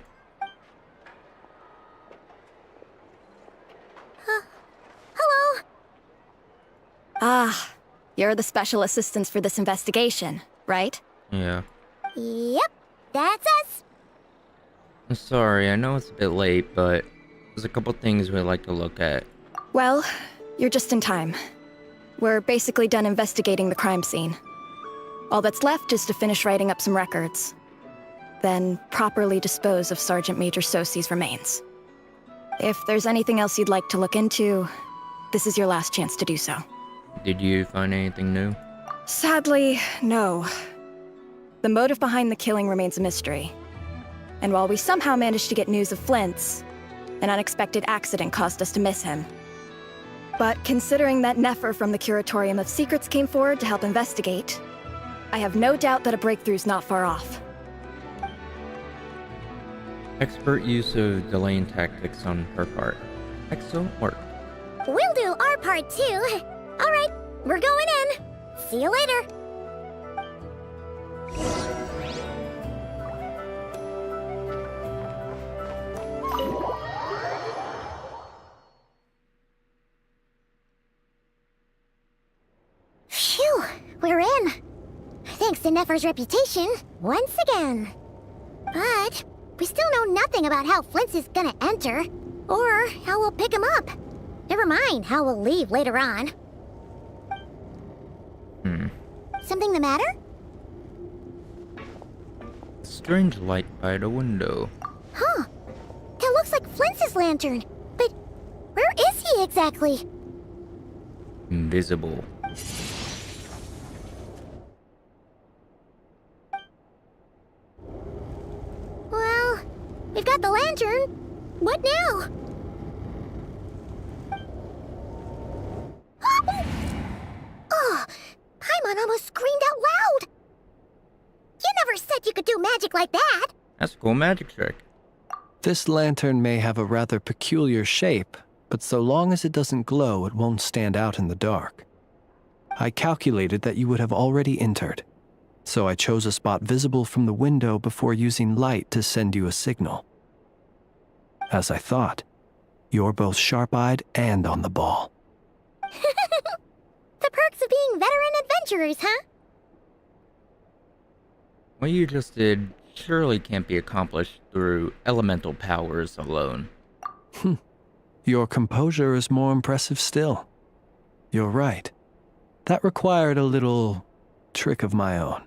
Hello? Ah, you're the special assistants for this investigation, right? Yeah. Yep, that's us. I'm sorry, I know it's a bit late, but there's a couple things we'd like to look at. Well, you're just in time. We're basically done investigating the crime scene. All that's left is to finish writing up some records. Then properly dispose of Sergeant Major Sosi's remains. If there's anything else you'd like to look into, this is your last chance to do so. Did you find anything new? Sadly, no. The motive behind the killing remains a mystery. And while we somehow managed to get news of Flint's, an unexpected accident caused us to miss him. But considering that Nefer from the Curatorium of Secrets came forward to help investigate, I have no doubt that a breakthrough's not far off. Expert use of delaying tactics on her part. Excellent work. We'll do our part too. All right, we're going in. See you later. Phew, we're in. Thanks to Nefer's reputation, once again. But we still know nothing about how Flint's is gonna enter, or how we'll pick him up. Never mind how we'll leave later on. Something the matter? Strange light by the window. Huh. That looks like Flint's lantern. But where is he exactly? Invisible. Well, we've got the lantern. What now? Oh, Paimon almost screamed out loud. You never said you could do magic like that. That's a cool magic trick. This lantern may have a rather peculiar shape, but so long as it doesn't glow, it won't stand out in the dark. I calculated that you would have already entered, so I chose a spot visible from the window before using light to send you a signal. As I thought, you're both sharp-eyed and on the ball. The perks of being veteran adventurers, huh? What you just did surely can't be accomplished through elemental powers alone. Your composure is more impressive still. You're right. That required a little trick of my own.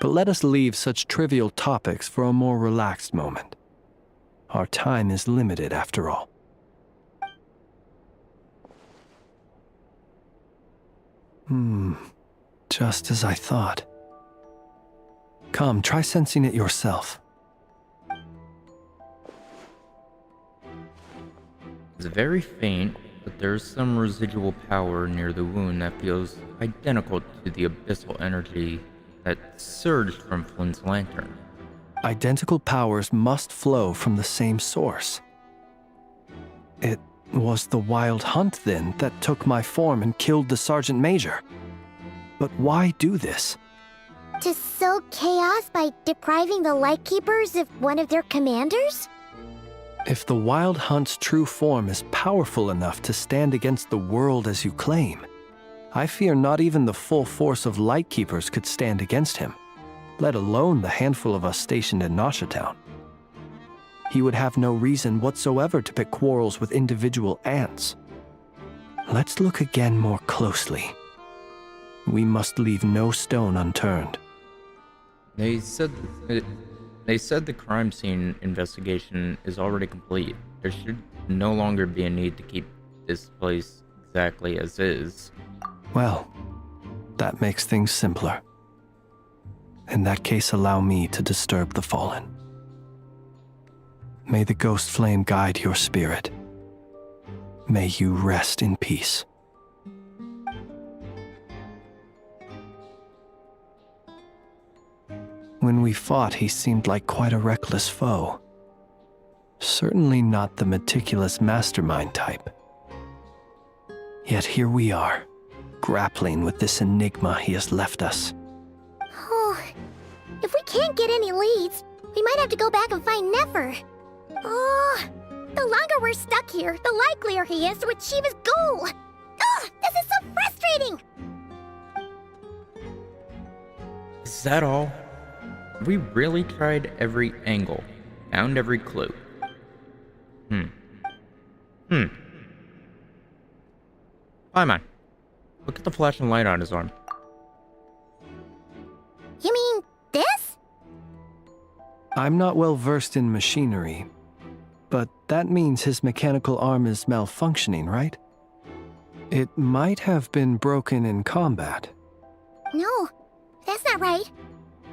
But let us leave such trivial topics for a more relaxed moment. Our time is limited after all. Just as I thought. Come, try sensing it yourself. It's very faint, but there's some residual power near the wound that feels identical to the abyssal energy that surged from Flint's lantern. Identical powers must flow from the same source. It was the Wild Hunt, then, that took my form and killed the Sergeant Major. But why do this? To sow chaos by depriving the Lightkeepers of one of their commanders? If the Wild Hunt's true form is powerful enough to stand against the world as you claim, I fear not even the full force of Lightkeepers could stand against him, let alone the handful of us stationed in Nasha Town. He would have no reason whatsoever to pick quarrels with individual ants. Let's look again more closely. We must leave no stone unturned. They said the crime scene investigation is already complete. There should no longer be a need to keep this place exactly as is. Well, that makes things simpler. In that case, allow me to disturb the fallen. May the ghost flame guide your spirit. May you rest in peace. When we fought, he seemed like quite a reckless foe. Certainly not the meticulous mastermind type. Yet here we are, grappling with this enigma he has left us. Oh, if we can't get any leads, we might have to go back and find Nefer. Oh, the longer we're stuck here, the likelier he is to achieve his goal. Ugh, this is so frustrating! Is that all? We really tried every angle, found every clue. Paimon, look at the flashing light on his arm. You mean this? I'm not well versed in machinery, but that means his mechanical arm is malfunctioning, right? It might have been broken in combat. No, that's not right.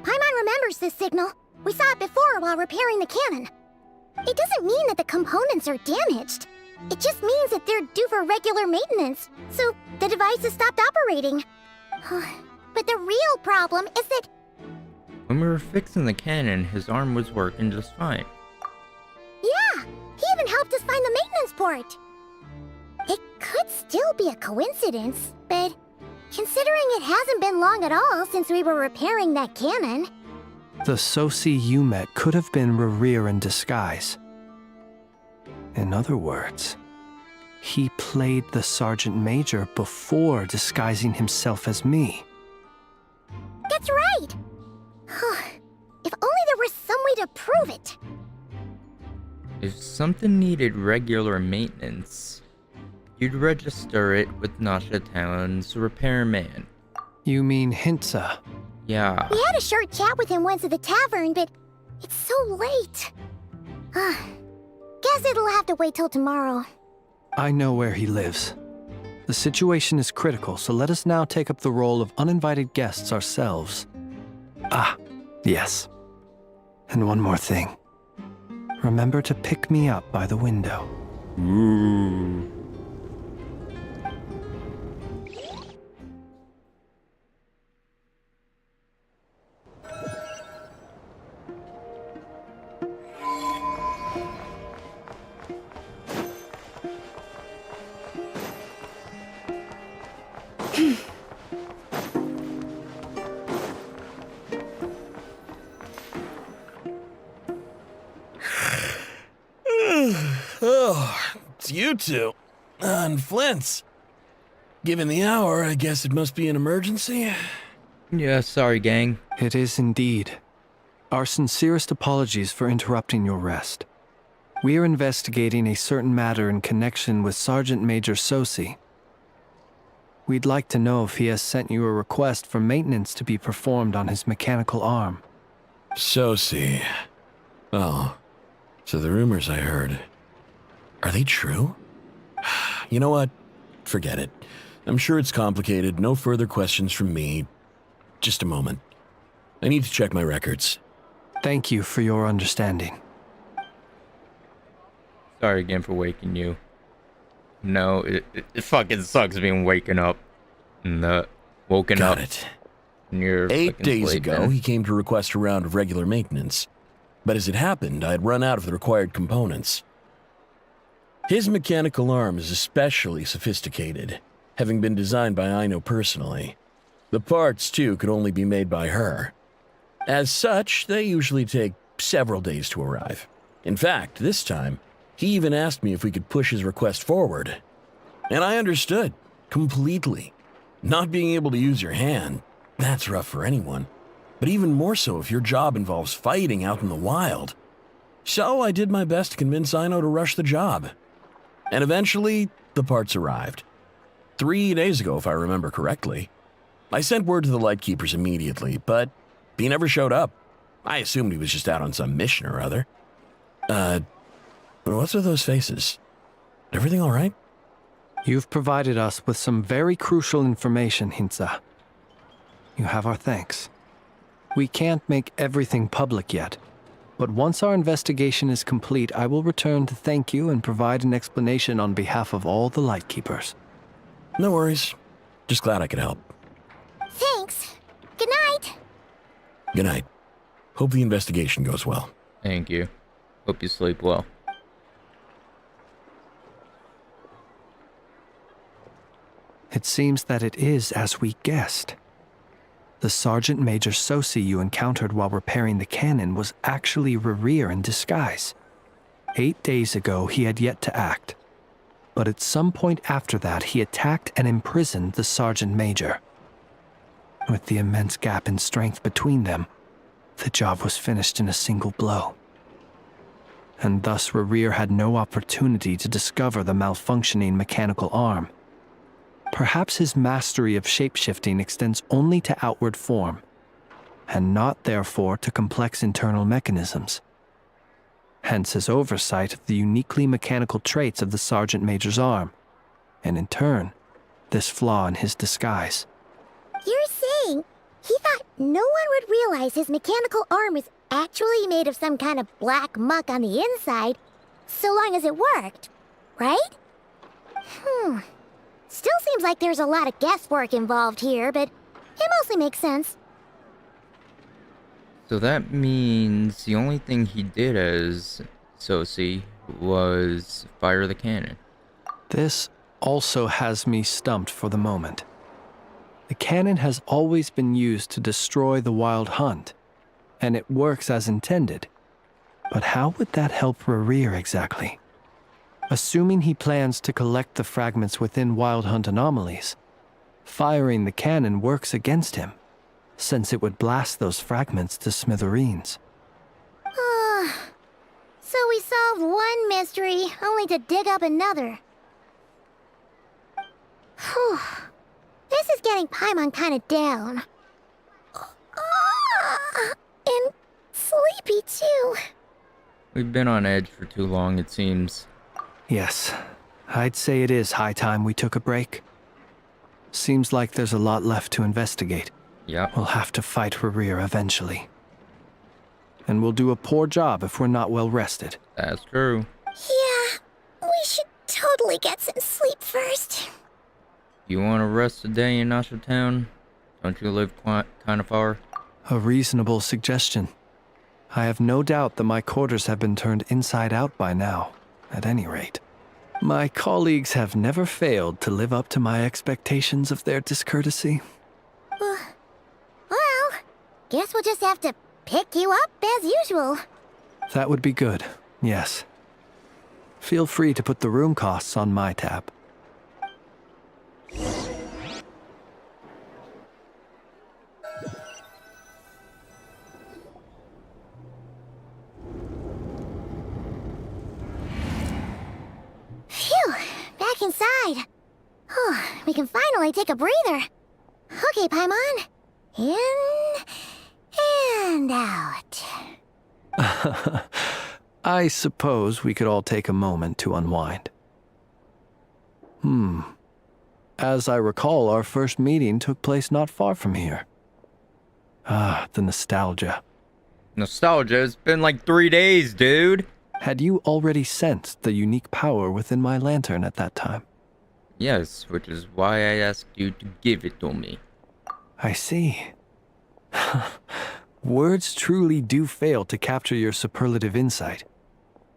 Paimon remembers this signal. We saw it before while repairing the cannon. It doesn't mean that the components are damaged. It just means that they're due for regular maintenance, so the device has stopped operating. But the real problem is that... When we were fixing the cannon, his arm was working just fine. Yeah, he even helped us find the maintenance port. It could still be a coincidence, but considering it hasn't been long at all since we were repairing that cannon... The Sosi you met could have been Rerir in disguise. In other words, he played the Sergeant Major before disguising himself as me. That's right! If only there were some way to prove it. If something needed regular maintenance, you'd register it with Nasha Town's repairman. You mean Hintsa? Yeah. We had a short chat with him once at the tavern, but it's so late. Guess it'll have to wait till tomorrow. I know where he lives. The situation is critical, so let us now take up the role of uninvited guests ourselves. Ah, yes. And one more thing. Remember to pick me up by the window. Ooh. Oh, it's you two. And Flint's. Given the hour, I guess it must be an emergency. Yeah, sorry, gang. It is indeed. Our sincerest apologies for interrupting your rest. We are investigating a certain matter in connection with Sergeant Major Sosi. We'd like to know if he has sent you a request for maintenance to be performed on his mechanical arm. Sosi. Oh, so the rumors I heard, are they true? You know what? Forget it. I'm sure it's complicated. No further questions from me. Just a moment. I need to check my records. Thank you for your understanding. Sorry again for waking you. No, it fucking sucks being woken up. Woken Got up. it. And you're 8 fucking days sleeping. ago, he came to request a round of regular maintenance. But as it happened, I had run out of the required components. His mechanical arm is especially sophisticated, having been designed by Aino personally. The parts, too, could only be made by her. As such, they usually take several days to arrive. In fact, this time, he even asked me if we could push his request forward. And I understood, completely. Not being able to use your hand, that's rough for anyone. But even more so if your job involves fighting out in the wild. So I did my best to convince Aino to rush the job. And eventually, the parts arrived. 3 days ago, if I remember correctly. I sent word to the Lightkeepers immediately, but he never showed up. I assumed he was just out on some mission or other. What's with those faces? Everything all right? You've provided us with some very crucial information, Hintsa. You have our thanks. We can't make everything public yet, but once our investigation is complete, I will return to thank you and provide an explanation on behalf of all the Lightkeepers. No worries. Just glad I could help. Thanks. Good night. Good night. Hope the investigation goes well. Thank you. Hope you sleep well. It seems that it is as we guessed. The Sergeant Major Sosi you encountered while repairing the cannon was actually Rerir in disguise. 8 days ago, he had yet to act. But at some point after that, he attacked and imprisoned the Sergeant Major. With the immense gap in strength between them, the job was finished in a single blow. And thus Rerir had no opportunity to discover the malfunctioning mechanical arm. Perhaps his mastery of shapeshifting extends only to outward form, and not therefore to complex internal mechanisms. Hence his oversight of the uniquely mechanical traits of the Sergeant Major's arm, and in turn, this flaw in his disguise. You're saying he thought no one would realize his mechanical arm is actually made of some kind of black muck on the inside, so long as it worked, right? Still seems like there's a lot of guesswork involved here, but it mostly makes sense. So that means the only thing he did as Sosi was fire the cannon. This also has me stumped for the moment. The cannon has always been used to destroy the Wild Hunt, and it works as intended. But how would that help Rerir exactly? Assuming he plans to collect the fragments within Wild Hunt anomalies, firing the cannon works against him, since it would blast those fragments to smithereens. So we solved one mystery, only to dig up another. Whew. This is getting Paimon kind of down. And sleepy, too. We've been on edge for too long, it seems. Yes, I'd say it is high time we took a break. Seems like there's a lot left to investigate. Yep. We'll have to fight Rerir eventually. And we'll do a poor job if we're not well rested. That's true. Yeah, we should totally get some sleep first. You want to rest a day in Asha Town? Don't you live kind of far? A reasonable suggestion. I have no doubt that my quarters have been turned inside out by now, at any rate. My colleagues have never failed to live up to my expectations of their discourtesy. Well, guess we'll just have to pick you up as usual. That would be good, yes. Feel free to put the room costs on my tab. Phew, back inside. We can finally take a breather. Okay, Paimon. In and out. I suppose we could all take a moment to unwind. As I recall, our first meeting took place not far from here. Ah, the nostalgia. Nostalgia? It's been like 3 days, dude. Had you already sensed the unique power within my lantern at that time? Yes, which is why I asked you to give it to me. I see. Words truly do fail to capture your superlative insight.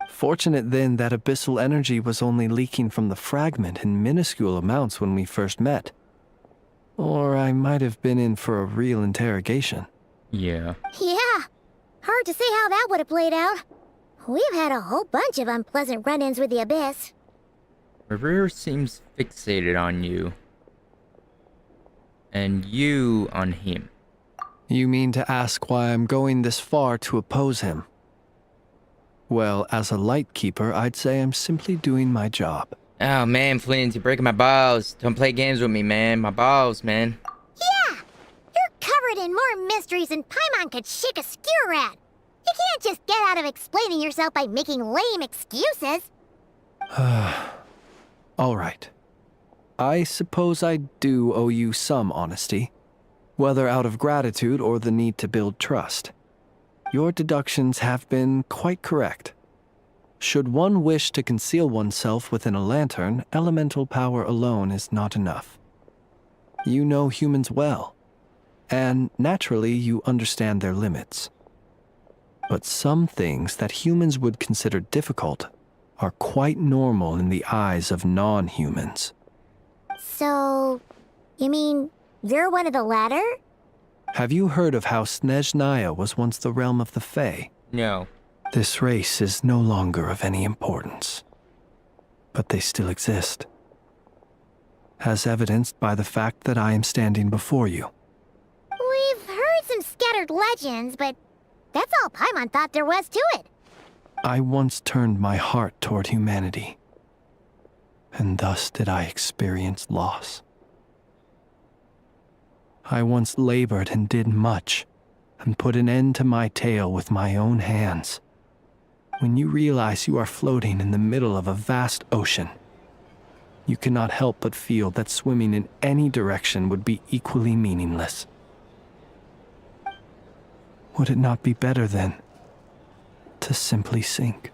Fortunate then that abyssal energy was only leaking from the fragment in minuscule amounts when we first met. Or I might have been in for a real interrogation. Yeah. Yeah. Hard to say how that would have played out. We've had a whole bunch of unpleasant run-ins with the Abyss. Revere seems fixated on you. And you on him. You mean to ask why I'm going this far to oppose him? Well, as a light keeper, I'd say I'm simply doing my job. Oh man, Flint, you're breaking my balls. Don't play games with me, man. My balls, man. Yeah! You're covered in more mysteries than Paimon could shake a skewer at. You can't just get out of explaining yourself by making lame excuses. All right. I suppose I do owe you some honesty, whether out of gratitude or the need to build trust. Your deductions have been quite correct. Should one wish to conceal oneself within a lantern, elemental power alone is not enough. You know humans well, and naturally you understand their limits. But some things that humans would consider difficult are quite normal in the eyes of non-humans. So, you mean you're one of the latter? Have you heard of how Snezhnaya was once the realm of the Fae? No. This race is no longer of any importance, but they still exist, as evidenced by the fact that I am standing before you. We've heard some scattered legends, but that's all Paimon thought there was to it. I once turned my heart toward humanity, and thus did I experience loss. I once labored and did much, and put an end to my tale with my own hands. When you realize you are floating in the middle of a vast ocean, you cannot help but feel that swimming in any direction would be equally meaningless. Would it not be better, then, to simply sink?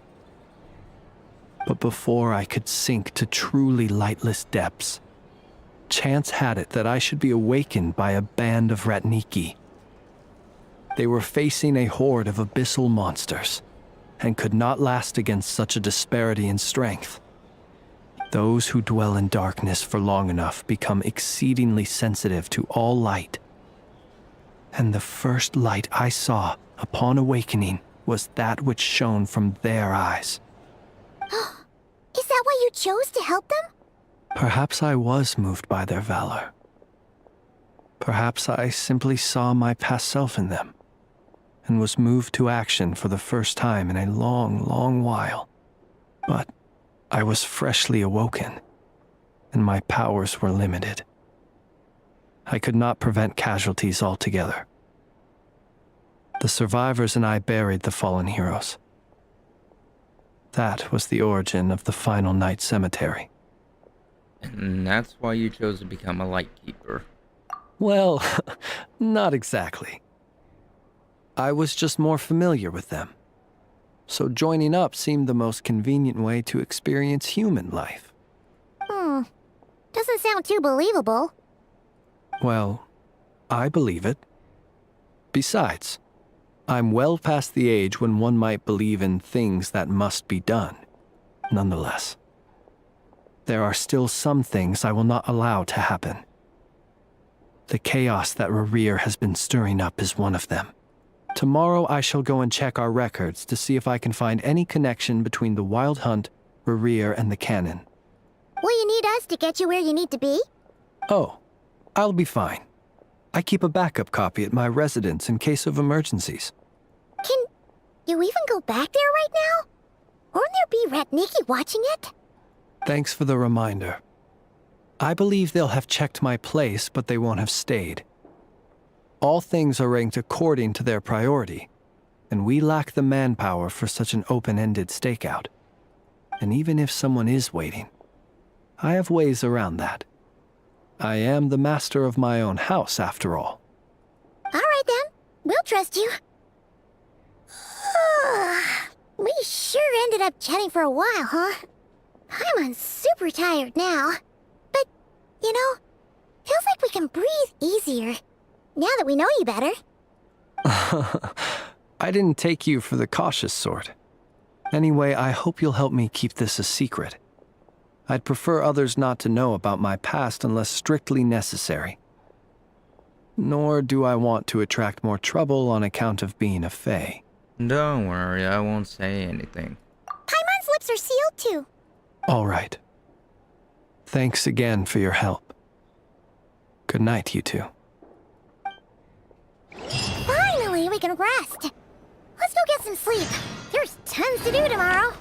But before I could sink to truly lightless depths, chance had it that I should be awakened by a band of Ratniki. They were facing a horde of abyssal monsters, and could not last against such a disparity in strength. Those who dwell in darkness for long enough become exceedingly sensitive to all light. And the first light I saw upon awakening was that which shone from their eyes. Is that why you chose to help them? Perhaps I was moved by their valor. Perhaps I simply saw my past self in them, and was moved to action for the first time in a long, long while. But I was freshly awoken, and my powers were limited. I could not prevent casualties altogether. The survivors and I buried the fallen heroes. That was the origin of the Final Night Cemetery. And that's why you chose to become a light keeper. Well, not exactly. I was just more familiar with them. So joining up seemed the most convenient way to experience human life. Doesn't sound too believable. Well, I believe it. Besides, I'm well past the age when one might believe in things that must be done. Nonetheless, there are still some things I will not allow to happen. The chaos that Revere has been stirring up is one of them. Tomorrow I shall go and check our records to see if I can find any connection between the Wild Hunt, Revere, and the Canon. Will you need us to get you where you need to be? Oh, I'll be fine. I keep a backup copy at my residence in case of emergencies. Can you even go back there right now? Won't there be Ratniki watching it? Thanks for the reminder. I believe they'll have checked my place, but they won't have stayed. All things are ranked according to their priority, and we lack the manpower for such an open-ended stakeout. And even if someone is waiting, I have ways around that. I am the master of my own house, after all. All right then. We'll trust you. We sure ended up chatting for a while, huh? I'm super tired now. But, you know, feels like we can breathe easier now that we know you better. I didn't take you for the cautious sort. Anyway, I hope you'll help me keep this a secret. I'd prefer others not to know about my past unless strictly necessary. Nor do I want to attract more trouble on account of being a fae. Don't worry, I won't say anything. Paimon's lips are sealed too. All right. Thanks again for your help. Good night, you two. Finally, we can rest. Let's go get some sleep. There's tons to do tomorrow.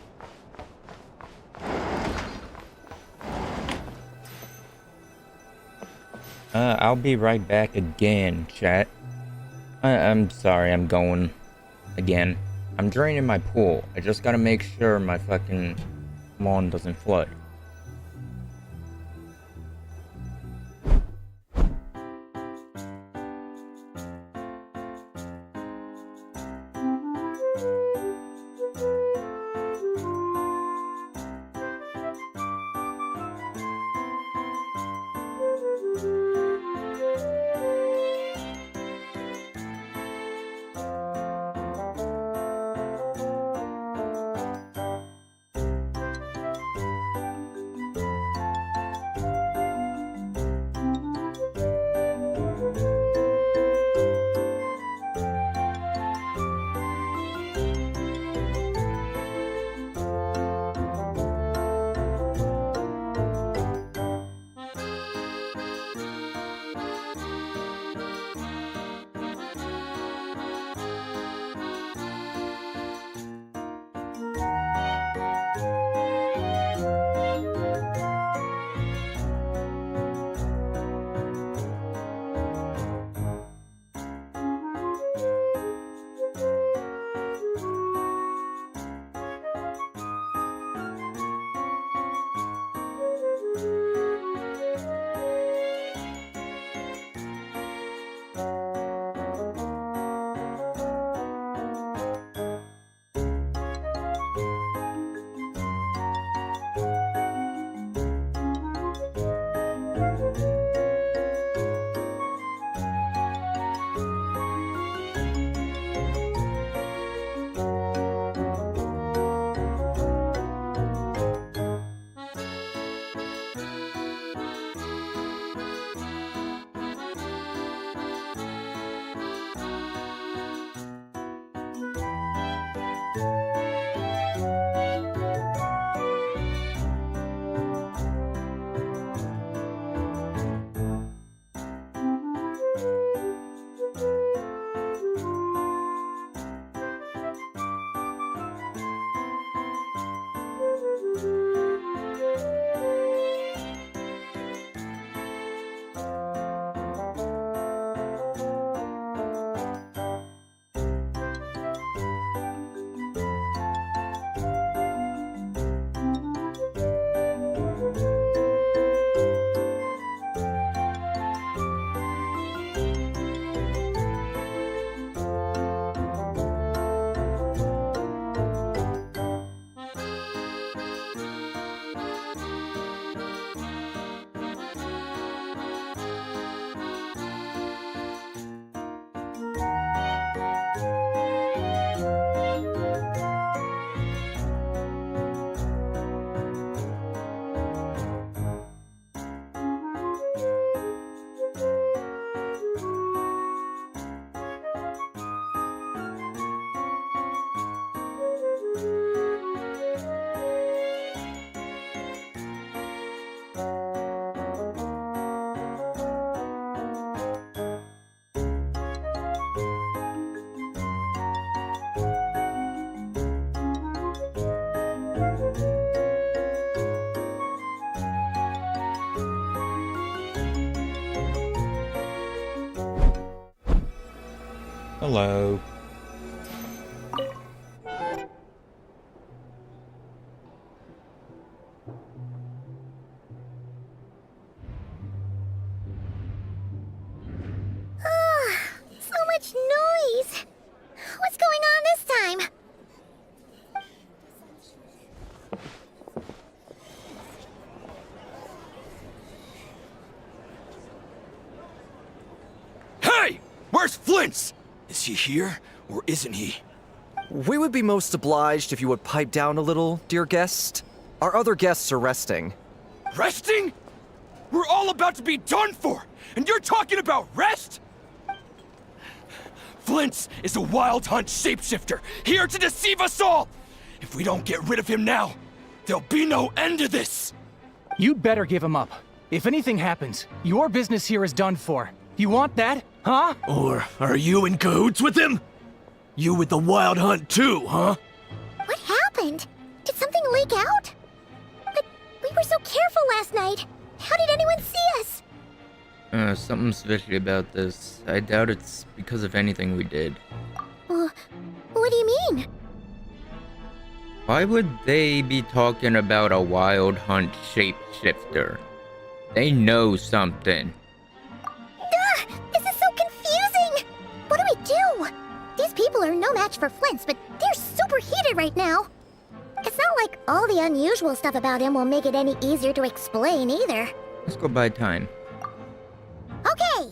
I'll be right back again, chat. I'm sorry, I'm going again. I'm draining my pool. I just gotta make sure my fucking lawn doesn't flood. Hello. So much noise. Is he here, or isn't he? We would be most obliged if you would pipe down a little, dear guest. Our other guests are resting. Resting? We're all about to be done for, and you're talking about rest? Flint's is a wild hunt shapeshifter, here to deceive us all! If we don't get rid of him now, there'll be no end to this! You'd better give him up. If anything happens, your business here is done for. You want that, huh? Or are you in cahoots with him? You with the wild hunt too, huh? What happened? Did something leak out? But we were so careful last night. How did anyone see us? Something's fishy about this. I doubt it's because of anything we did. What do you mean? Why would they be talking about a wild hunt shapeshifter? They know something. This is so confusing! What do we do? These people are no match for Flint's, but they're super heated right now. It's not like all the unusual stuff about him will make it any easier to explain either. Let's go buy time. Okay!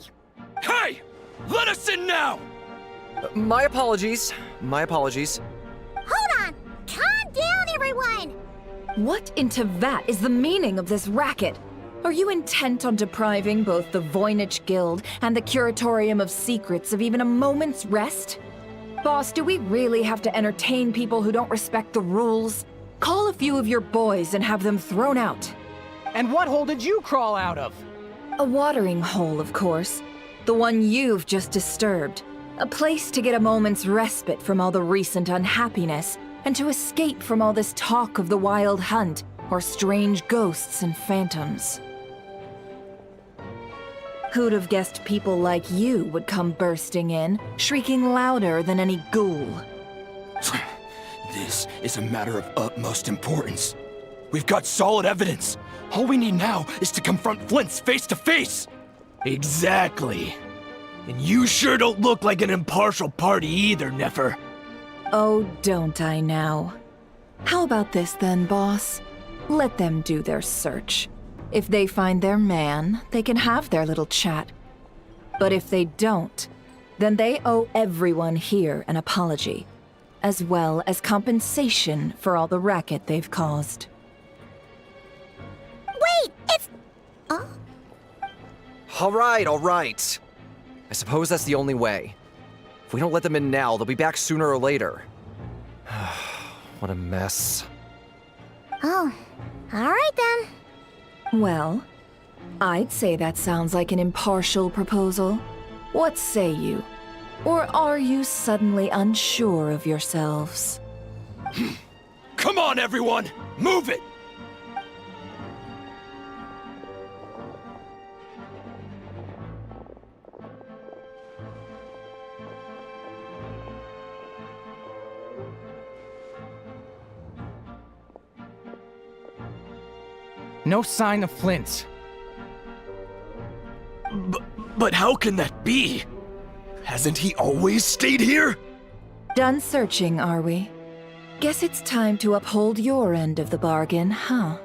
Hey! Let us in now! My apologies. My apologies. Hold on! Calm down, everyone! What in Tevat is the meaning of this racket? Are you intent on depriving both the Voynich Guild and the Curatorium of Secrets of even a moment's rest? Boss, do we really have to entertain people who don't respect the rules? Call a few of your boys and have them thrown out. And what hole did you crawl out of? A watering hole, of course. The one you've just disturbed. A place to get a moment's respite from all the recent unhappiness, and to escape from all this talk of the wild hunt, or strange ghosts and phantoms. Who'd have guessed people like you would come bursting in, shrieking louder than any ghoul? This is a matter of utmost importance. We've got solid evidence. All we need now is to confront Flint's face to face. Exactly. And you sure don't look like an impartial party either, Nefer. Oh, don't I now? How about this then, boss? Let them do their search. If they find their man, they can have their little chat. But if they don't, then they owe everyone here an apology, as well as compensation for all the racket they've caused. Wait, it's... Oh? All right. I suppose that's the only way. If we don't let them in now, they'll be back sooner or later. What a mess. Oh, all right then. Well, I'd say that sounds like an impartial proposal. What say you? Or are you suddenly unsure of yourselves? Come on, everyone! Move it! No sign of Flint's. But how can that be? Hasn't he always stayed here? Done searching, are we? Guess it's time to uphold your end of the bargain, huh?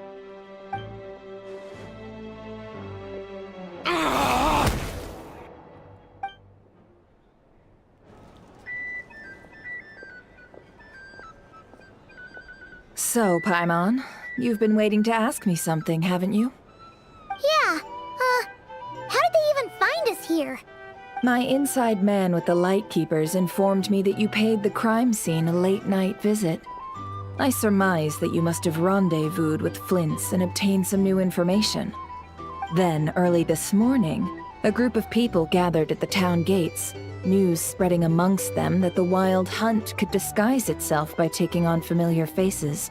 So, Paimon, you've been waiting to ask me something, haven't you? Yeah, how did they even find us here? My inside man with the Lightkeepers informed me that you paid the crime scene a late-night visit. I surmise that you must have rendezvoused with Flint's and obtained some new information. Then, early this morning, a group of people gathered at the town gates, news spreading amongst them that the wild hunt could disguise itself by taking on familiar faces.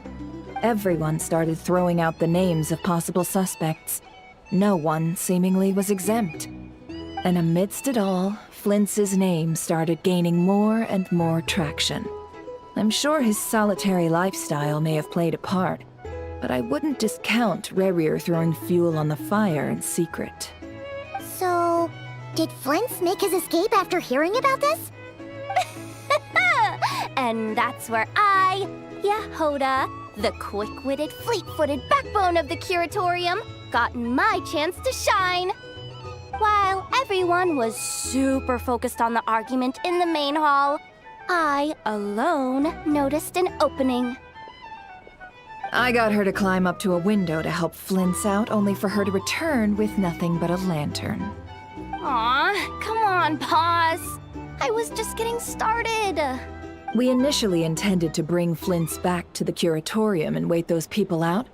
Everyone started throwing out the names of possible suspects. No one, seemingly, was exempt. And amidst it all, Flint's name started gaining more and more traction. I'm sure his solitary lifestyle may have played a part, but I wouldn't discount Rerir throwing fuel on the fire in secret. So, did Flint's make his escape after hearing about this? And that's where I, Yehoda, the quick-witted, fleet-footed backbone of the Curatorium, got my chance to shine. While everyone was super focused on the argument in the main hall, I alone noticed an opening. I got her to climb up to a window to help Flint's out, only for her to return with nothing but a lantern. Aw, come on, pause. I was just getting started. We initially intended to bring Flint's back to the curatorium and wait those people out,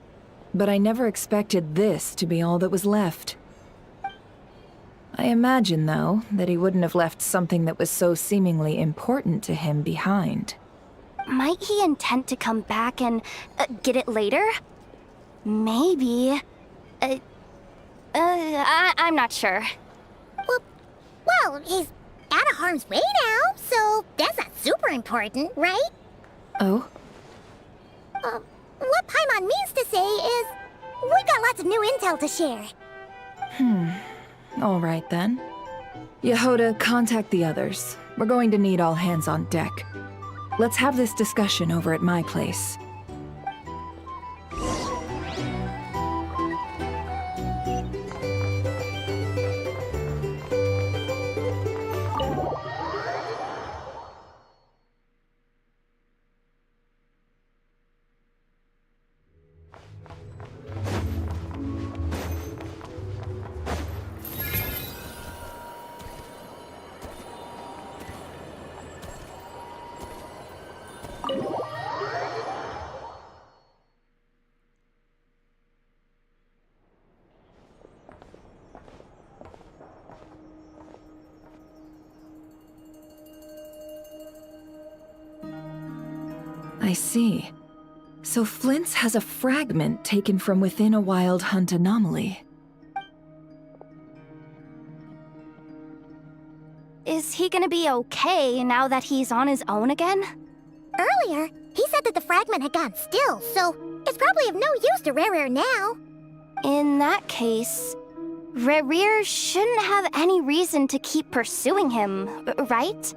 but I never expected this to be all that was left. I imagine, though, that he wouldn't have left something that was so seemingly important to him behind. Might he intend to come back and get it later? Maybe. I'm not sure. Well, he's out of harm's way now, so that's not super important, right? Oh? What Paimon means to say is, we've got lots of new intel to share. All right then. Yehoda, contact the others. We're going to need all hands on deck. Let's have this discussion over at my place. I see. So Flint's has a fragment taken from within a wild hunt anomaly. Is he gonna be okay now that he's on his own again? Earlier, he said that the fragment had gone still, so it's probably of no use to Rerir now. In that case, Rerir shouldn't have any reason to keep pursuing him, right?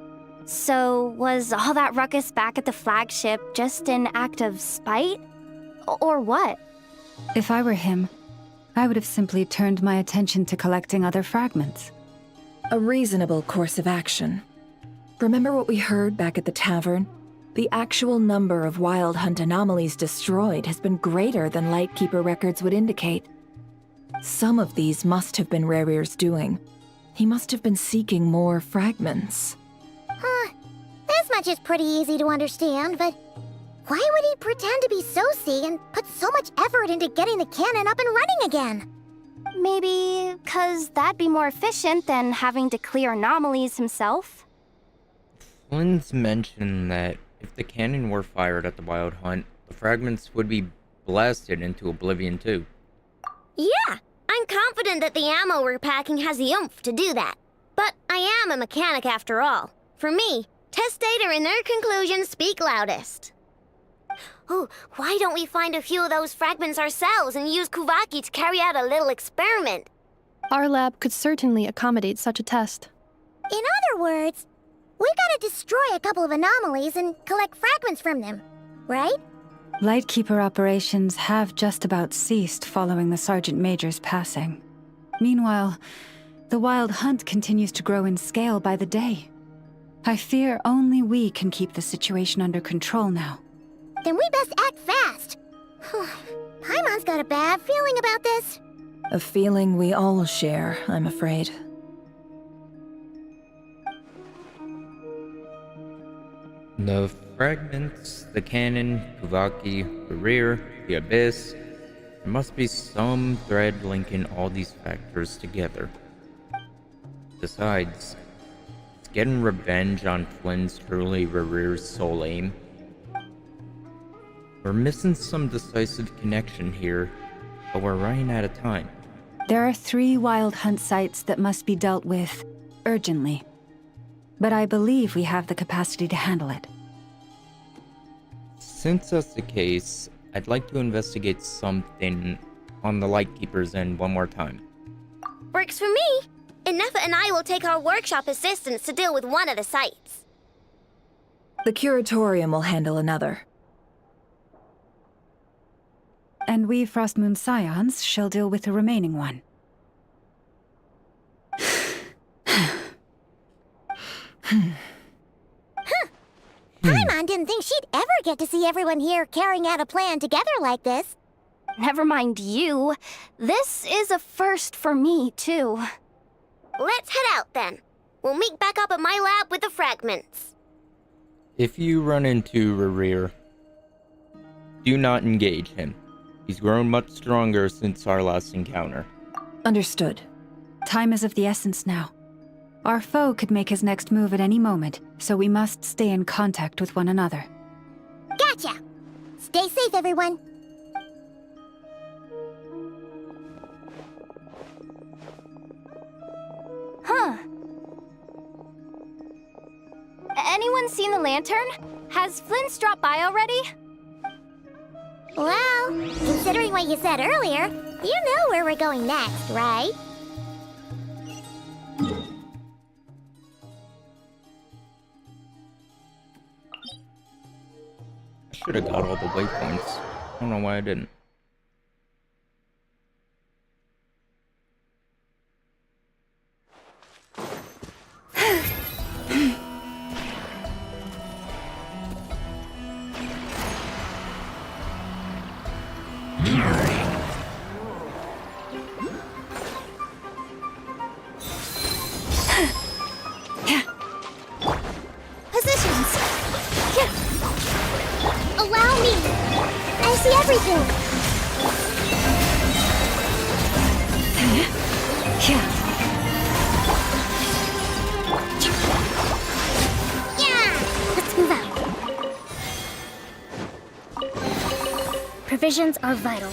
So, was all that ruckus back at the flagship just an act of spite? Or what? If I were him, I would have simply turned my attention to collecting other fragments. A reasonable course of action. Remember what we heard back at the tavern? The actual number of wild hunt anomalies destroyed has been greater than Lightkeeper records would indicate. Some of these must have been Rerir's doing. He must have been seeking more fragments. This much is pretty easy to understand, but why would he pretend to be Soci and put so much effort into getting the cannon up and running again? Maybe 'cause that'd be more efficient than having to clear anomalies himself? Flynn's mentioned that if the cannon were fired at the Wild Hunt, the fragments would be blasted into oblivion too. Yeah, I'm confident that the ammo we're packing has the oomph to do that. But I am a mechanic after all. For me, test data and their conclusions speak loudest. Oh, why don't we find a few of those fragments ourselves and use Kuvaki to carry out a little experiment? Our lab could certainly accommodate such a test. In other words, we gotta destroy a couple of anomalies and collect fragments from them, right? Lightkeeper operations have just about ceased following the Sergeant Major's passing. Meanwhile, the Wild Hunt continues to grow in scale by the day. I fear only we can keep the situation under control now. Then we best act fast. Paimon's got a bad feeling about this. A feeling we all share, I'm afraid. The fragments, the cannon, Kuvaki, the rear, the abyss. There must be some thread linking all these factors together. Besides, is getting revenge on Flynn's truly Rerir's sole aim? We're missing some decisive connection here, but we're running out of time. There are 3 Wild Hunt sites that must be dealt with urgently. But I believe we have the capacity to handle it. Since that's the case, I'd like to investigate something on the Lightkeeper's end one more time. Works for me. Nefa and I will take our workshop assistants to deal with one of the sites. The curatorium will handle another. And we Frostmoon Scions shall deal with the remaining one. Paimon didn't think she'd ever get to see everyone here carrying out a plan together like this. Never mind you. This is a first for me, too. Let's head out then. We'll meet back up at my lab with the fragments. If you run into Rerir, do not engage him. He's grown much stronger since our last encounter. Understood. Time is of the essence now. Our foe could make his next move at any moment, so we must stay in contact with one another. Gotcha! Stay safe, everyone. Huh. Anyone seen the lantern? Has Flint's dropped by already? Well, considering what you said earlier, you know where we're going next, right? I should have got all the waypoints. I don't know why I didn't. Positions! Allow me! I see everything! Yeah! Let's move out. Provisions are vital.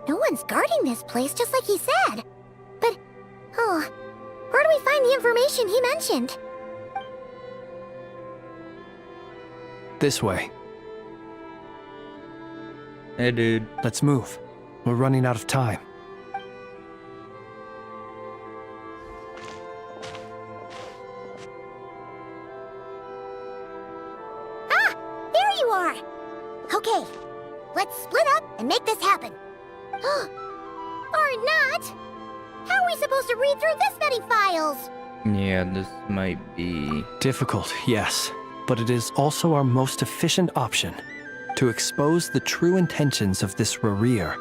No one's guarding this place, just like he said. But, where do we find the information he mentioned? This way. Hey, dude. Let's move. We're running out of time. Ah! There you are! Okay, let's split up and make this happen. Or not! How are we supposed to read through this many files? Yeah, this might be difficult, yes, but it is also our most efficient option. To expose the true intentions of this Rerir,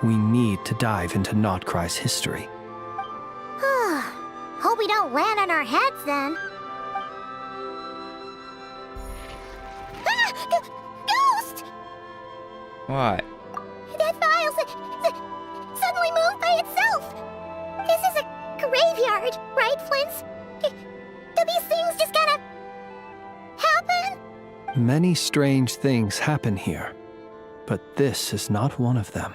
we need to dive into nod-krai's history. Hope we don't land on our heads then. Ah! Ghost! what? That file's... hard, right, Flint's? Do these things just gotta happen? Many strange things happen here, but this is not one of them.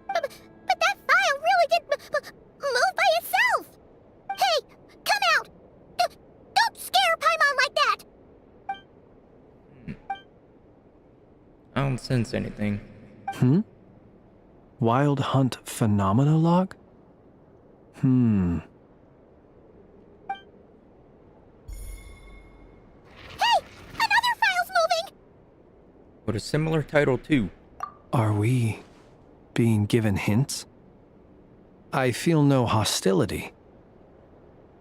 But that file really did move by itself! Hey, come out! Don't scare Paimon like that! I don't sense anything. Wild Hunt Phenomenologue? Hey! Another file's moving! With a similar title too. Are we being given hints? I feel no hostility.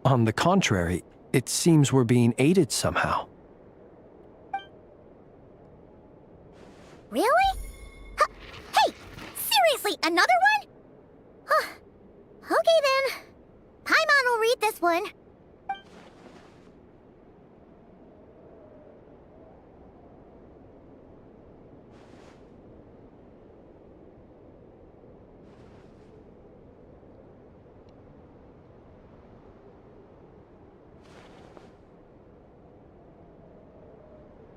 On the contrary, it seems we're being aided somehow. Really? Hey! Seriously, another one? Okay then. Paimon will read this one.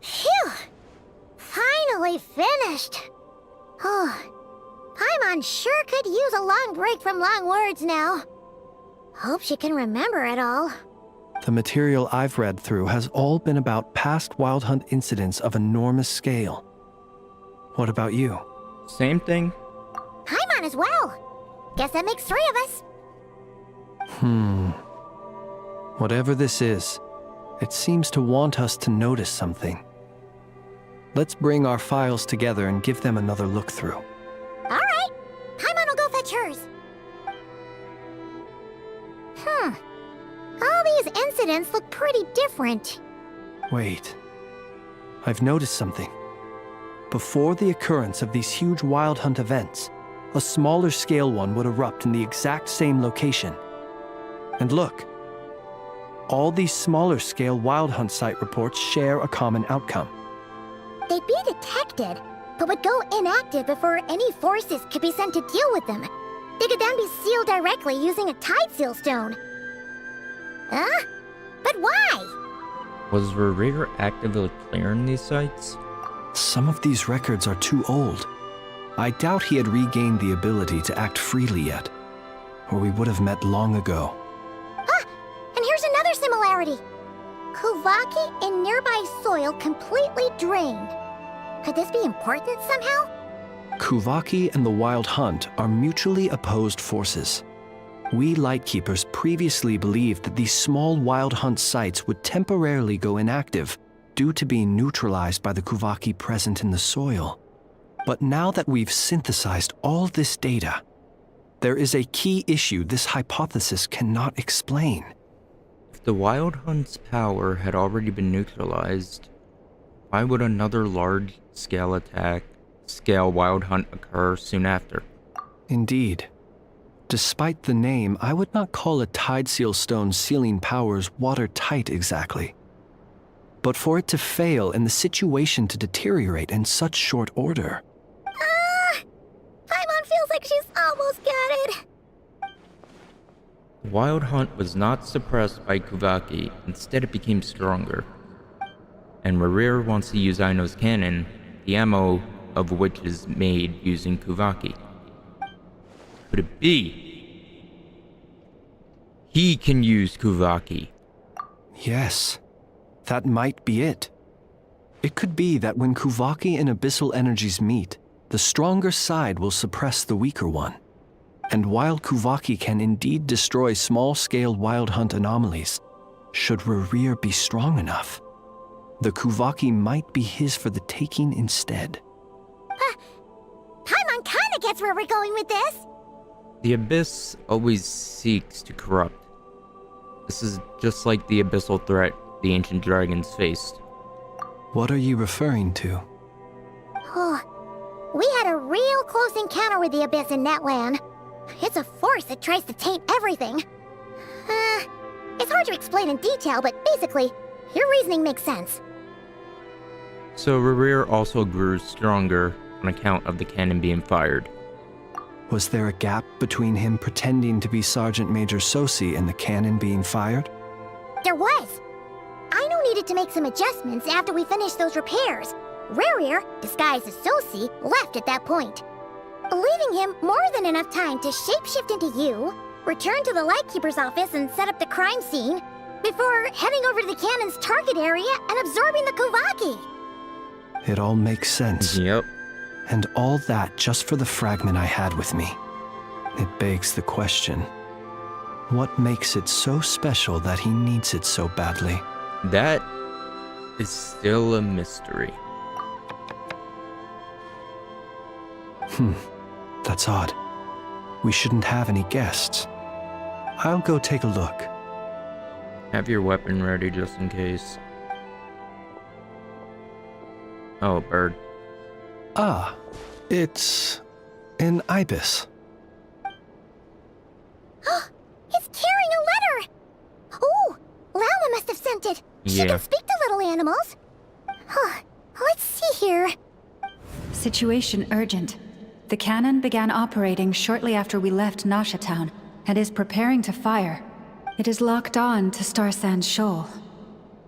Phew! Finally finished. Oh, Paimon sure could use a long break from long words now. Hope she can remember it all. The material I've read through has all been about past Wild Hunt incidents of enormous scale. What about you? Same thing. Paimon as well. Guess that makes 3 of us. Whatever this is, it seems to want us to notice something. Let's bring our files together and give them another look through. All right. Paimon will go fetch hers. All these incidents look pretty different. Wait. I've noticed something. Before the occurrence of these huge Wild Hunt events, a smaller scale one would erupt in the exact same location. And look. All these smaller scale Wild Hunt site reports share a common outcome. They'd be detected, but would go inactive before any forces could be sent to deal with them. They could then be sealed directly using a tide seal stone. Huh? But why? Was Revere actively clearing these sites? Some of these records are too old. I doubt he had regained the ability to act freely yet, or we would have met long ago. And here's another similarity. Kuvaki in nearby soil completely drained. Could this be important somehow? Kuvaki and the Wild Hunt are mutually opposed forces. We Lightkeepers previously believed that these small Wild Hunt sites would temporarily go inactive due to being neutralized by the Kuvaki present in the soil. But now that we've synthesized all this data, there is a key issue this hypothesis cannot explain. If the Wild Hunt's power had already been neutralized, why would another large-scale Wild Hunt occur soon after? Indeed. Despite the name, I would not call a tide seal stone sealing powers watertight exactly. But for it to fail and the situation to deteriorate in such short order... Paimon feels like she's almost got it. The Wild Hunt was not suppressed by Kuvaki, instead it became stronger. And Revere wants to use Aino's cannon, the ammo of which is made using Kuvaki. Could it be? He can use Kuvaki. Yes, that might be it. It could be that when Kuvaki and abyssal energies meet, the stronger side will suppress the weaker one. And while Kuvaki can indeed destroy small-scale Wild Hunt anomalies, should Revere be strong enough, the Kuvaki might be his for the taking instead. Paimon kinda gets where we're going with this. The Abyss always seeks to corrupt. This is just like the abyssal threat the ancient dragons faced. What are you referring to? We had a real close encounter with the Abyss in Netland. It's a force that tries to taint everything. It's hard to explain in detail, but basically, your reasoning makes sense. So Revere also grew stronger on account of the cannon being fired. Was there a gap between him pretending to be Sergeant Major Sosi and the cannon being fired? There was. Aino needed to make some adjustments after we finished those repairs. Rerir, disguised as Sosi, left at that point, leaving him more than enough time to shapeshift into you, return to the Lightkeeper's office and set up the crime scene, before heading over to the cannon's target area and absorbing the Kovaki. It all makes sense. Yep. And all that just for the fragment I had with me. It begs the question, what makes it so special that he needs it so badly? That is still a mystery. That's odd. We shouldn't have any guests. I'll go take a look. Have your weapon ready just in case. Oh, bird. Ah, it's an ibis. It's carrying a letter! Oh, Lala must have sent it. She Yeah. can speak to little animals. Let's see here. Situation urgent. The cannon began operating shortly after we left Nasha Town and is preparing to fire. It is locked on to Star Sand Shoal.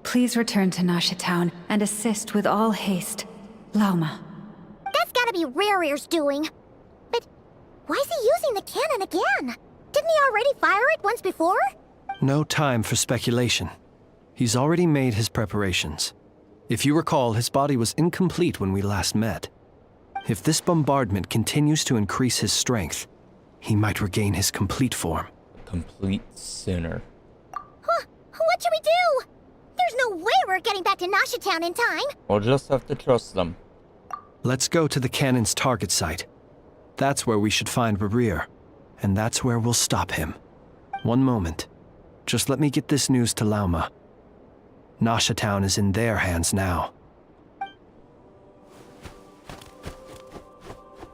Please return to Nasha Town and assist with all haste. Lauma. That's gotta be Rerir's doing. But why is he using the cannon again? Didn't he already fire it once before? No time for speculation. He's already made his preparations. If you recall, his body was incomplete when we last met. If this bombardment continues to increase his strength, he might regain his complete form. Complete sooner. What should we do? There's no way we're getting back to Nasha Town in time. We'll just have to trust them. Let's go to the cannon's target site. That's where we should find Rerir, and that's where we'll stop him. One moment. Just let me get this news to Lauma. Nasha Town is in their hands now.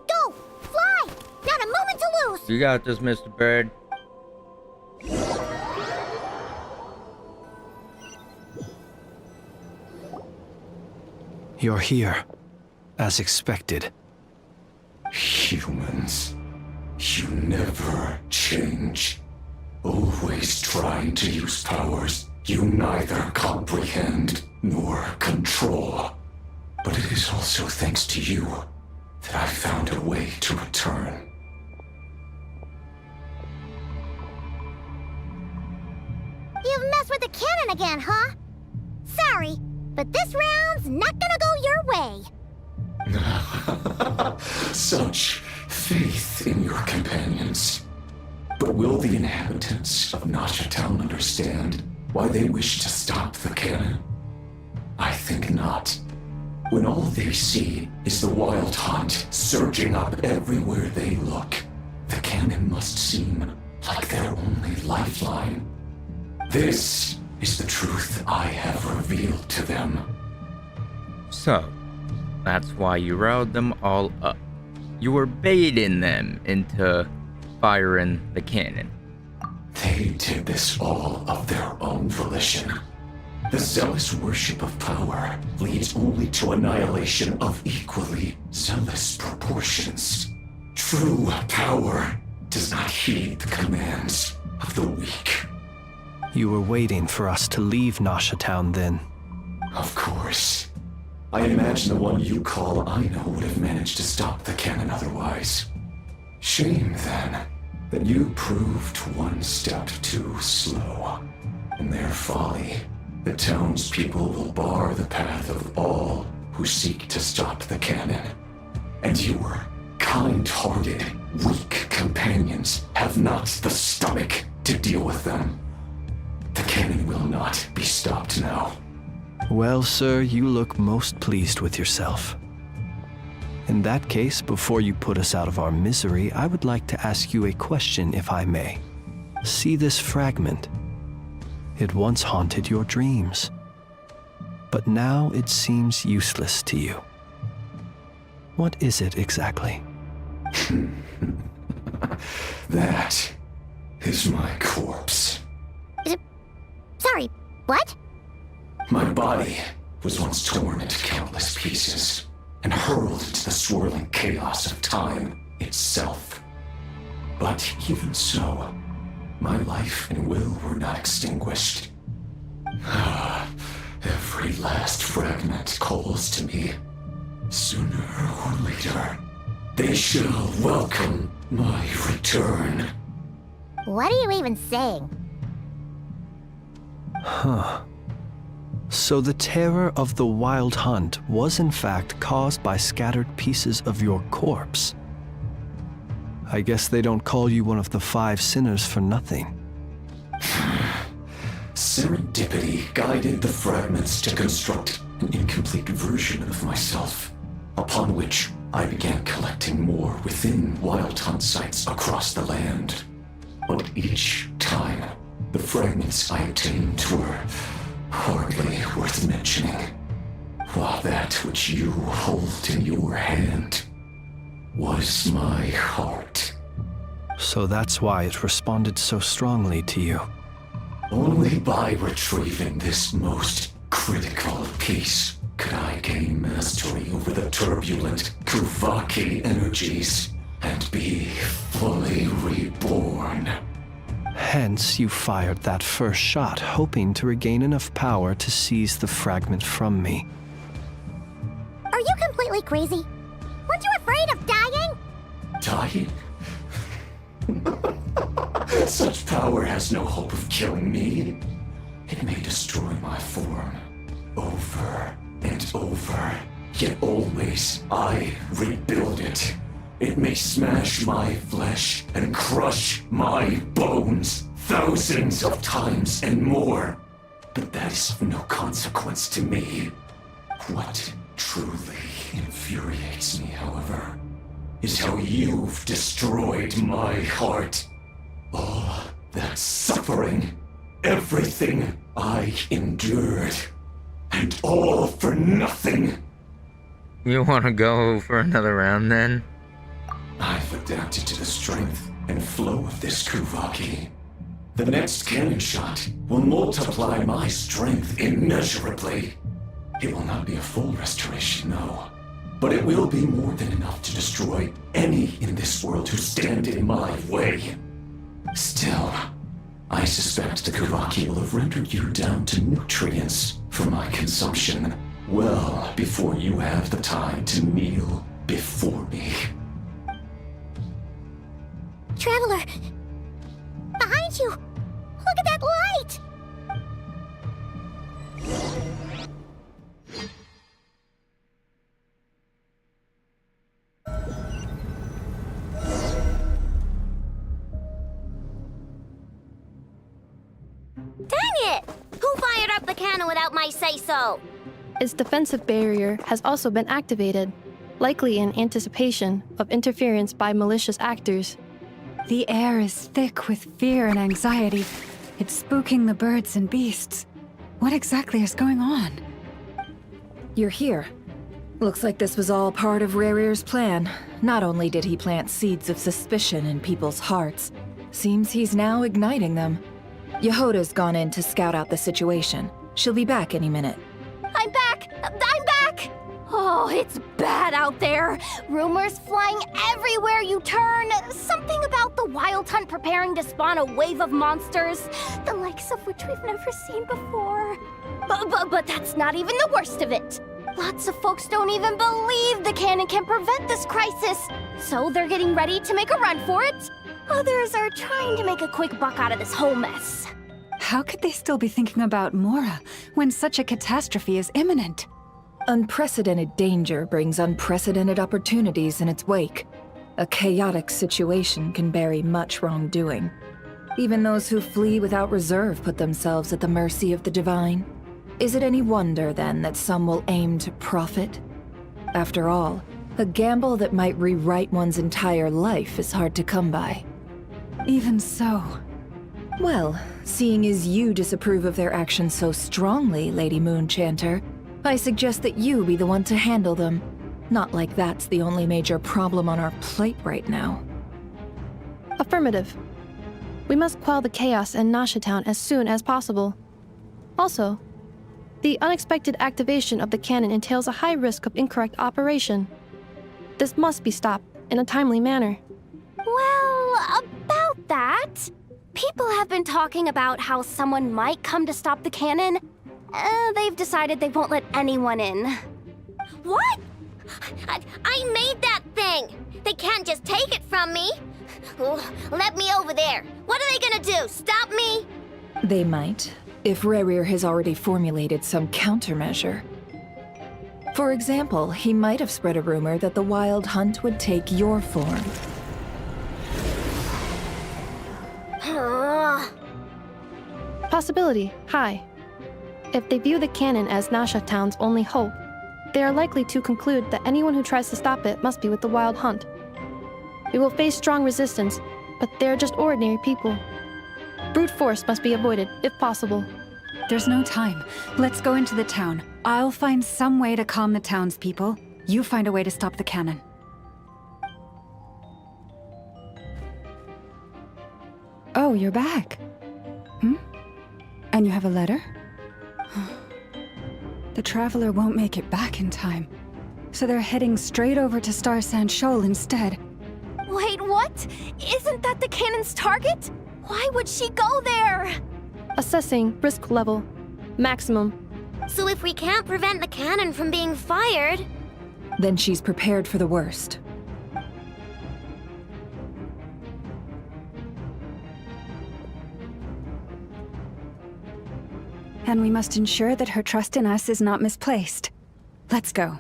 Go! Fly! Not a moment to lose! You got this, Mr. Bird. You're here, as expected. Humans, you never change. Always trying to use powers you neither comprehend nor control. But it is also thanks to you that I found a way to return. You've messed with the cannon again, huh? Sorry, but this round's not gonna go your way. Such faith in your companions. But will the inhabitants of Nasha Town understand why they wish to stop the cannon? I think not. When all they see is the wild hunt surging up everywhere they look, the cannon must seem like their only lifeline. This is the truth I have revealed to them. So, that's why you riled them all up. You were baiting them into firing the cannon. They did this all of their own volition. The zealous worship of power leads only to annihilation of equally zealous proportions. True power does not heed the commands of the weak. You were waiting for us to leave Nasha Town then. Of course. I imagine the one you call Aino would have managed to stop the cannon otherwise. Shame, then, that you proved one step too slow. In their folly, the townspeople will bar the path of all who seek to stop the cannon. And your kind-hearted, weak companions have not the stomach to deal with them. The cannon will not be stopped now. Well, sir, you look most pleased with yourself. In that case, before you put us out of our misery, I would like to ask you a question, if I may. See this fragment? It once haunted your dreams, but now it seems useless to you. What is it exactly? That is my corpse. Sorry, what? My body was once torn into countless pieces and hurled into the swirling chaos of time itself. But even so, my life and will were not extinguished. Every last fragment calls to me. Sooner or later, they shall welcome my return. What are you even saying? Huh. So the terror of the Wild Hunt was in fact caused by scattered pieces of your corpse. I guess they don't call you one of the 5 sinners for nothing. Serendipity guided the fragments to construct an incomplete version of myself, upon which I began collecting more within Wild Hunt sites across the land. But each time, the fragments I obtained were hardly worth mentioning, while that which you hold in your hand was my heart. So that's why it responded so strongly to you. Only by retrieving this most critical piece could I gain mastery over the turbulent Kuvaki energies and be fully reborn. Hence, you fired that first shot, hoping to regain enough power to seize the fragment from me. Are you completely crazy? Weren't you afraid of dying? Dying? Such power has no hope of killing me. It may destroy my form over and over, yet always I rebuild it. It may smash my flesh and crush my bones thousands of times and more, but that is of no consequence to me. What truly infuriates me, however, is how you've destroyed my heart. All that suffering, everything I endured, and all for nothing. You want to go for another round then? I've adapted to the strength and flow of this Kuvaki. The next cannon shot will multiply my strength immeasurably. It will not be a full restoration, no. But it will be more than enough to destroy any in this world who stand in my way. Still, I suspect the Kuvaki will have rendered you down to nutrients for my consumption well before you have the time to kneel before me. Traveler! Behind you! Look at that light! Dang it! Who fired up the cannon without my say-so? Its defensive barrier has also been activated, likely in anticipation of interference by malicious actors. The air is thick with fear and anxiety. It's spooking the birds and beasts. What exactly is going on? You're here. Looks like this was all part of Rerir's plan. Not only did he plant seeds of suspicion in people's hearts, seems he's now igniting them. Yehoda's gone in to scout out the situation. She'll be back any minute. I'm back! I'm back! Oh, it's bad out there. Rumors flying everywhere you turn. Something about the Wild Hunt preparing to spawn a wave of monsters, the likes of which we've never seen before. But that's not even the worst of it. Lots of folks don't even believe the cannon can prevent this crisis, so they're getting ready to make a run for it. Others are trying to make a quick buck out of this whole mess. How could they still be thinking about Mora when such a catastrophe is imminent? Unprecedented danger brings unprecedented opportunities in its wake. A chaotic situation can bury much wrongdoing. Even those who flee without reserve put themselves at the mercy of the divine. Is it any wonder, then, that some will aim to profit? After all, a gamble that might rewrite one's entire life is hard to come by. Even so. Well, seeing as you disapprove of their actions so strongly, Lady Moonchanter, I suggest that you be the one to handle them. Not like that's the only major problem on our plate right now. Affirmative. We must quell the chaos in Nasha Town as soon as possible. Also, the unexpected activation of the cannon entails a high risk of incorrect operation. This must be stopped in a timely manner. Well, a What? People have been talking about how someone might come to stop the cannon. They've decided they won't let anyone in. What? I made that thing! They can't just take it from me! Let me over there! What are they gonna do? Stop me? They might, if Rerir has already formulated some countermeasure. For example, he might have spread a rumor that the Wild Hunt would take your form. Possibility, high. If they view the cannon as Nasha Town's only hope, they are likely to conclude that anyone who tries to stop it must be with the Wild Hunt. We will face strong resistance, but they are just ordinary people. Brute force must be avoided, if possible. There's no time. Let's go into the town. I'll find some way to calm the townspeople. You find a way to stop the cannon. Oh, you're back. And you have a letter? The Traveler won't make it back in time. So they're heading straight over to Star Sand Shoal instead. Wait, what? Isn't that the cannon's target? Why would she go there? Assessing risk level. Maximum. So if we can't prevent the cannon from being fired... Then she's prepared for the worst. And we must ensure that her trust in us is not misplaced. Let's go.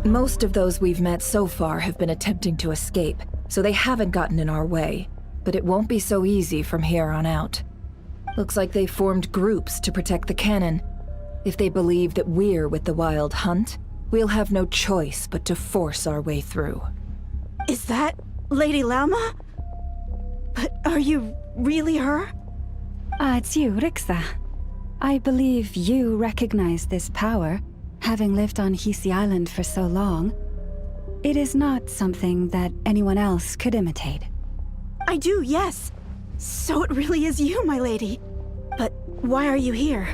Most of those we've met so far have been attempting to escape, so they haven't gotten in our way. But it won't be so easy from here on out. Looks like they formed groups to protect the cannon. If they believe that we're with the Wild Hunt, we'll have no choice but to force our way through. Is that Lady Lauma? But are you really her? It's you, Rixa. I believe you recognize this power, having lived on Hisi Island for so long. It is not something that anyone else could imitate. I do, yes. So it really is you, my lady. But why are you here?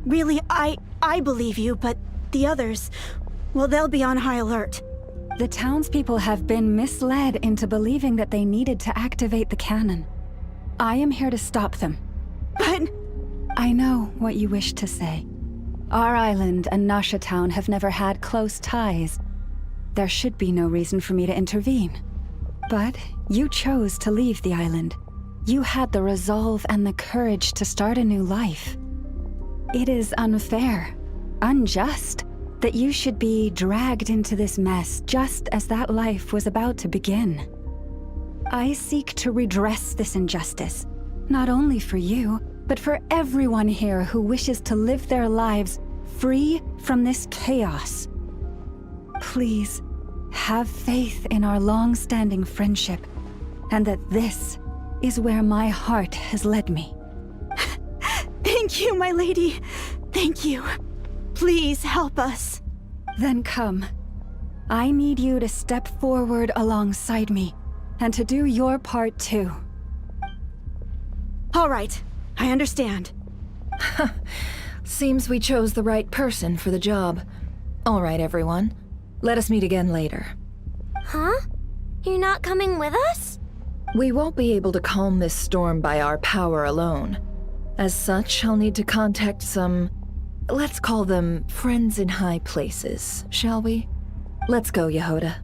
Really, I believe you, but the others, well, they'll be on high alert. The townspeople have been misled into believing that they needed to activate the cannon. I am here to stop them. But... I know what you wish to say. Our island and Nasha Town have never had close ties. There should be no reason for me to intervene. But you chose to leave the island. You had the resolve and the courage to start a new life. It is unfair, unjust, that you should be dragged into this mess just as that life was about to begin. I seek to redress this injustice, not only for you, but for everyone here who wishes to live their lives free from this chaos. Please, have faith in our long-standing friendship, and that this is where my heart has led me. Thank you, my lady. Thank you. Please help us. Then come. I need you to step forward alongside me, and to do your part too. All right, I understand. Seems we chose the right person for the job. All right, everyone. Let us meet again later. Huh? You're not coming with us? We won't be able to calm this storm by our power alone. As such, I'll need to contact some... let's call them friends in high places, shall we? Let's go, Yehoda.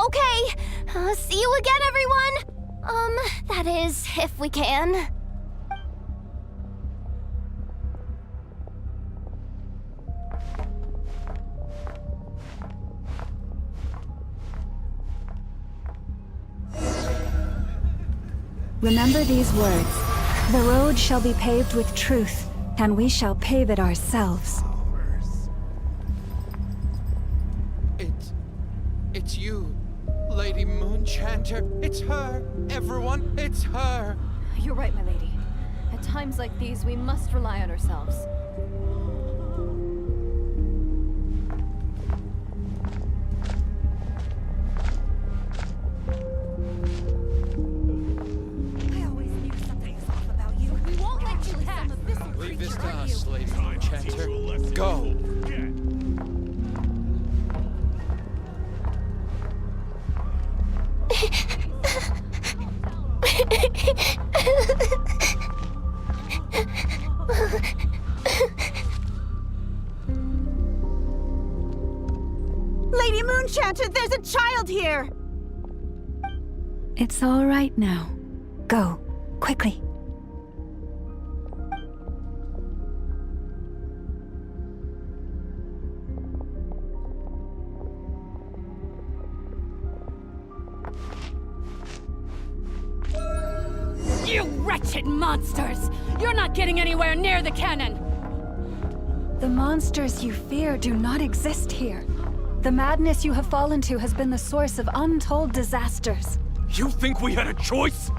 Okay. See you again, everyone! That is, if we can. Remember these words. The road shall be paved with truth, and we shall pave it ourselves. It's you, Lady Moon. Enchanter, it's her! Everyone, it's her! You're right, my lady. At times like these, we must rely on ourselves. Leave this to us, Lady Enchanter. Go! Lady Moonshanter, there's a child here! It's all right now. Go, quickly. You wretched monsters! You're not getting anywhere near the cannon! The monsters you fear do not exist here. The madness you have fallen to has been the source of untold disasters. You think we had a choice?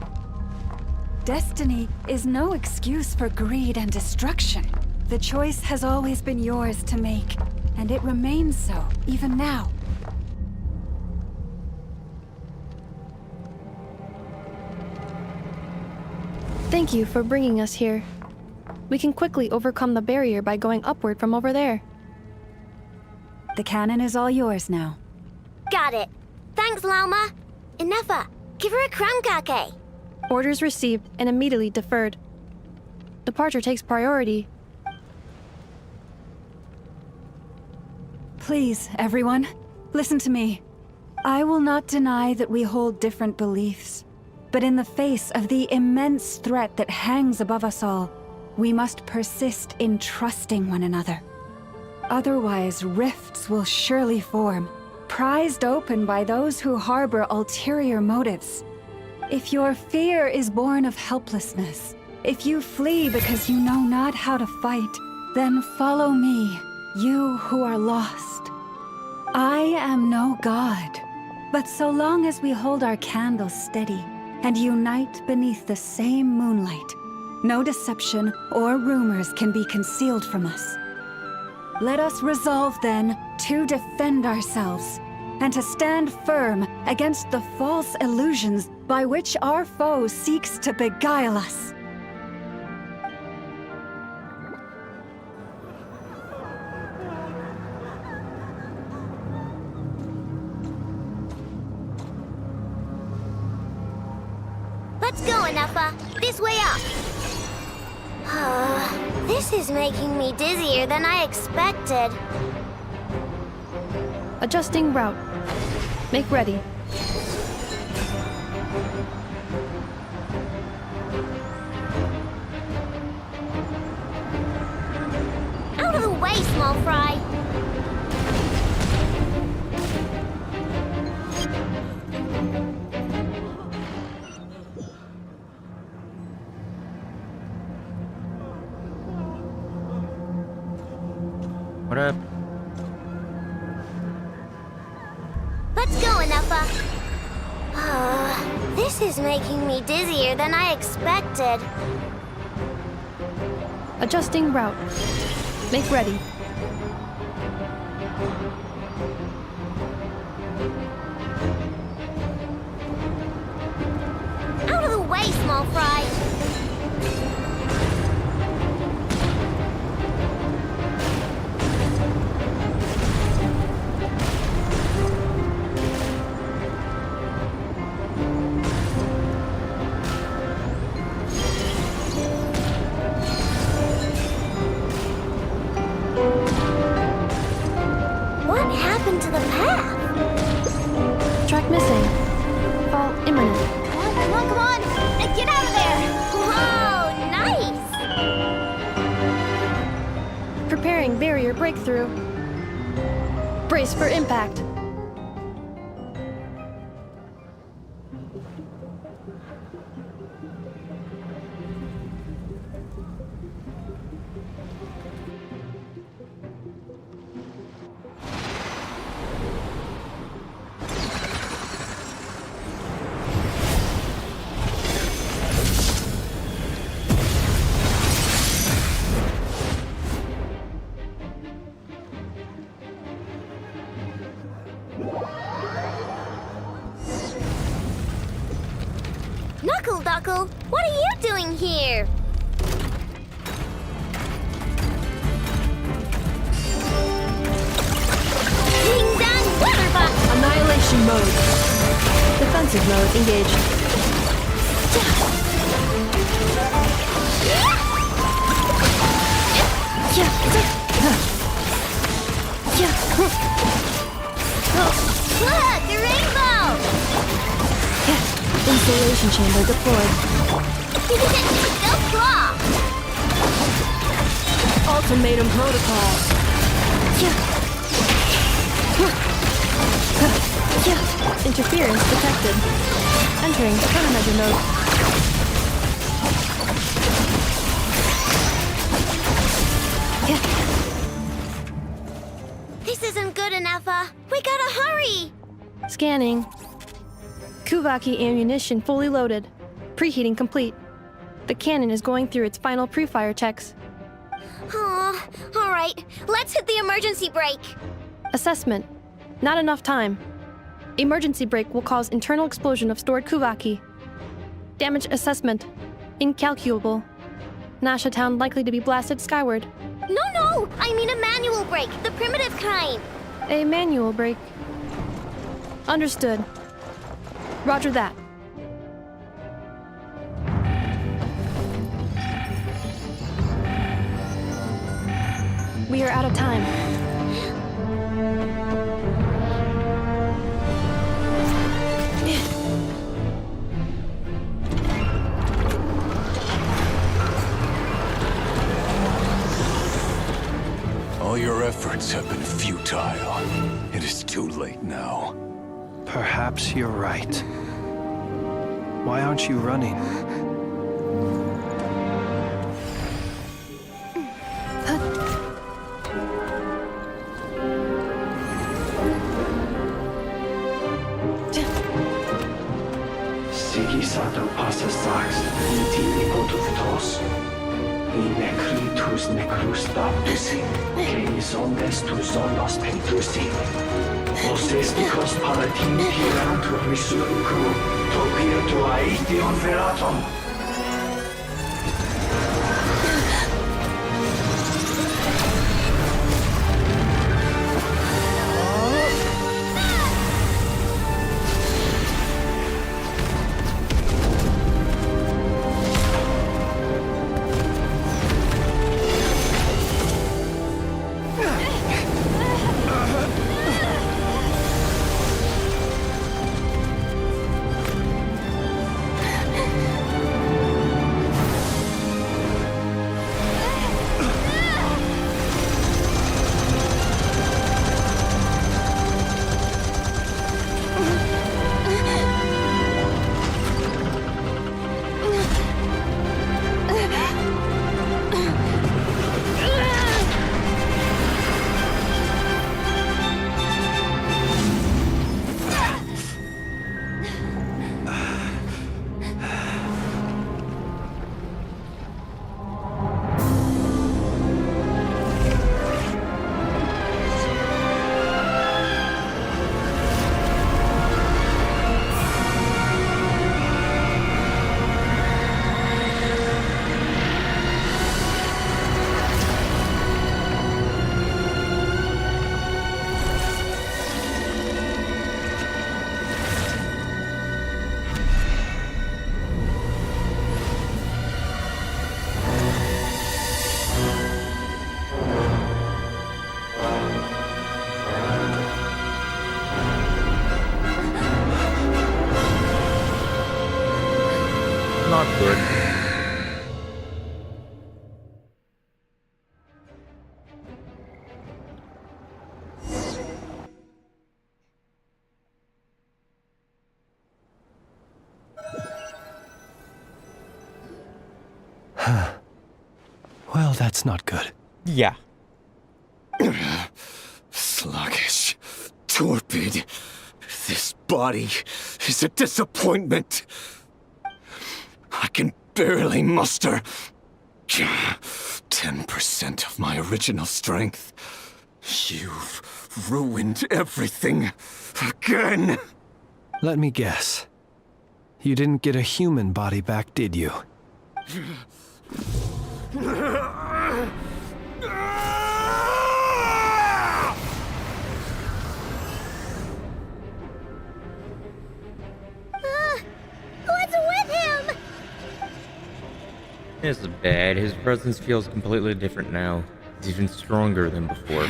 Destiny is no excuse for greed and destruction. The choice has always been yours to make, and it remains so, even now. Thank you for bringing us here. We can quickly overcome the barrier by going upward from over there. The cannon is all yours now. Got it. Thanks, Lauma. Inefa, give her a crumb-cake. Orders received and immediately deferred. Departure takes priority. Please, everyone, listen to me. I will not deny that we hold different beliefs. But in the face of the immense threat that hangs above us all, we must persist in trusting one another. Otherwise, rifts will surely form, prized open by those who harbor ulterior motives. If your fear is born of helplessness, if you flee because you know not how to fight, then follow me, you who are lost. I am no god, but so long as we hold our candles steady and unite beneath the same moonlight, no deception or rumors can be concealed from us. Let us resolve, then, to defend ourselves, and to stand firm against the false illusions by which our foe seeks to beguile us. Let's go, Inefa. This way up. This is making me dizzier than I expected. Adjusting route. Make ready. Out of the way, small fry. What up? Let's go, Inefa. This is making me dizzier than I expected. Adjusting route. Make ready. Out of the way, small fry. What happened to the path? Track missing. Fall imminent. Come on, come on, come on! Get out of there! Whoa, nice! Preparing barrier breakthrough. Brace for impact. Knuckle Duckle, what are you doing here? Ding dong water bot! Annihilation mode. Defensive mode engaged. Look, a rainbow! Installation chamber deployed. Go claw! Ultimatum protocol. Interference detected. Entering countermeasure mode. This isn't good enough, we gotta hurry! Scanning. Kuvaki ammunition fully loaded. Preheating complete. The cannon is going through its final pre-fire checks. Aw, alright, let's hit the emergency brake. Assessment. Not enough time. Emergency brake will cause internal explosion of stored Kuvaki. Damage assessment. Incalculable. Nasha Town likely to be blasted skyward. No, I mean a manual brake, the primitive kind. A manual brake. Understood. Roger that. We are out of time. All your efforts have been futile. It is too late now. Perhaps you're right. Why aren't you running? Sigisato passa sax, iti ipotus necritus necrus baptusi, que omnes tu zonos pentusi. Osesticos palatin pirantur resurcu, topia tua ition veratum. Not good. Well, that's not good. Yeah. Sluggish, torpid. This body is a disappointment. I can barely muster 10% of my original strength. You've ruined everything again. Let me guess. You didn't get a human body back, did you? What's with him? This is bad. His presence feels completely different now. He's even stronger than before.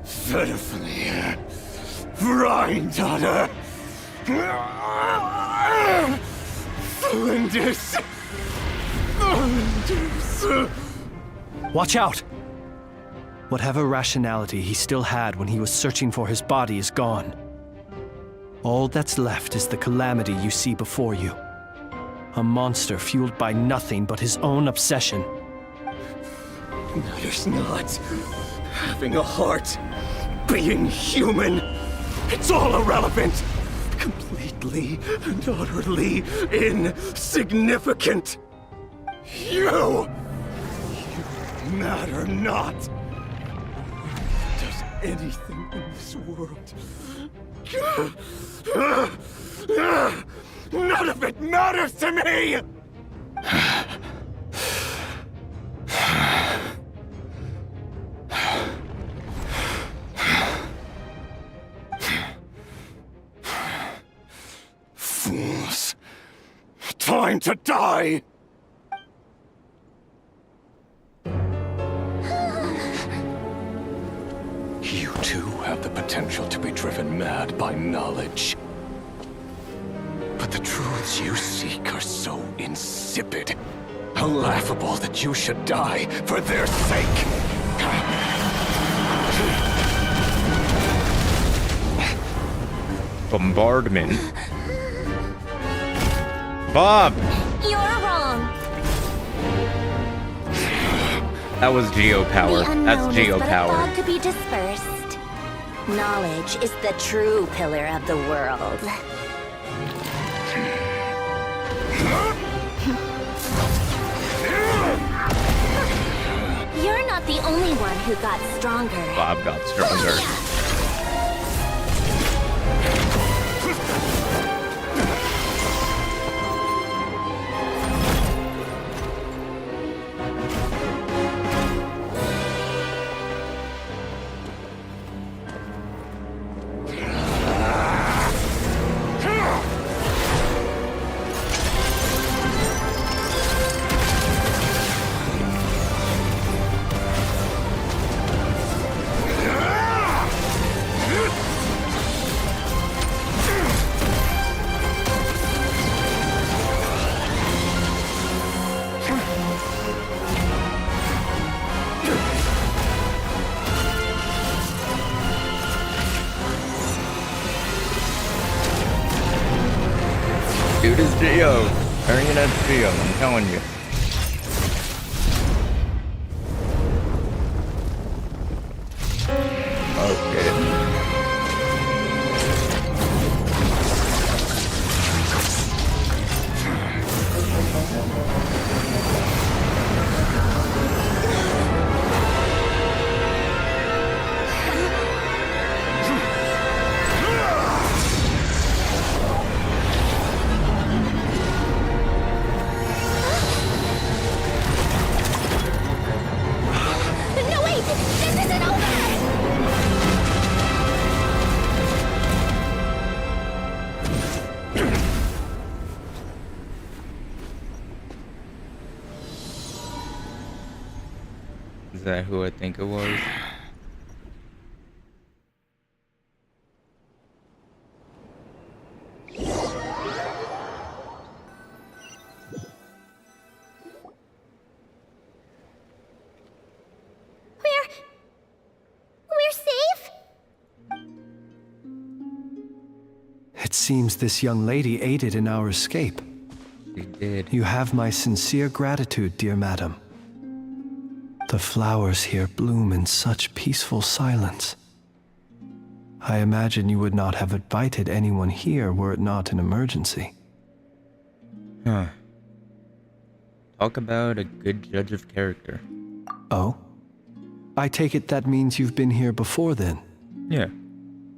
Pitifully, Granddaughter. Flinders. Watch out! Whatever rationality he still had when he was searching for his body is gone. All that's left is the calamity you see before you. A monster fueled by nothing but his own obsession. Matters not. Having a heart. Being human. It's all irrelevant. Completely and utterly insignificant. You matter not. Does anything in this world. None of it matters to me! Fools. Time to die! You too have the potential to be driven mad by knowledge. But the truths you seek are so insipid, laughable that you should die for their sake. Bombardment. Bob! You're wrong. That was Geo power. The unknown That's Geo is but a power. fog to be dispersed. Knowledge is the true pillar of the world. You're not the only one who got stronger. Bob got stronger. Dude is Geo. Turning it as Geo, I'm telling you. Okay. No, wait! This isn't over! Is that who I think it was? We're safe? It seems this young lady aided in our escape. She did. You have my sincere gratitude, dear madam. The flowers here bloom in such peaceful silence. I imagine you would not have invited anyone here were it not an emergency. Huh. Talk about a good judge of character. Oh? I take it that means you've been here before then? Yeah.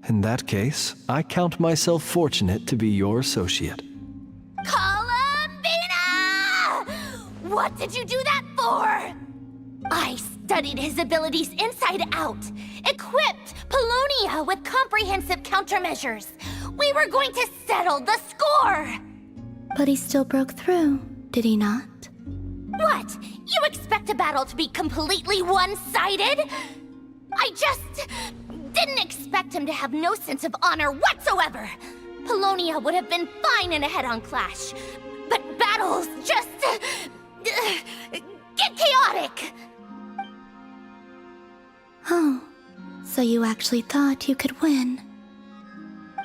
In that case, I count myself fortunate to be your associate. What did you do that for? I studied his abilities inside out, equipped Polonia with comprehensive countermeasures. We were going to settle the score! But he still broke through, did he not? What? You expect a battle to be completely one-sided? I just didn't expect him to have no sense of honor whatsoever. Polonia would have been fine in a head-on clash, but battles just get chaotic. Oh, so you actually thought you could win.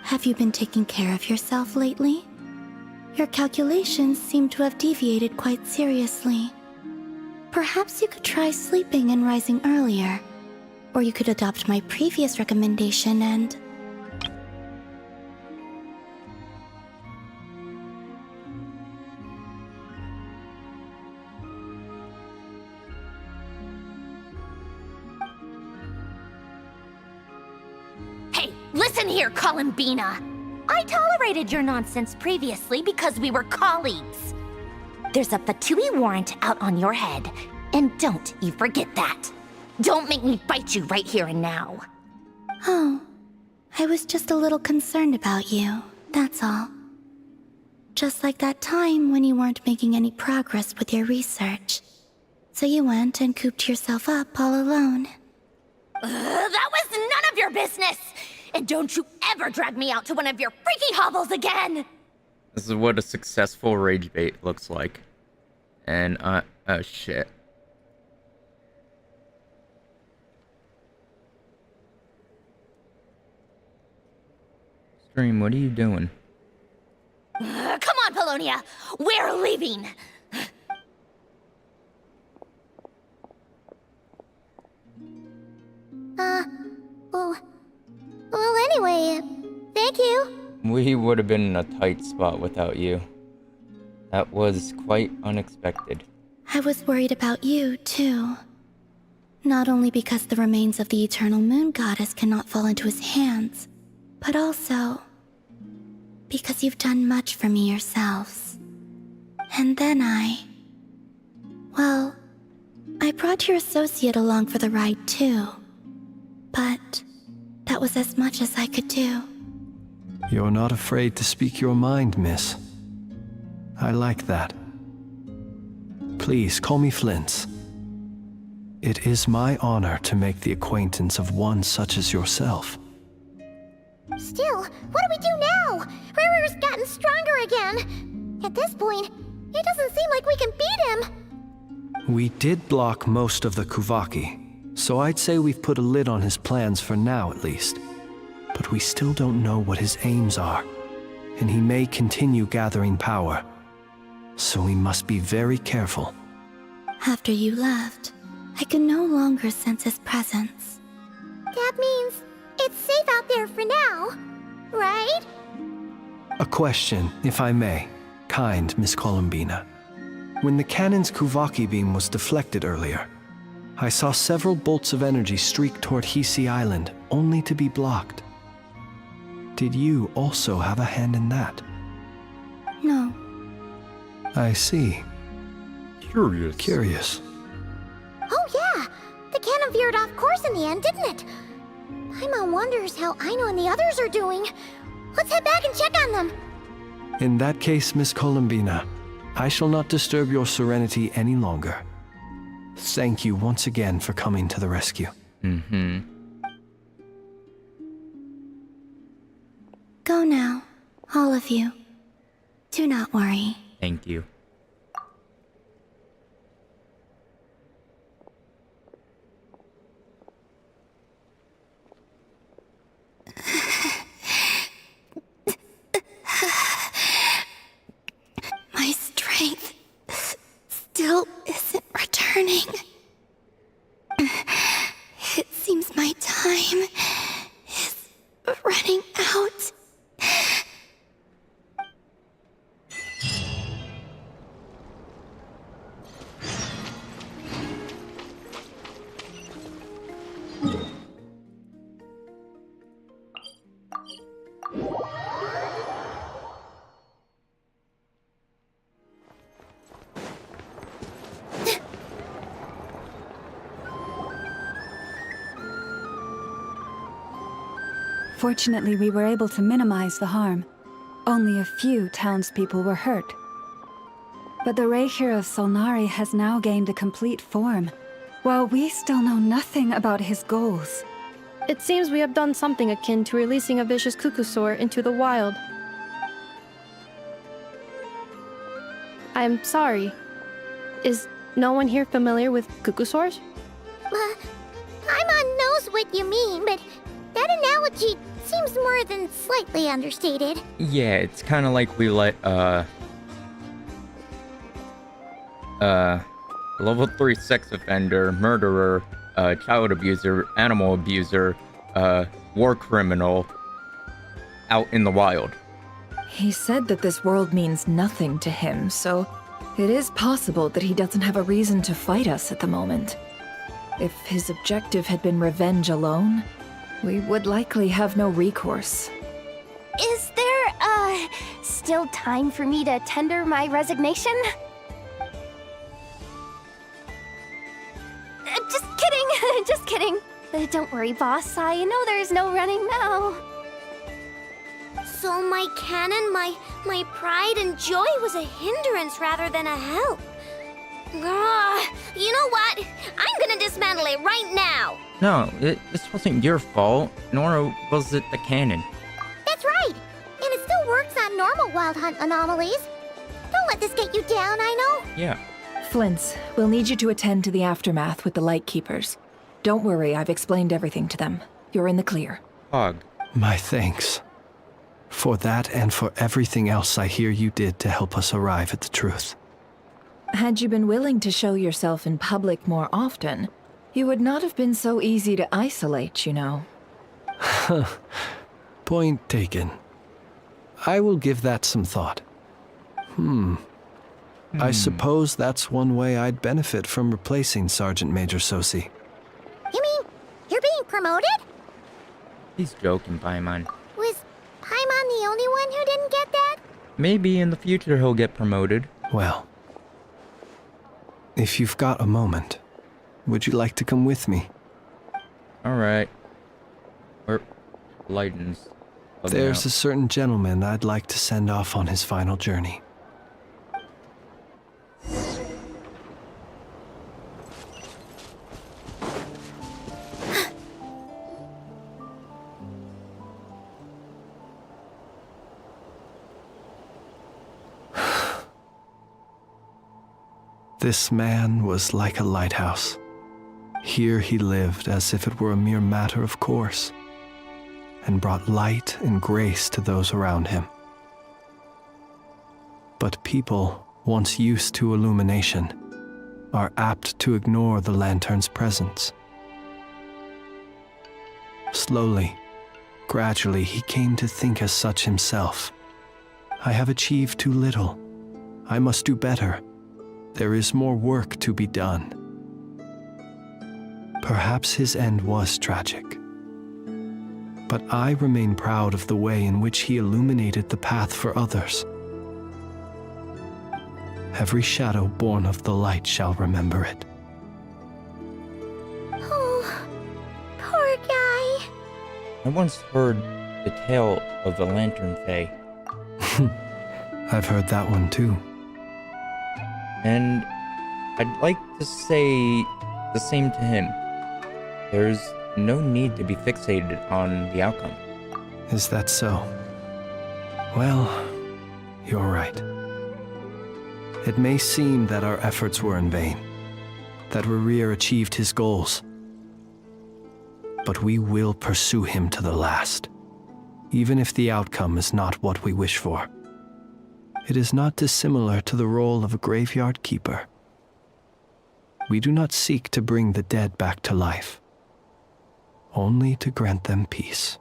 Have you been taking care of yourself lately? Your calculations seem to have deviated quite seriously. Perhaps you could try sleeping and rising earlier. Or you could adopt my previous recommendation and... Hey, listen here, Columbina. I tolerated your nonsense previously because we were colleagues. There's a Fatui warrant out on your head, and don't you forget that. Don't make me fight you right here and now. Oh, I was just a little concerned about you, that's all. Just like that time when you weren't making any progress with your research. So you went and cooped yourself up all alone. That was none of your business! And don't you ever drag me out to one of your freaky hovels again! This is what a successful rage bait looks like. And, oh shit. Stream, what are you doing? Come on, Polonia! We're leaving! Well, anyway, thank you. We would have been in a tight spot without you. That was quite unexpected. I was worried about you, too. Not only because the remains of the Eternal Moon Goddess cannot fall into his hands, but also because you've done much for me yourselves. And then well, I brought your associate along for the ride, too. But that was as much as I could do. You're not afraid to speak your mind, miss. I like that. Please, call me Flint's. It is my honor to make the acquaintance of one such as yourself. Still, what do we do now? Riri's gotten stronger again. At this point, it doesn't seem like we can beat him. We did block most of the Kuvaki, so I'd say we've put a lid on his plans for now at least. But we still don't know what his aims are, and he may continue gathering power. So we must be very careful. After you left, I could no longer sense his presence. That means it's safe out there for now, right? A question, if I may, kind Miss Columbina. When the cannon's Kuvaki beam was deflected earlier, I saw several bolts of energy streak toward Hisi Island, only to be blocked. Did you also have a hand in that? No. I see. Curious. Oh yeah! The cannon veered off course in the end, didn't it? Paimon wonders how Aino and the others are doing. Let's head back and check on them. In that case, Miss Columbina, I shall not disturb your serenity any longer. Thank you once again for coming to the rescue. Mm-hmm. Go now, all of you. Do not worry. Thank you. My strength still isn't returning. It seems my time is running out. Fortunately, we were able to minimize the harm. Only a few townspeople were hurt. But the Reikir of Solnari has now gained a complete form, while we still know nothing about his goals. It seems we have done something akin to releasing a vicious Kukusaur into the wild. I'm sorry. Is no one here familiar with Kukusaurs? Paimon knows what you mean, but that analogy seems more than slightly understated. Yeah, it's kind of like we let, level 3 sex offender, murderer, child abuser, animal abuser, war criminal out in the wild. He said that this world means nothing to him, so it is possible that he doesn't have a reason to fight us at the moment. If his objective had been revenge alone, we would likely have no recourse. Is there, still time for me to tender my resignation? Just kidding, just kidding. Don't worry, boss. I know there's no running now. So my cannon, my pride and joy was a hindrance rather than a help. You know what? I'm gonna dismantle it right now. No, this wasn't your fault, nor was it the cannon. That's right! And it still works on normal wild hunt anomalies. Don't let this get you down, I know. Yeah. Flint's, we'll need you to attend to the aftermath with the Lightkeepers. Don't worry, I've explained everything to them. You're in the clear. Hog. My thanks. For that and for everything else I hear you did to help us arrive at the truth. Had you been willing to show yourself in public more often, you would not have been so easy to isolate, you know. Point taken. I will give that some thought. I suppose that's one way I'd benefit from replacing Sergeant Major Sosi. You mean, you're being promoted? He's joking, Paimon. Was Paimon the only one who didn't get that? Maybe in the future he'll get promoted. Well, if you've got a moment, would you like to come with me? Alright. Where lightens. There's a certain gentleman I'd like to send off on his final journey. This man was like a lighthouse. Here he lived as if it were a mere matter of course, and brought light and grace to those around him. But people, once used to illumination, are apt to ignore the lantern's presence. Slowly, gradually, he came to think as such himself. I have achieved too little. I must do better. There is more work to be done. Perhaps his end was tragic. But I remain proud of the way in which he illuminated the path for others. Every shadow born of the light shall remember it. Oh, poor guy. I once heard the tale of the Lantern Fae. I've heard that one too. And I'd like to say the same to him. There's no need to be fixated on the outcome. Is that so? Well, you're right. It may seem that our efforts were in vain, that Rerir achieved his goals. But we will pursue him to the last, even if the outcome is not what we wish for. It is not dissimilar to the role of a graveyard keeper. We do not seek to bring the dead back to life, only to grant them peace.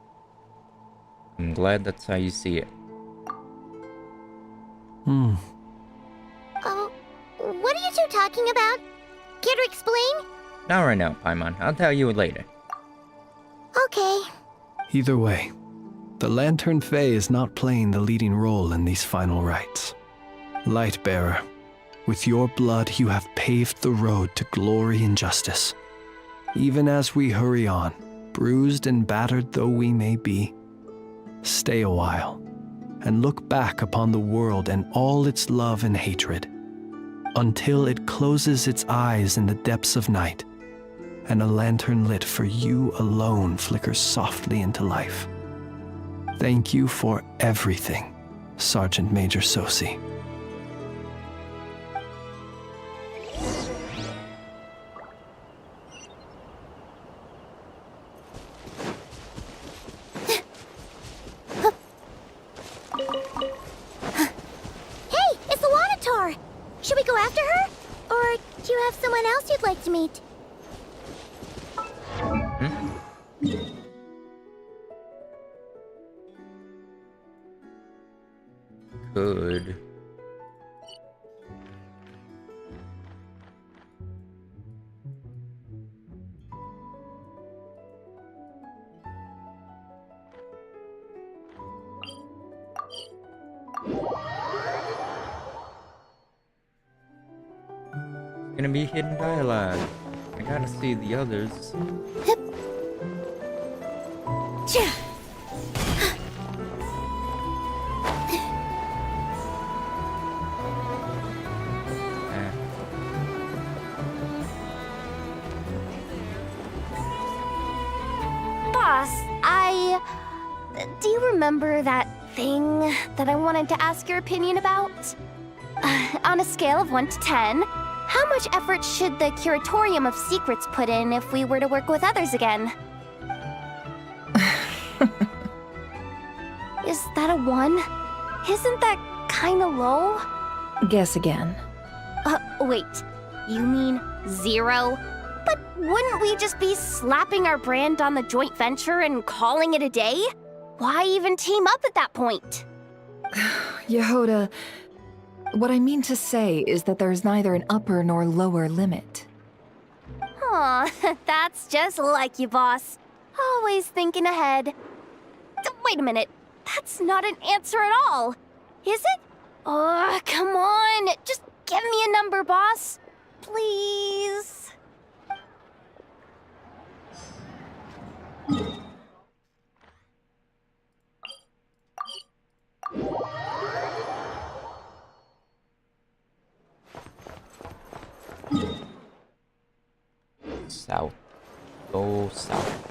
I'm glad that's how you see it. Oh, what are you two talking about? Care to explain? Not right now, Paimon. I'll tell you later. Okay. Either way, the Lantern Fae is not playing the leading role in these final rites. Lightbearer, with your blood you have paved the road to glory and justice. Even as we hurry on, bruised and battered though we may be, stay a while and look back upon the world and all its love and hatred, until it closes its eyes in the depths of night, and a lantern lit for you alone flickers softly into life. Thank you for everything, Sergeant Major Sosi. Hey, it's the Wanatar! Should we go after her? Or do you have someone else you'd like to meet? Good. It's gonna be hidden dialogue. I gotta see the others. Boss, do you remember that thing that I wanted to ask your opinion about? On a scale of 1 to 10, how much effort should the Curatorium of Secrets put in if we were to work with others again? Is that a 1? Isn't that kinda low? Guess again. Wait. You mean 0? But wouldn't we just be slapping our brand on the joint venture and calling it a day? Why even team up at that point? Yehoda, what I mean to say is that there's neither an upper nor lower limit. Aw, that's just like you, boss. Always thinking ahead. Wait a minute. That's not an answer at all. Is it? Oh, come on. Just give me a number, boss. Please. South. Go south.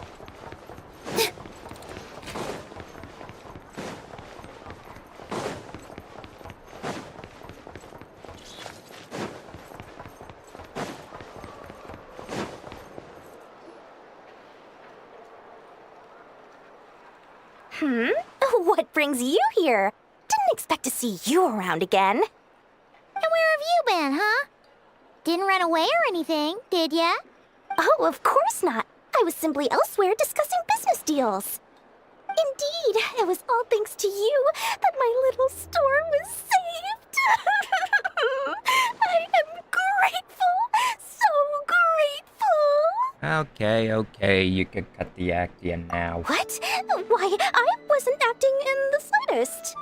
What brings you here? Didn't expect to see you around again. And where have you been, huh? Didn't run away or anything, did ya? Oh, of course not. I was simply elsewhere discussing business deals. Indeed, it was all thanks to you that my little store was saved. I am grateful, so grateful. Okay, you can cut the acting now. What? Why, I wasn't acting in the slightest.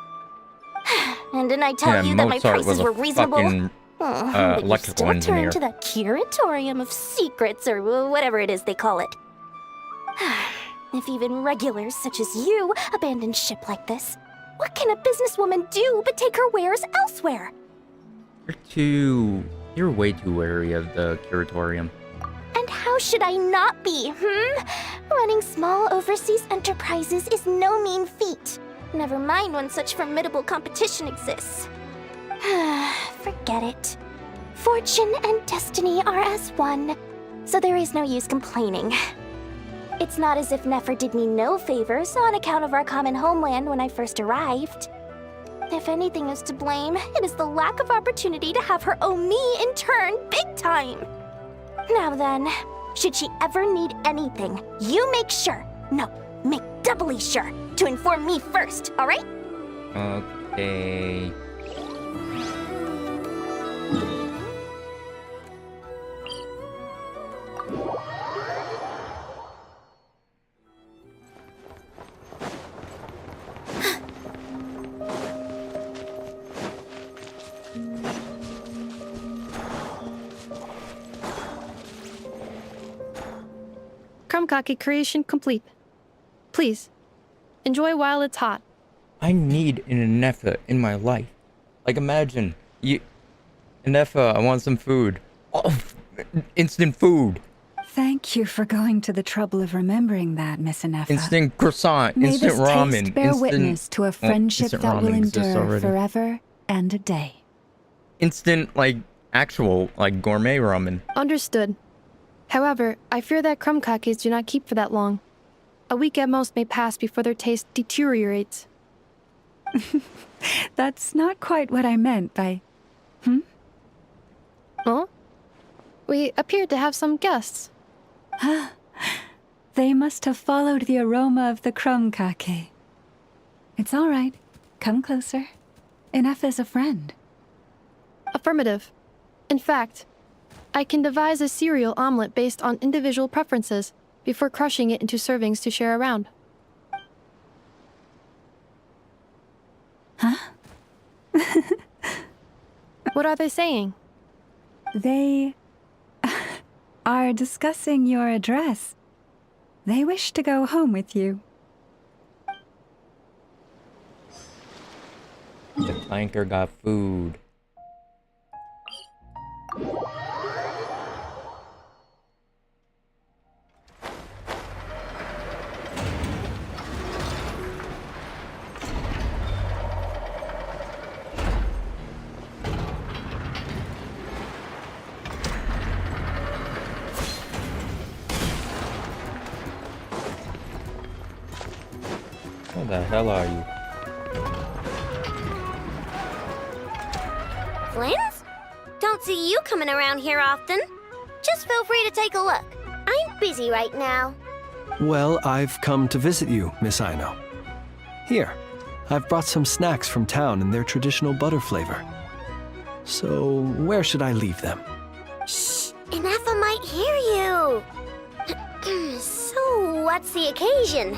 And didn't I tell you that my Mozart prices was a were reasonable? fucking, But you electrical still engineer. turn to the Curatorium of Secrets, or whatever it is they call it. If even regulars such as you abandon ship like this, what can a businesswoman do but take her wares elsewhere? You're way too wary of the Curatorium. And how should I not be, Running small overseas enterprises is no mean feat. Never mind when such formidable competition exists. Forget it. Fortune and destiny are as one, so there is no use complaining. It's not as if Nefer did me no favors on account of our common homeland when I first arrived. If anything is to blame, it is the lack of opportunity to have her owe me in turn big time. Now then, should she ever need anything, you make sure, make doubly sure, to inform me first, alright? Okay. Krumkake creation complete. Please, Enjoy while it's hot. I need an Inefa in my life. Like, imagine, Inefa, I want some food. Oh, instant food. Thank you for going to the trouble of remembering that, Miss Inefa. Instant croissant, May instant this ramen, taste bear witness to a friendship instant that will ramen exists endure already. forever and a day. Instant, like, actual, like, gourmet ramen. Understood. However, I fear that crumb kakes do not keep for that long. A week at most may pass before their taste deteriorates. That's not quite what I meant by... Oh? We appeared to have some guests. They must have followed the aroma of the crumb kake. It's all right. Come closer. Enough is a friend. Affirmative. In fact, I can devise a cereal omelet based on individual preferences before crushing it into servings to share around. Huh? What are they saying? They are discussing your address. They wish to go home with you. The flanker got food. What the hell are you? Flins? Don't see you coming around here often. Just feel free to take a look. I'm busy right now. Well, I've come to visit you, Miss Aino. Here, I've brought some snacks from town in their traditional butter flavor. So, where should I leave them? Shh! Inefa might hear you! So, what's the occasion?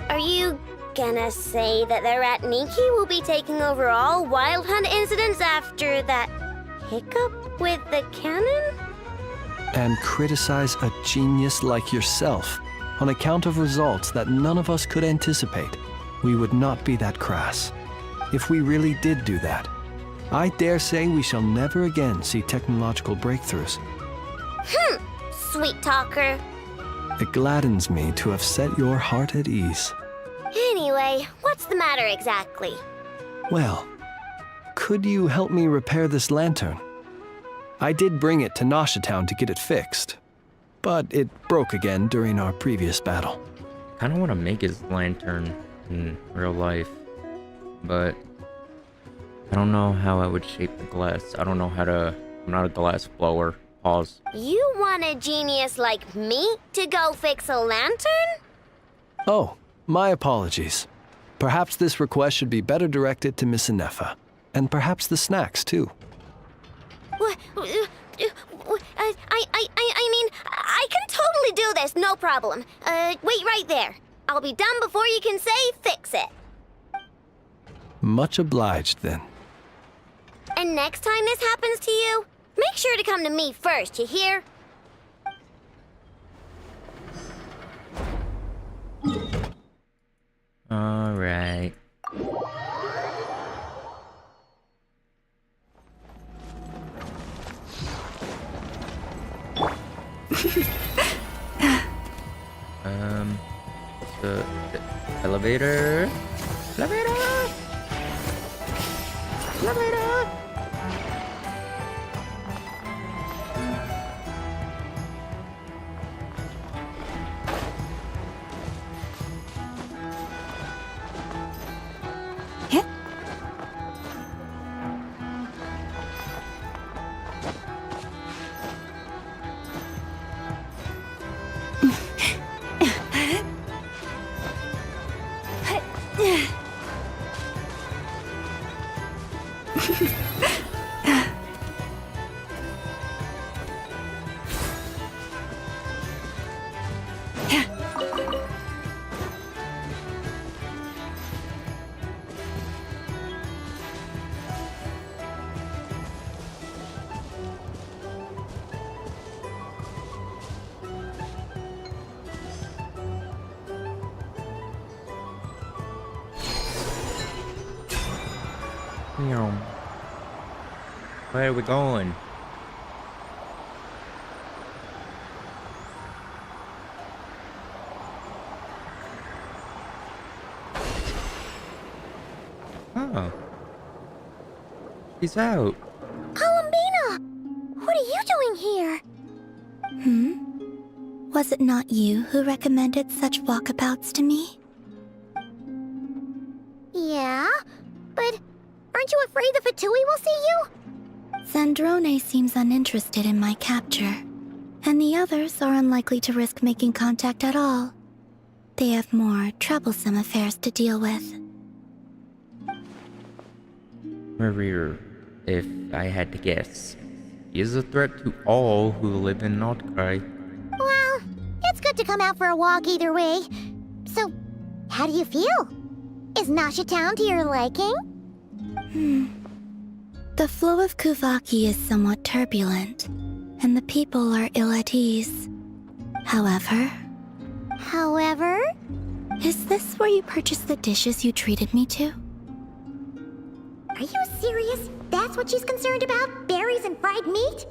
Are you gonna say that the Rat Niki will be taking over all Wild Hunt incidents after that hiccup with the cannon? And criticize a genius like yourself on account of results that none of us could anticipate. We would not be that crass. If we really did do that, I dare say we shall never again see technological breakthroughs. Sweet talker. It gladdens me to have set your heart at ease. Anyway, what's the matter exactly? Well, could you help me repair this lantern? I did bring it to Nashatown to get it fixed, but it broke again during our previous battle. I don't want to make his lantern in real life, but I don't know how I would shape the glass. I don't know how to... I'm not a glass blower. Pause. You want a genius like me to go fix a lantern? Oh, my apologies. Perhaps this request should be better directed to Miss Inefa, and perhaps the snacks, too. What? I mean, I can totally do this, no problem. Wait right there. I'll be done before you can say fix it. Much obliged, then. And next time this happens to you, make sure to come to me first, you hear? All right. The elevator. Elevator. Elevator. Hit. Damn. Where are we going? Oh. He's out. Columbina! What are you doing here? Was it not you who recommended such walkabouts to me? Yeah, but aren't you afraid the Fatui will see you? Zandrone seems uninterested in my capture, and the others are unlikely to risk making contact at all. They have more troublesome affairs to deal with. Maria, if I had to guess, he is a threat to all who live in nod-krai. Well, it's good to come out for a walk either way. So, how do you feel? Is Nasha Town to your liking? The flow of Kuvaki is somewhat turbulent, and the people are ill at ease. However... Is this where you purchased the dishes you treated me to? Are you serious? That's what she's concerned about? Berries and fried meat?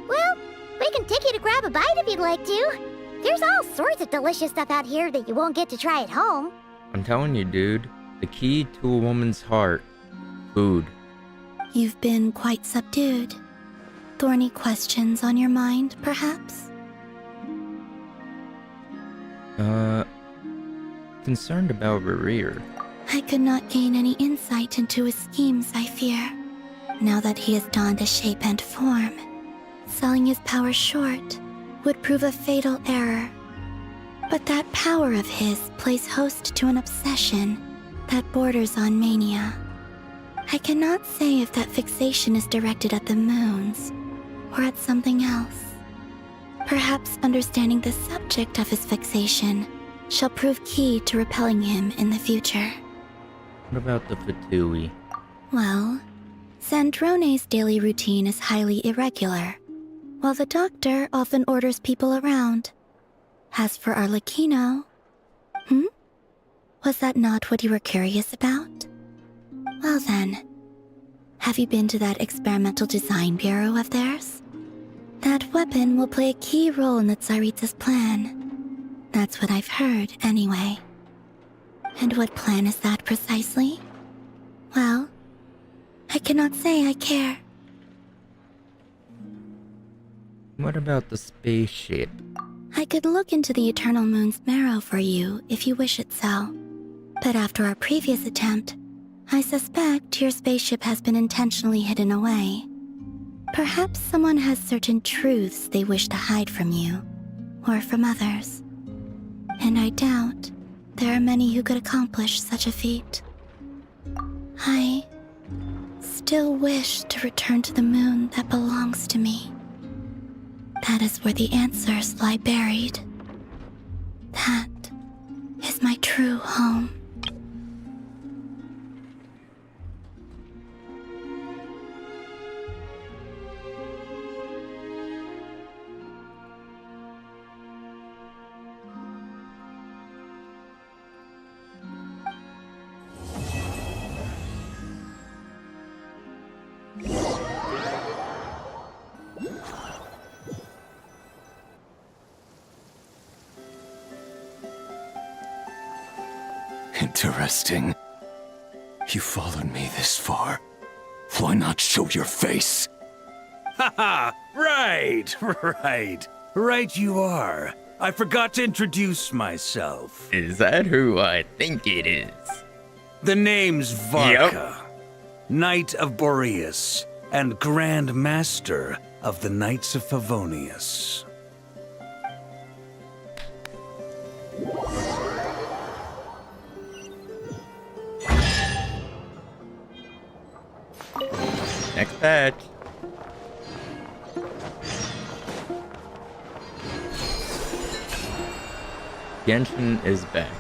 Well, we can take you to grab a bite if you'd like to. There's all sorts of delicious stuff out here that you won't get to try at home. I'm telling you, dude, the key to a woman's heart, food. You've been quite subdued. Thorny questions on your mind, perhaps? Concerned about Rerir. I could not gain any insight into his schemes, I fear. Now that he has donned a shape and form, selling his power short would prove a fatal error. But that power of his plays host to an obsession that borders on mania. I cannot say if that fixation is directed at the moons or at something else. Perhaps understanding the subject of his fixation shall prove key to repelling him in the future. What about the Fatui? Well, Zandrone's daily routine is highly irregular, while the doctor often orders people around. As for Arlecchino... Was that not what you were curious about? Well then, have you been to that experimental design bureau of theirs? That weapon will play a key role in the Tsaritsa's plan. That's what I've heard, anyway. And what plan is that precisely? Well, I cannot say I care. What about the spaceship? I could look into the Eternal Moon's marrow for you if you wish it so. But after our previous attempt, I suspect your spaceship has been intentionally hidden away. Perhaps someone has certain truths they wish to hide from you, or from others. And I doubt there are many who could accomplish such a feat. I still wish to return to the moon that belongs to me. That is where the answers lie buried. That is my true home. Interesting. You followed me this far. Why not show your face? Haha! Right you are. I forgot to introduce myself. Is that who I think it is? The name's Varka, Knight of Boreas, and Grand Master of the Knights of Favonius. Next patch. Genshin is back.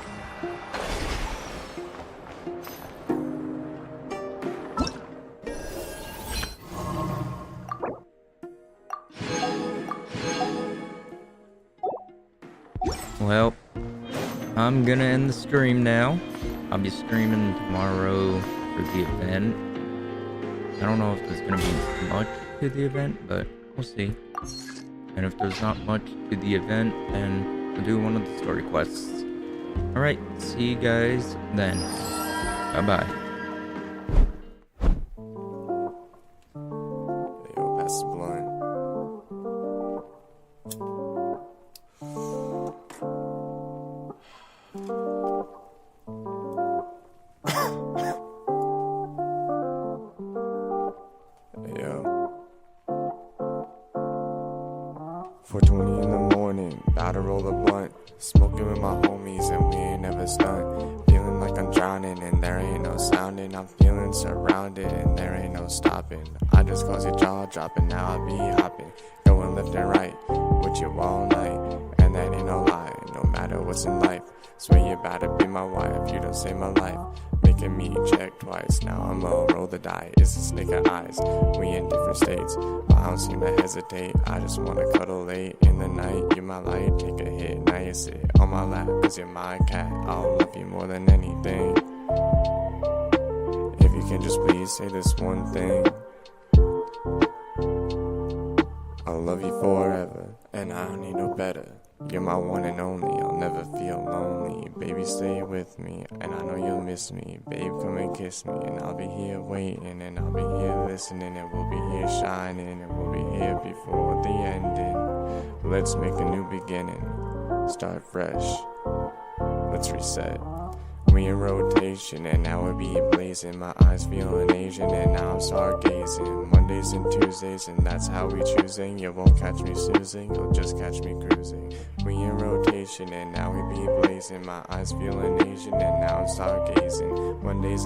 Well, I'm gonna end the stream now. I'll be streaming tomorrow for the event. I don't know if there's gonna be much to the event, but we'll see. And if there's not much to the event, then we'll do one of the story quests. Alright, see you guys then. Bye-bye. Yo, pass the blunt. Yo. 4:20 in the morning, about to roll a blunt. Smoking with my homies and we ain't never stunned. Feeling like I'm drowning and there ain't no sounding. I'm feeling surrounded and there ain't no stopping. I just cause your jaw dropping, now I be hopping. Going left and right with you all night. And that ain't no lie, no matter what's in life. Swear you about to be my wife, you don't save my life. Making me check twice, now I'ma roll the die. It's a snake of eyes, we in different states. But I don't seem to hesitate, I just wanna cuddle late in the night. You're my light, take a hit, now you sit on my lap. Cause you're my cat, I'll love you more than anything. If you can just please say this one thing. I'll love you forever, and I don't need no better. You're my one and only, I'll never feel lonely. Baby, stay with me, and I know you'll miss me. Babe, come and kiss me, and I'll be here waiting. And I'll be here listening, and we'll be here shining. And we'll be here before the ending. Let's make a new beginning, start fresh. Let's reset. We in rotation, and now we be blazing. My eyes feeling Asian, and now I'm stargazing. Mondays and Tuesdays, and that's how we choosing. You won't catch me snoozing, you'll just catch me cruising. We in rotation, and now we be blazing. My eyes feeling Asian, and now I'm stargazing. Mondays and